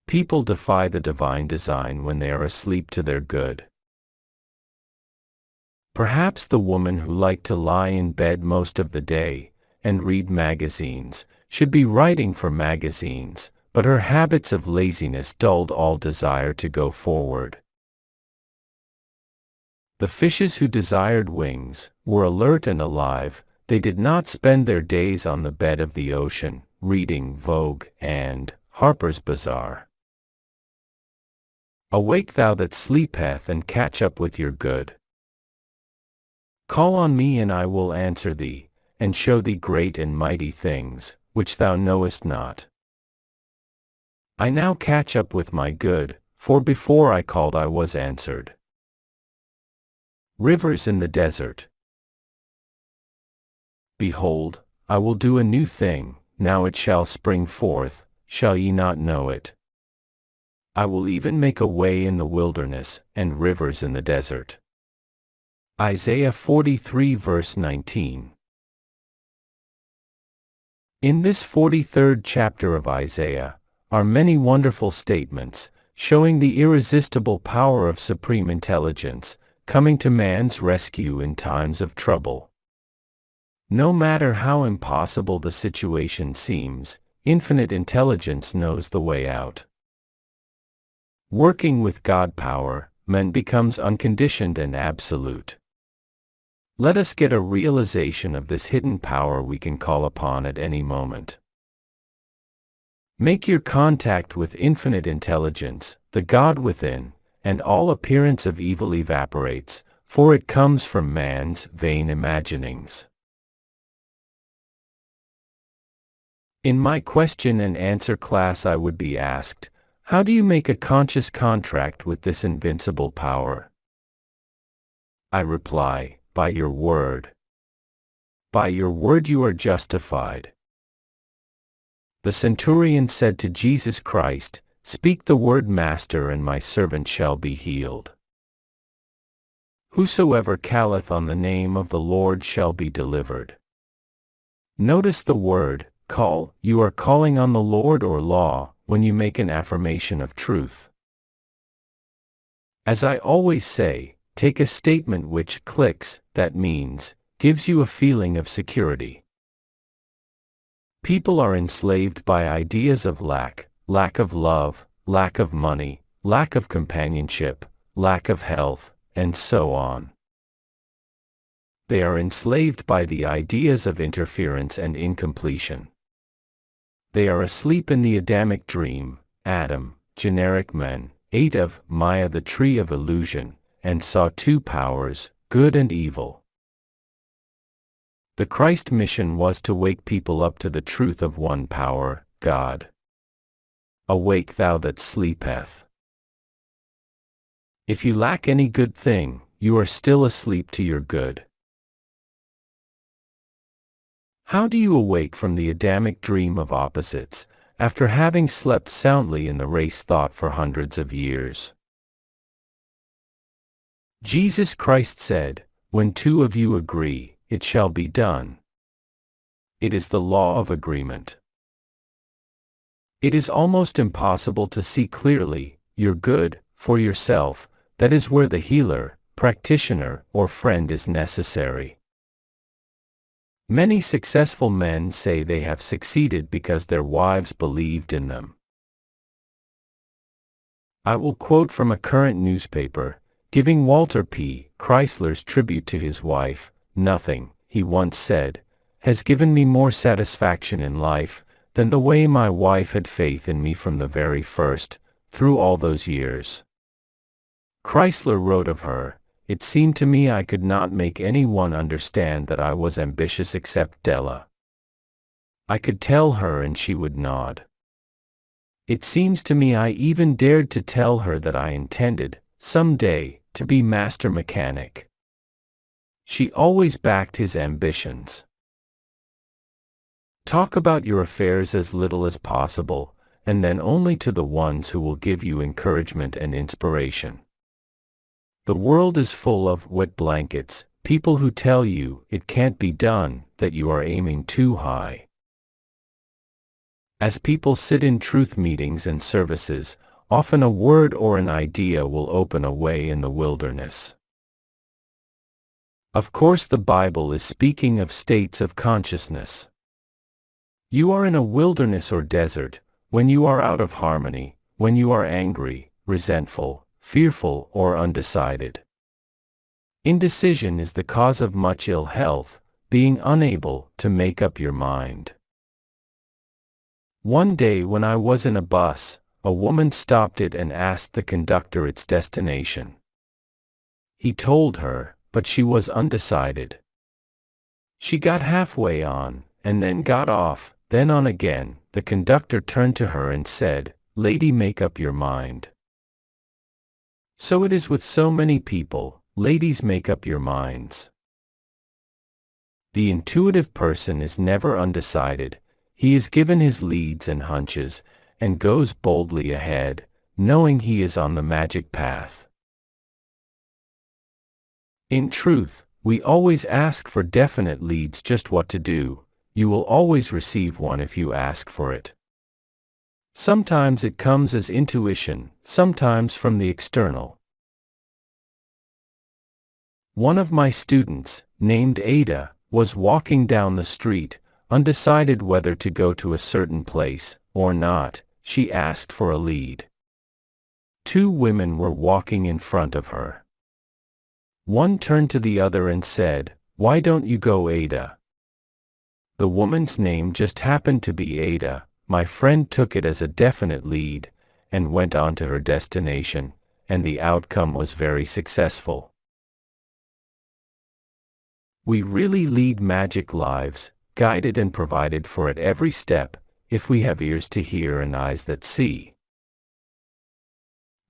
People defy the divine design when they are asleep to their good. Perhaps the woman who liked to lie in bed most of the day and read magazines should be writing for magazines, but her habits of laziness dulled all desire to go forward. The fishes who desired wings were alert and alive. They did not spend their days on the bed of the ocean, reading Vogue and Harper's Bazaar. Awake thou that sleepeth, and catch up with your good. Call on me and I will answer thee, and show thee great and mighty things, which thou knowest not. I now catch up with my good, for before I called I was answered. Rivers in the desert. Behold, I will do a new thing, now it shall spring forth, shall ye not know it? I will even make a way in the wilderness, and rivers in the desert. Isaiah 43 verse 19. In this 43rd chapter of Isaiah, are many wonderful statements, showing the irresistible power of supreme intelligence, coming to man's rescue in times of trouble. No matter how impossible the situation seems, infinite intelligence knows the way out. Working with God power, man becomes unconditioned and absolute. Let us get a realization of this hidden power we can call upon at any moment. Make your contact with infinite intelligence, the God within, and all appearance of evil evaporates, for it comes from man's vain imaginings. In my question and answer class I would be asked, how do you make a conscious contract with this invincible power? I reply, by your word. By your word you are justified. The centurion said to Jesus Christ, "Speak the word, Master, and my servant shall be healed. Whosoever calleth on the name of the Lord shall be delivered." Notice the word, call. You are calling on the Lord or law when you make an affirmation of truth. As I always say, take a statement which clicks, that means, gives you a feeling of security. People are enslaved by ideas of lack of love, lack of money, lack of companionship, lack of health, and so on. They are enslaved by the ideas of interference and incompletion. They are asleep in the Adamic dream, Adam, generic men, ate of Maya, the tree of illusion, and saw two powers, good and evil. The Christ mission was to wake people up to the truth of one power, God. Awake thou that sleepeth. If you lack any good thing, you are still asleep to your good. How do you awake from the Adamic dream of opposites, after having slept soundly in the race thought for hundreds of years? Jesus Christ said, "When two of you agree, it shall be done." It is the law of agreement. It is almost impossible to see clearly your good for yourself. That is where the healer, practitioner, or friend is necessary. Many successful men say they have succeeded because their wives believed in them. I will quote from a current newspaper, giving Walter P. Chrysler's tribute to his wife. "Nothing," he once said, "has given me more satisfaction in life than the way my wife had faith in me from the very first, through all those years." Chrysler wrote of her, "It seemed to me I could not make anyone understand that I was ambitious except Della. I could tell her and she would nod. It seems to me I even dared to tell her that I intended, some day, to be master mechanic. She always backed his ambitions." Talk about your affairs as little as possible, and then only to the ones who will give you encouragement and inspiration. The world is full of wet blankets, people who tell you it can't be done, that you are aiming too high. As people sit in truth meetings and services, often a word or an idea will open a way in the wilderness. Of course, the Bible is speaking of states of consciousness. You are in a wilderness or desert when you are out of harmony, when you are angry, resentful, fearful, or undecided. Indecision is the cause of much ill health, being unable to make up your mind. One day when I was in a bus, a woman stopped it and asked the conductor its destination. He told her, but she was undecided. She got halfway on, and then got off, then on again. The conductor turned to her and said, "Lady, make up your mind." So it is with so many people, ladies, make up your minds. The intuitive person is never undecided. He is given his leads and hunches, and goes boldly ahead, knowing he is on the magic path. In truth, we always ask for definite leads, just what to do. You will always receive one if you ask for it. Sometimes it comes as intuition, sometimes from the external. One of my students, named Ada, was walking down the street, undecided whether to go to a certain place or not. She asked for a lead. Two women were walking in front of her. One turned to the other and said, "Why don't you go, Ada?" The woman's name just happened to be Ada. My friend took it as a definite lead, and went on to her destination, and the outcome was very successful. We really lead magic lives, guided and provided for at every step, if we have ears to hear and eyes that see.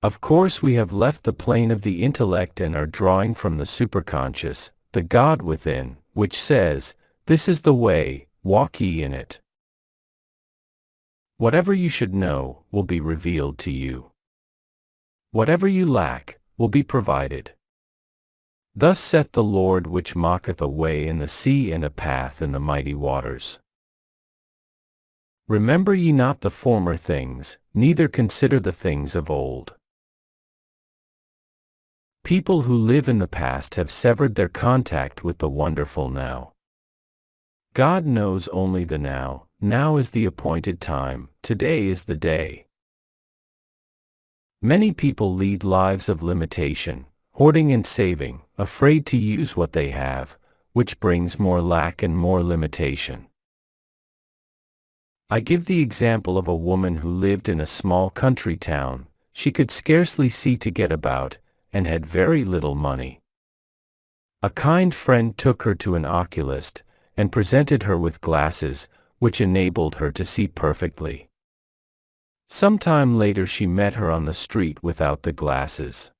Of course, we have left the plane of the intellect and are drawing from the superconscious, the God within, which says, "This is the way, walk ye in it." Whatever you should know will be revealed to you. Whatever you lack will be provided. Thus saith the Lord, which maketh a way in the sea and a path in the mighty waters. Remember ye not the former things, neither consider the things of old. People who live in the past have severed their contact with the wonderful now. God knows only the now, now is the appointed time, today is the day. Many people lead lives of limitation, hoarding and saving, afraid to use what they have, which brings more lack and more limitation. I give the example of a woman who lived in a small country town. She could scarcely see to get about, and had very little money. A kind friend took her to an oculist, and presented her with glasses, which enabled her to see perfectly. Some time later she met her on the street without the glasses.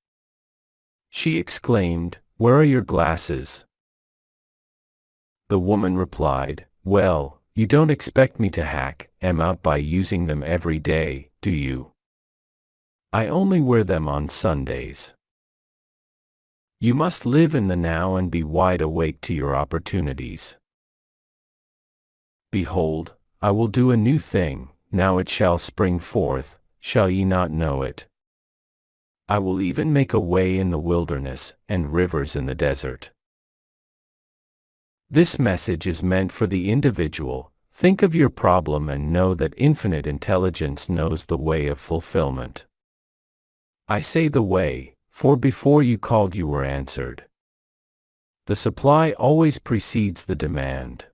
She exclaimed, "Where are your glasses?" The woman replied, "Well, you don't expect me to hack them out by using them every day, do you? I only wear them on Sundays. You must live in the now and be wide awake to your opportunities. Behold, I will do a new thing, now it shall spring forth, shall ye not know it? I will even make a way in the wilderness, and rivers in the desert." This message is meant for the individual. Think of your problem and know that infinite intelligence knows the way of fulfillment. I say the way, for before you called you were answered. The supply always precedes the demand.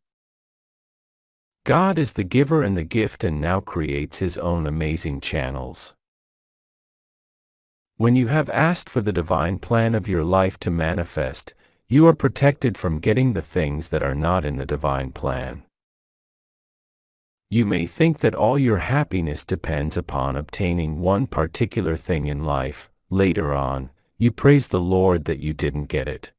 God is the giver and the gift and now creates His own amazing channels. When you have asked for the divine plan of your life to manifest, you are protected from getting the things that are not in the divine plan. You may think that all your happiness depends upon obtaining one particular thing in life. Later on, you praise the Lord that you didn't get it.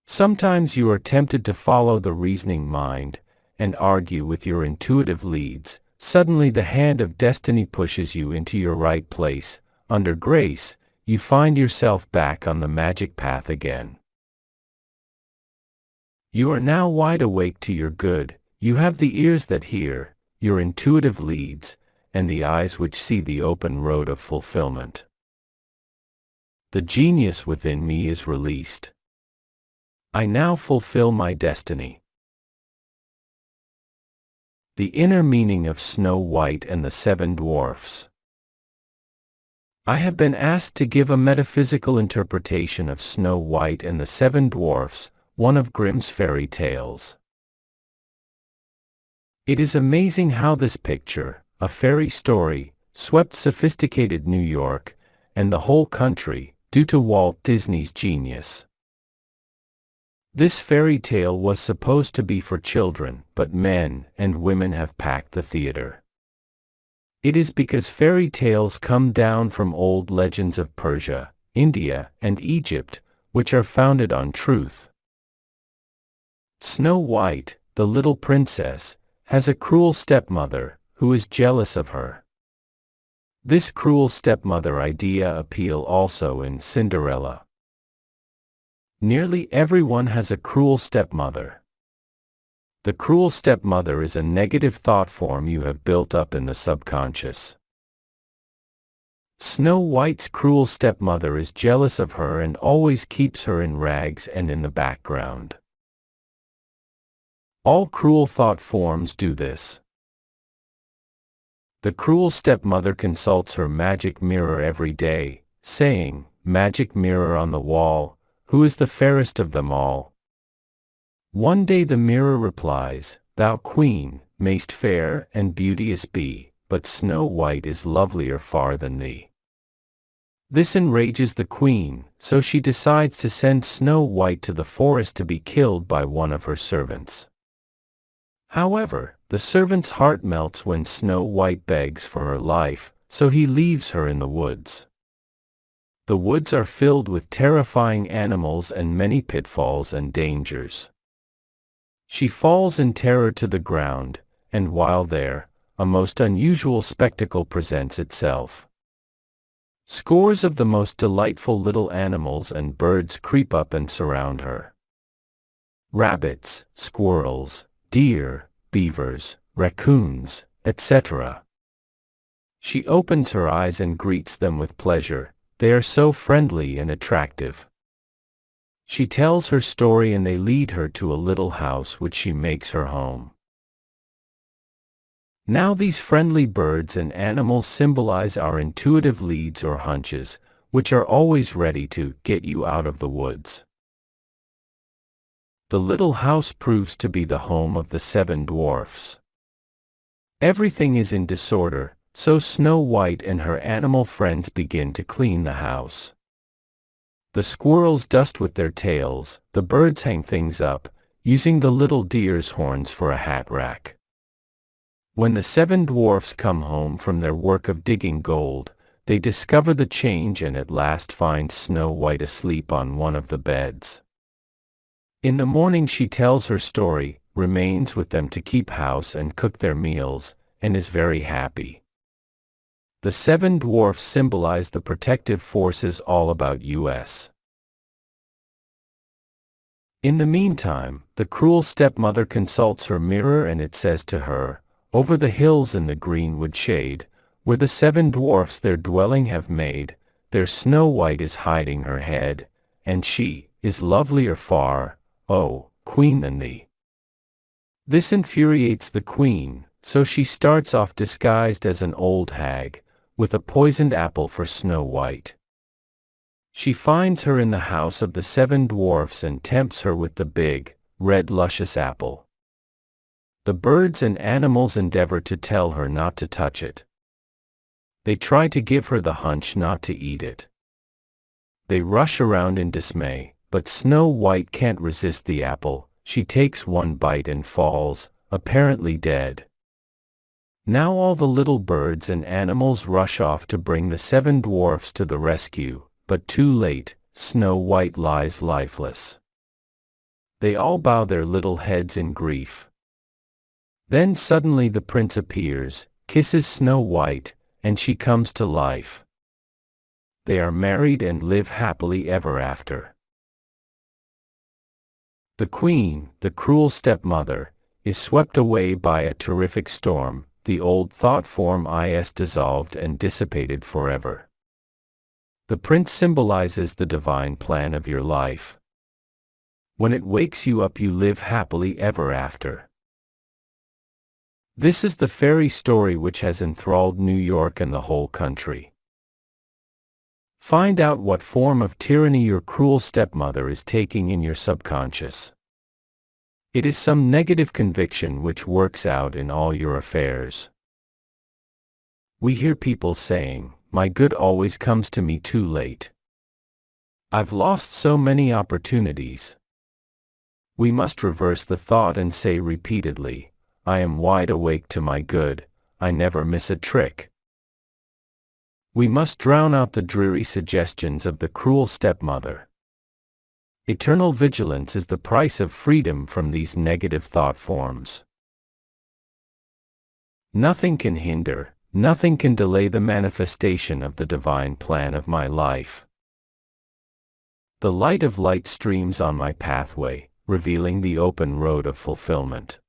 Sometimes you are tempted to follow the reasoning mind and argue with your intuitive leads. Suddenly the hand of destiny pushes you into your right place. Under grace, you find yourself back on the magic path again. You are now wide awake to your good. You have the ears that hear, your intuitive leads, and the eyes which see the open road of fulfillment. The genius within me is released. I now fulfill my destiny. The inner meaning of Snow White and the Seven Dwarfs. I have been asked to give a metaphysical interpretation of Snow White and the Seven Dwarfs, one of Grimm's fairy tales. It is amazing how this picture, a fairy story, swept sophisticated New York and the whole country, due to Walt Disney's genius. This fairy tale was supposed to be for children, but men and women have packed the theater. It is because fairy tales come down from old legends of Persia, India, and Egypt, which are founded on truth. Snow White, the little princess, has a cruel stepmother, who is jealous of her. This cruel stepmother idea appeal also in Cinderella. Nearly everyone has a cruel stepmother. The cruel stepmother is a negative thought form you have built up in the subconscious. Snow White's cruel stepmother is jealous of her and always keeps her in rags and in the background. All cruel thought forms do this. The cruel stepmother consults her magic mirror every day, saying, "Magic mirror on the wall, who is the fairest of them all?" One day the mirror replies, "Thou queen, mayst fair and beauteous be, but Snow White is lovelier far than thee." This enrages the queen, so she decides to send Snow White to the forest to be killed by one of her servants. However, the servant's heart melts when Snow White begs for her life, so he leaves her in the woods. The woods are filled with terrifying animals and many pitfalls and dangers. She falls in terror to the ground, and while there, a most unusual spectacle presents itself. Scores of the most delightful little animals and birds creep up and surround her. Rabbits, squirrels, deer, beavers, raccoons, etc. She opens her eyes and greets them with pleasure. They are so friendly and attractive. She tells her story and they lead her to a little house which she makes her home. Now these friendly birds and animals symbolize our intuitive leads or hunches, which are always ready to get you out of the woods. The little house proves to be the home of the 7 dwarfs. Everything is in disorder, so Snow White and her animal friends begin to clean the house. The squirrels dust with their tails, the birds hang things up, using the little deer's horns for a hat rack. When the 7 dwarfs come home from their work of digging gold, they discover the change and at last find Snow White asleep on one of the beds. In the morning she tells her story, remains with them to keep house and cook their meals, and is very happy. The 7 dwarfs symbolize the protective forces all about us. In the meantime, the cruel stepmother consults her mirror and it says to her, "Over the hills in the greenwood shade, where the 7 dwarfs their dwelling have made, there Snow White is hiding her head, and she is lovelier far, O queen, than thee." This infuriates the queen, so she starts off disguised as an old hag, with a poisoned apple for Snow White. She finds her in the house of the 7 dwarfs and tempts her with the big, red luscious apple. The birds and animals endeavor to tell her not to touch it. They try to give her the hunch not to eat it. They rush around in dismay, but Snow White can't resist the apple. She takes one bite and falls, apparently dead. Now all the little birds and animals rush off to bring the 7 dwarfs to the rescue, but too late, Snow White lies lifeless. They all bow their little heads in grief. Then suddenly the prince appears, kisses Snow White, and she comes to life. They are married and live happily ever after. The queen, the cruel stepmother, is swept away by a terrific storm. The old thought form is dissolved and dissipated forever. The prince symbolizes the divine plan of your life. When it wakes you up, you live happily ever after. This is the fairy story which has enthralled New York and the whole country. Find out what form of tyranny your cruel stepmother is taking in your subconscious. It is some negative conviction which works out in all your affairs. We hear people saying, "My good always comes to me too late. I've lost so many opportunities." We must reverse the thought and say repeatedly, "I am wide awake to my good, I never miss a trick." We must drown out the dreary suggestions of the cruel stepmother. Eternal vigilance is the price of freedom from these negative thought forms. Nothing can hinder, nothing can delay the manifestation of the divine plan of my life. The light of light streams on my pathway, revealing the open road of fulfillment.